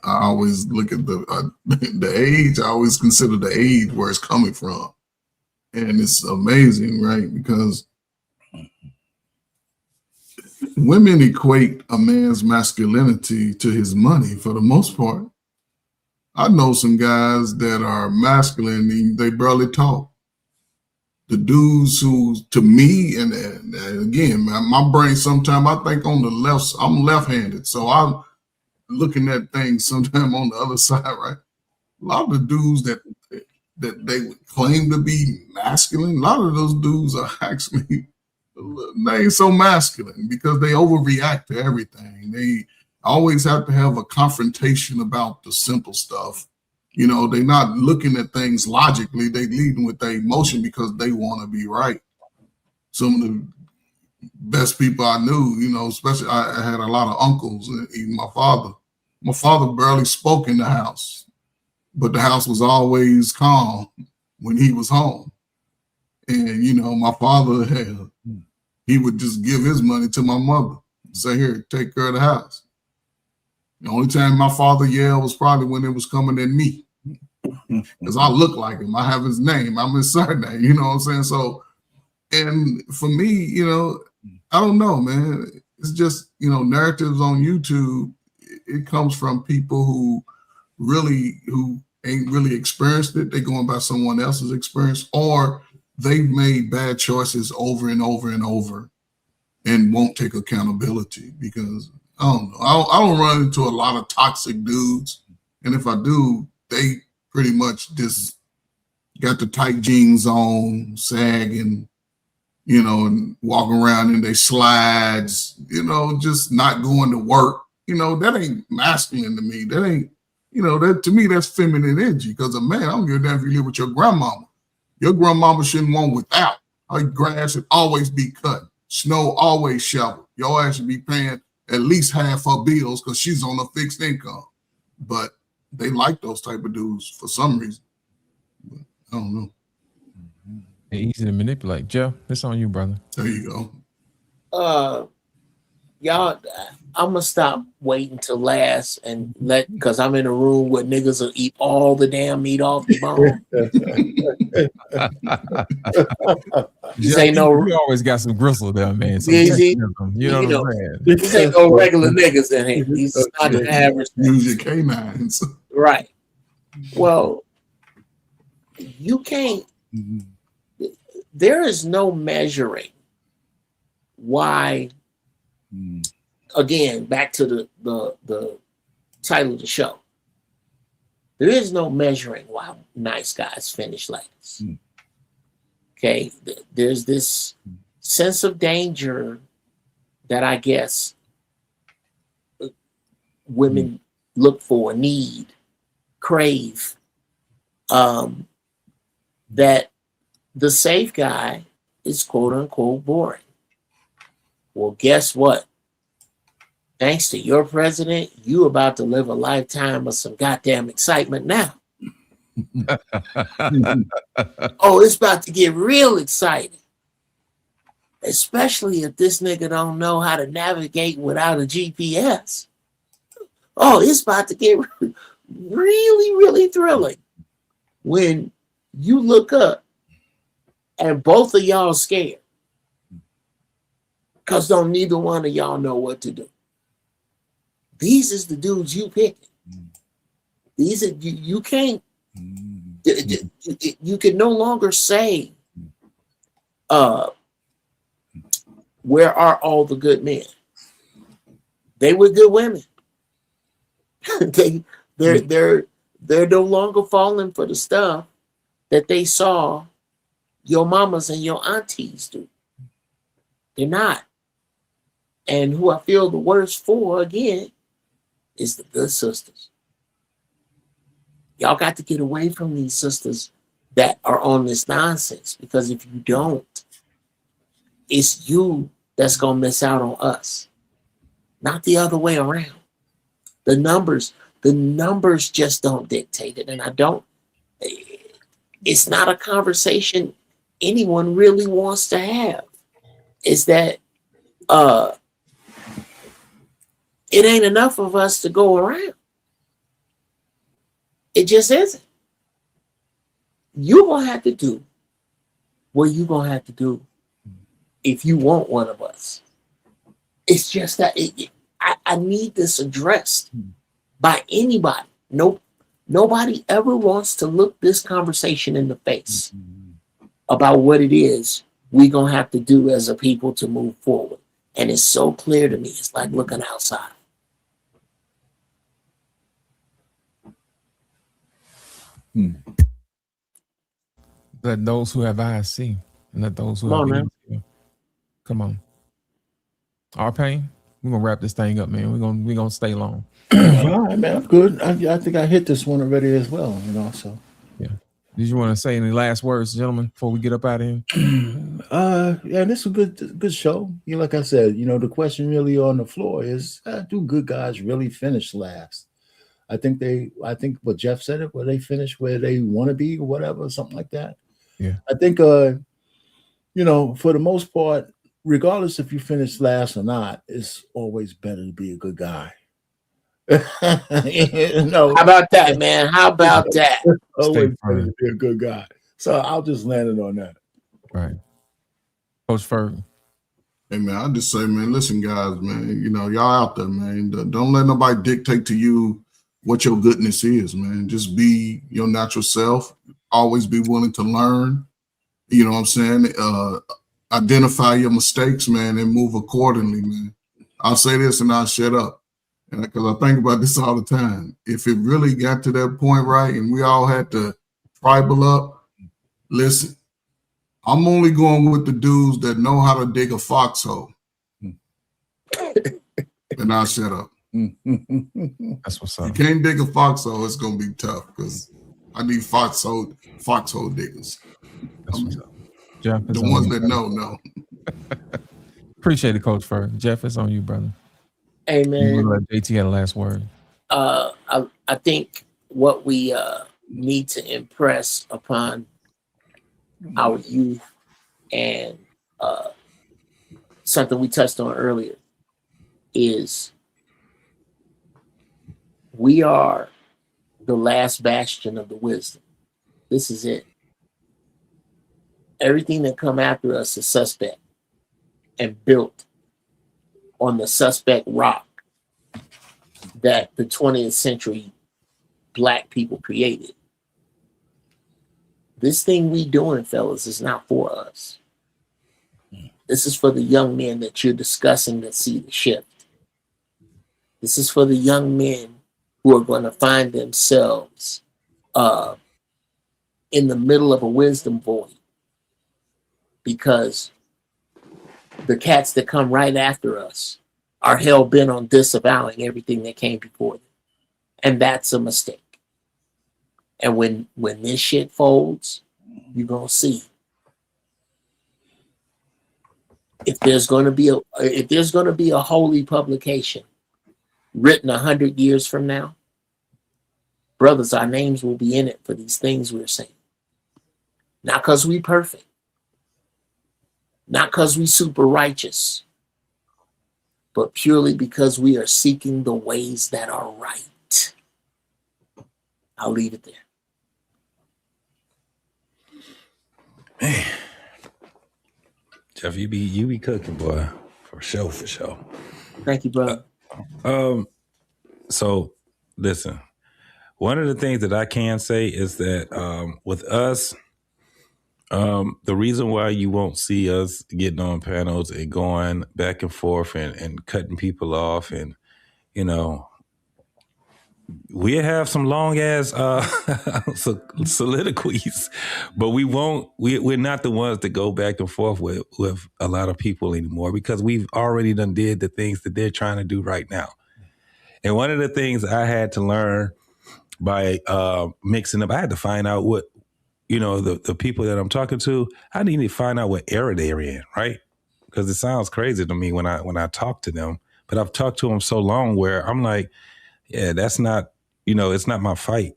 I always look at the age. I always consider the age where it's coming from, and it's amazing, right? Because women equate a man's masculinity to his money for the most part. I know some guys that are masculine and they barely talk. The dudes who, to me, and again, my brain sometimes I think on the left, I'm left-handed, so I'm looking at things sometimes on the other side, right? A lot of the dudes that they would claim to be masculine, a lot of those dudes are actually, they ain't so masculine because they overreact to everything. They always have to have a confrontation about the simple stuff. You know, they're not looking at things logically. They leading with their emotion because they want to be right. Some of the best people I knew, you know, especially I had a lot of uncles, even my father. My father barely spoke in the house, but the house was always calm when he was home. And, you know, my father, he would just give his money to my mother, say, here, take care of the house. The only time my father yelled was probably when it was coming at me. Because I look like him. I have his name. I'm his surname. You know what I'm saying? So, and for me, you know, I don't know, man. It's just, you know, narratives on YouTube. It comes from people who ain't really experienced it. They're going by someone else's experience, or they've made bad choices over and over and over and won't take accountability because I don't know. I don't run into a lot of toxic dudes. And if I do, they pretty much just got the tight jeans on, sagging, you know, and walking around in their slides, you know, just not going to work. You know, that ain't masculine to me. That ain't, you know, that to me, that's feminine energy. Because a man, I don't give a damn if you live with your grandmama. Your grandmama shouldn't want without. Her grass should always be cut. Snow always shoveled. Your ass should be paying at least half her bills because she's on a fixed income. But they like those type of dudes for some reason. But I don't know. They're easy to manipulate. Jeff, it's on you, brother. There you go. Y'all, I'm gonna stop waiting to last and because I'm in a room where niggas will eat all the damn meat off the bone. This ain't no. You always got some gristle there, man. So you know what I'm saying? These ain't no regular niggas in here. These is not the average. Use your canines. Right. Well, you can't. There is no measuring why. Again, back to the title of the show. There is no measuring why nice guys finish like this. Okay, there's this sense of danger that I guess women look for, need, crave. That the safe guy is quote unquote boring. Well, guess what? Thanks to your president, you about to live a lifetime of some goddamn excitement now. Oh, it's about to get real exciting. Especially if this nigga don't know how to navigate without a GPS. Oh, it's about to get really, really thrilling. When you look up and both of y'all scared. Because don't neither one of y'all know what to do. These is the dudes you picking. These are you can't. You can no longer say, "Where are all the good men?" They were good women. They're no longer falling for the stuff that they saw your mamas and your aunties do. They're not. And who I feel the worst for, again, is the good sisters. Y'all got to get away from these sisters that are on this nonsense, because if you don't, it's you that's going to miss out on us, not the other way around. The numbers just don't dictate it. And it's not a conversation anyone really wants to have. Is that it ain't enough of us to go around. It just isn't. You're going to have to do what you're going to have to do if you want one of us. It's just that I need this addressed by anybody. Nobody ever wants to look this conversation in the face about what it is we're going to have to do as a people to move forward. And it's so clear to me. It's like looking outside. Let those who have eyes see, and let those who have ears hear. Come on. Our pain. We're gonna wrap this thing up, man. We're gonna stay long. All right, man. I'm good. I think I hit this one already as well. So yeah. Did you want to say any last words, gentlemen, before we get up out of here? Yeah, this is a good show. Like I said, the question really on the floor is, do good guys really finish last? I think what Jeff said it, where they finish where they want to be or whatever, something like that. Yeah. I think for the most part, regardless if you finish last or not, it's always better to be a good guy. How about that, man? How about that? Always better to be a good guy. So I'll just land it on that. Right. Coach Ferg. Hey, man, I just say, man, listen, guys, man, y'all out there, man. Don't let nobody dictate to you what your goodness is, man. Just be your natural self. Always be willing to learn. You know what I'm saying? Identify your mistakes, man, and move accordingly, man. I'll say this and I'll shut up. Because I think about this all the time. If it really got to that point, right, and we all had to tribal up, listen, I'm only going with the dudes that know how to dig a foxhole. And I'll shut up. That's what's up. You can't dig a foxhole, it's going to be tough because I need foxhole diggers. That's what's up. Jeff, the ones that know. Appreciate it, Coach Ferg. Jeff, it's on you, brother. Hey, man. Let JT had a last word. I think what we need to impress upon our youth and something we touched on earlier is we are the last bastion of the wisdom. This is it. Everything that come after us is suspect and built on the suspect rock that the 20th century Black people created. This thing we doing, fellas, is not for us. This is for the young men that you're discussing that see the shift. This is for the young men who are going to find themselves in the middle of a wisdom void, because the cats that come right after us are hell-bent on disavowing everything that came before them. And that's a mistake. And when this shit folds, you're going to see. If there's going to be a holy publication written 100 years from now, brothers, our names will be in it for these things we're saying. Not because we perfect. Not because we super righteous, but purely because we are seeking the ways that are right. I'll leave it there. Man, Jeff, you be cooking, boy, for sure. Thank you, brother. So listen, one of the things that I can say is that with us, the reason why you won't see us getting on panels and going back and forth and cutting people off, and we have some long ass soliloquies, but we're not the ones that go back and forth with a lot of people anymore, because we've already done did the things that they're trying to do right now. And one of the things I had to learn by mixing up, I had to find out what, the people that I'm talking to, I need to find out what era they're in, right? Because it sounds crazy to me when I talk to them, but I've talked to them so long where I'm like, yeah, that's not, it's not my fight.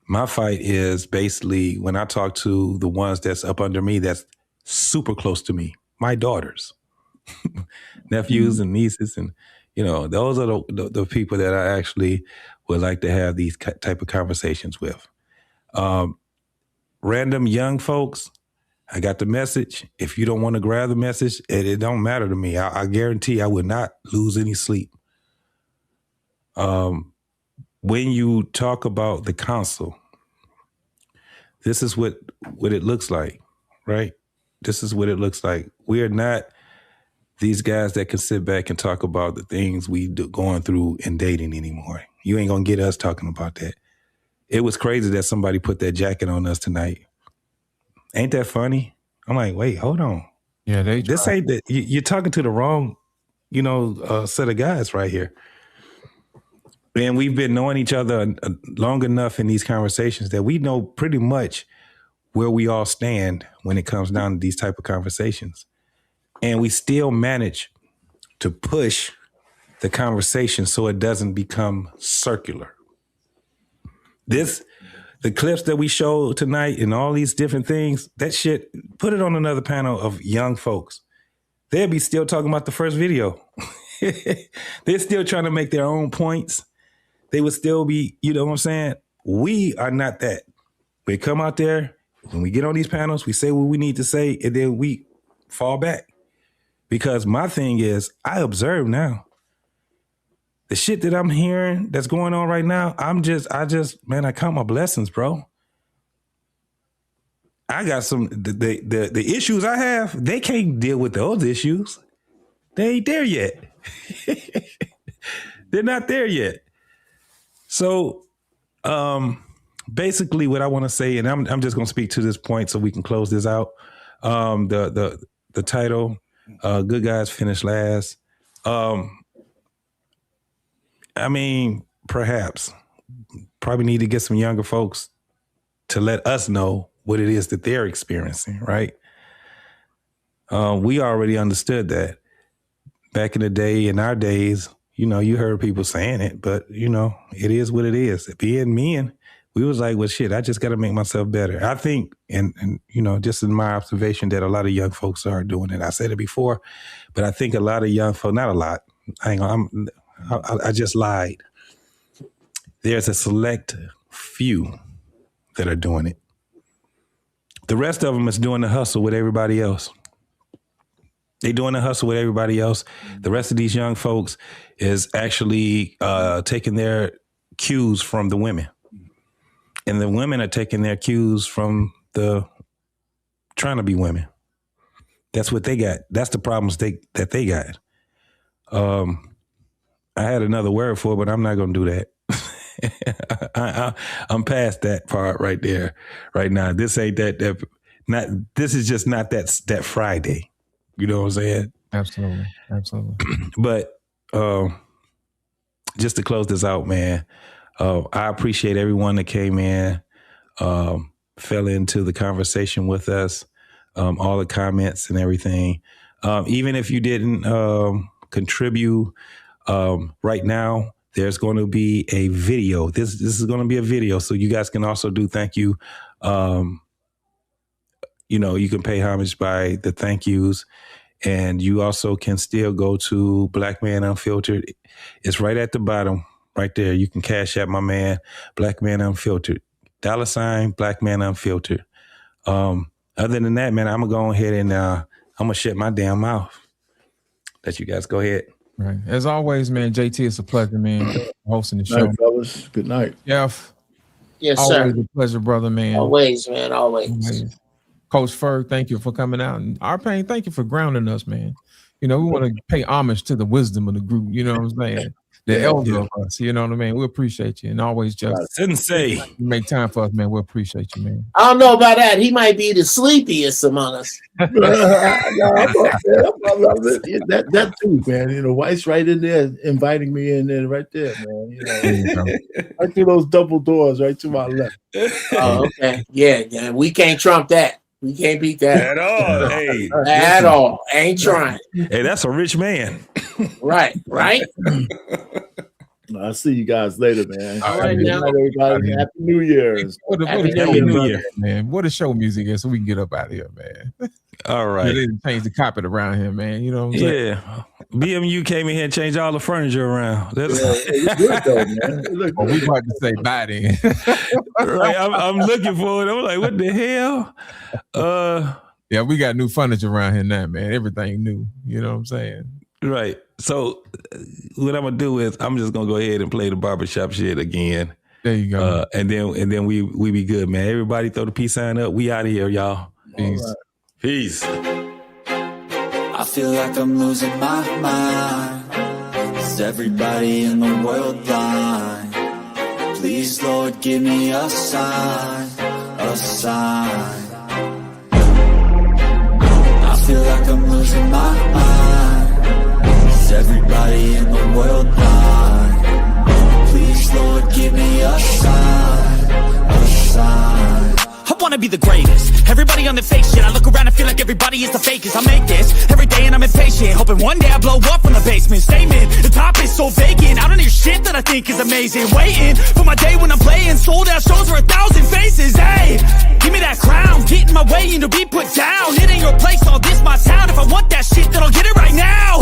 My fight is basically when I talk to the ones that's up under me, that's super close to me, my daughters, nephews and nieces. And, those are the people that I actually would like to have these type of conversations with. Random young folks, I got the message. If you don't want to grab the message, it don't matter to me. I guarantee I would not lose any sleep. When you talk about the council, this is what it looks like, right? This is what it looks like. We are not these guys that can sit back and talk about the things we do going through in dating anymore. You ain't gonna get us talking about that. It was crazy that somebody put that jacket on us tonight. Ain't that funny? I'm like, wait, hold on. Yeah, this ain't that. You're talking to the wrong, set of guys right here. And we've been knowing each other long enough in these conversations that we know pretty much where we all stand when it comes down to these type of conversations. And we still manage to push the conversation so it doesn't become circular. The clips that we showed tonight and all these different things, that shit, put it on another panel of young folks. They'll be still talking about the first video. They're still trying to make their own points. They would still be, you know what I'm saying? We are not that. We come out there, when we get on these panels, we say what we need to say, and then we fall back. Because my thing is, I observe now. The shit that I'm hearing that's going on right now, I count my blessings, bro. I got the issues I have, they can't deal with those issues. They ain't there yet. They're not there yet. So basically what I want to say, and I'm just going to speak to this point so we can close this out. The title, Good Guys Finish Last. Perhaps probably need to get some younger folks to let us know what it is that they're experiencing, right? We already understood that. Back in the day, in our days, you heard people saying it, but, it is what it is. Being men, we was like, well, shit, I just got to make myself better. I think, and just in my observation, that a lot of young folks are doing it. I said it before, but I think a lot of young folks, not a lot, I just lied. There's a select few that are doing it. The rest of them is doing the hustle with everybody else. They doing the hustle with everybody else. The rest of these young folks is actually taking their cues from the women. And the women are taking their cues from the trying to be women. That's what they got. That's the problems that they got. I had another word for it, but I'm not going to do that. I'm past that part right there, right now. This ain't that. This is just not that Friday. You know what I'm saying? Absolutely. But just to close this out, man, I appreciate everyone that came in, fell into the conversation with us, all the comments and everything. Even if you didn't contribute, right now, there's going to be a video. This is going to be a video, so you guys can also do thank you. You can pay homage by the thank yous. And you also can still go to Black Man Unfiltered. It's right at the bottom, right there. You can cash out my man, Black Man Unfiltered. $ Black Man Unfiltered. Other than that, man, I'm going to go ahead and I'm going to shut my damn mouth. Let you guys go ahead. Right. As always, man, JT, it's a pleasure, man, hosting the show. Good night, fellas. Good night. Jeff. Yes, always sir. A pleasure, brother, man. Always, man. Always. Coach Ferg, thank you for coming out. And Arpain, thank you for grounding us, man. We want to pay homage to the wisdom of the group. You know what I'm saying? The elder of us. You know what I mean? We appreciate you. And always just Sensei. You make time for us, man. We appreciate you, man. I don't know about that. He might be the sleepiest among us. That too, man. White's right in there, inviting me in there, right there, man. Right through those double doors, right to my left. Oh, okay. Yeah. We can't trump that. We can't beat that at all. Hey, at all. Ain't trying. Hey, that's a rich man. Right. I'll see you guys later, man. All right, now. Everybody. Happy New Year. Happy New Year, man. What a show music is, so we can get up out of here, man. All right. They didn't change the carpet around here, man. You know what I'm saying? Yeah. BMU came in here and changed all the furniture around. That's good though, man. Well, we about to say bye then. Right. I'm looking for it. I'm like, what the hell? Yeah, we got new furniture around here now, man. Everything new. You know what I'm saying? Right. So what I'm gonna do is I'm just gonna go ahead and play the barbershop shit again. There you go. And then we be good, man. Everybody throw the peace sign up. We out of here, y'all. Peace. Right. Peace. I feel like I'm losing my mind. Is everybody in the world blind? Please, Lord, give me a sign, a sign. I feel like I'm losing my mind. Is everybody in the world blind? Please, Lord, give me a sign, a sign. I wanna be the greatest. Everybody on the fake shit. I look around and feel like everybody is the fakest. I make this every day and I'm impatient, hoping one day I blow up from the basement. Statement, the top is so vacant. I don't hear shit that I think is amazing. Waiting for my day when I'm playing sold out shows for 1,000 faces. Hey, give me that crown, get in my way and to be put down. It ain't your place, all this my town. If I want that shit, then I'll get it right now.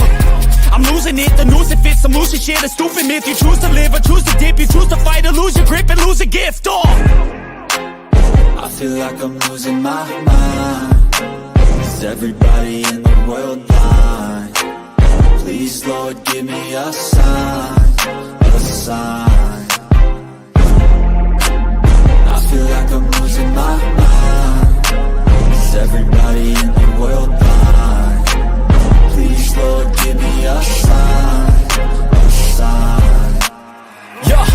I'm losing it, the news it fits. I'm losing shit, a stupid myth. You choose to live or choose to dip. You choose to fight or lose your grip and lose a gift. I feel like I'm losing my mind. Is everybody in the world blind? Please, Lord, give me a sign, a sign. I feel like I'm losing my mind. Is everybody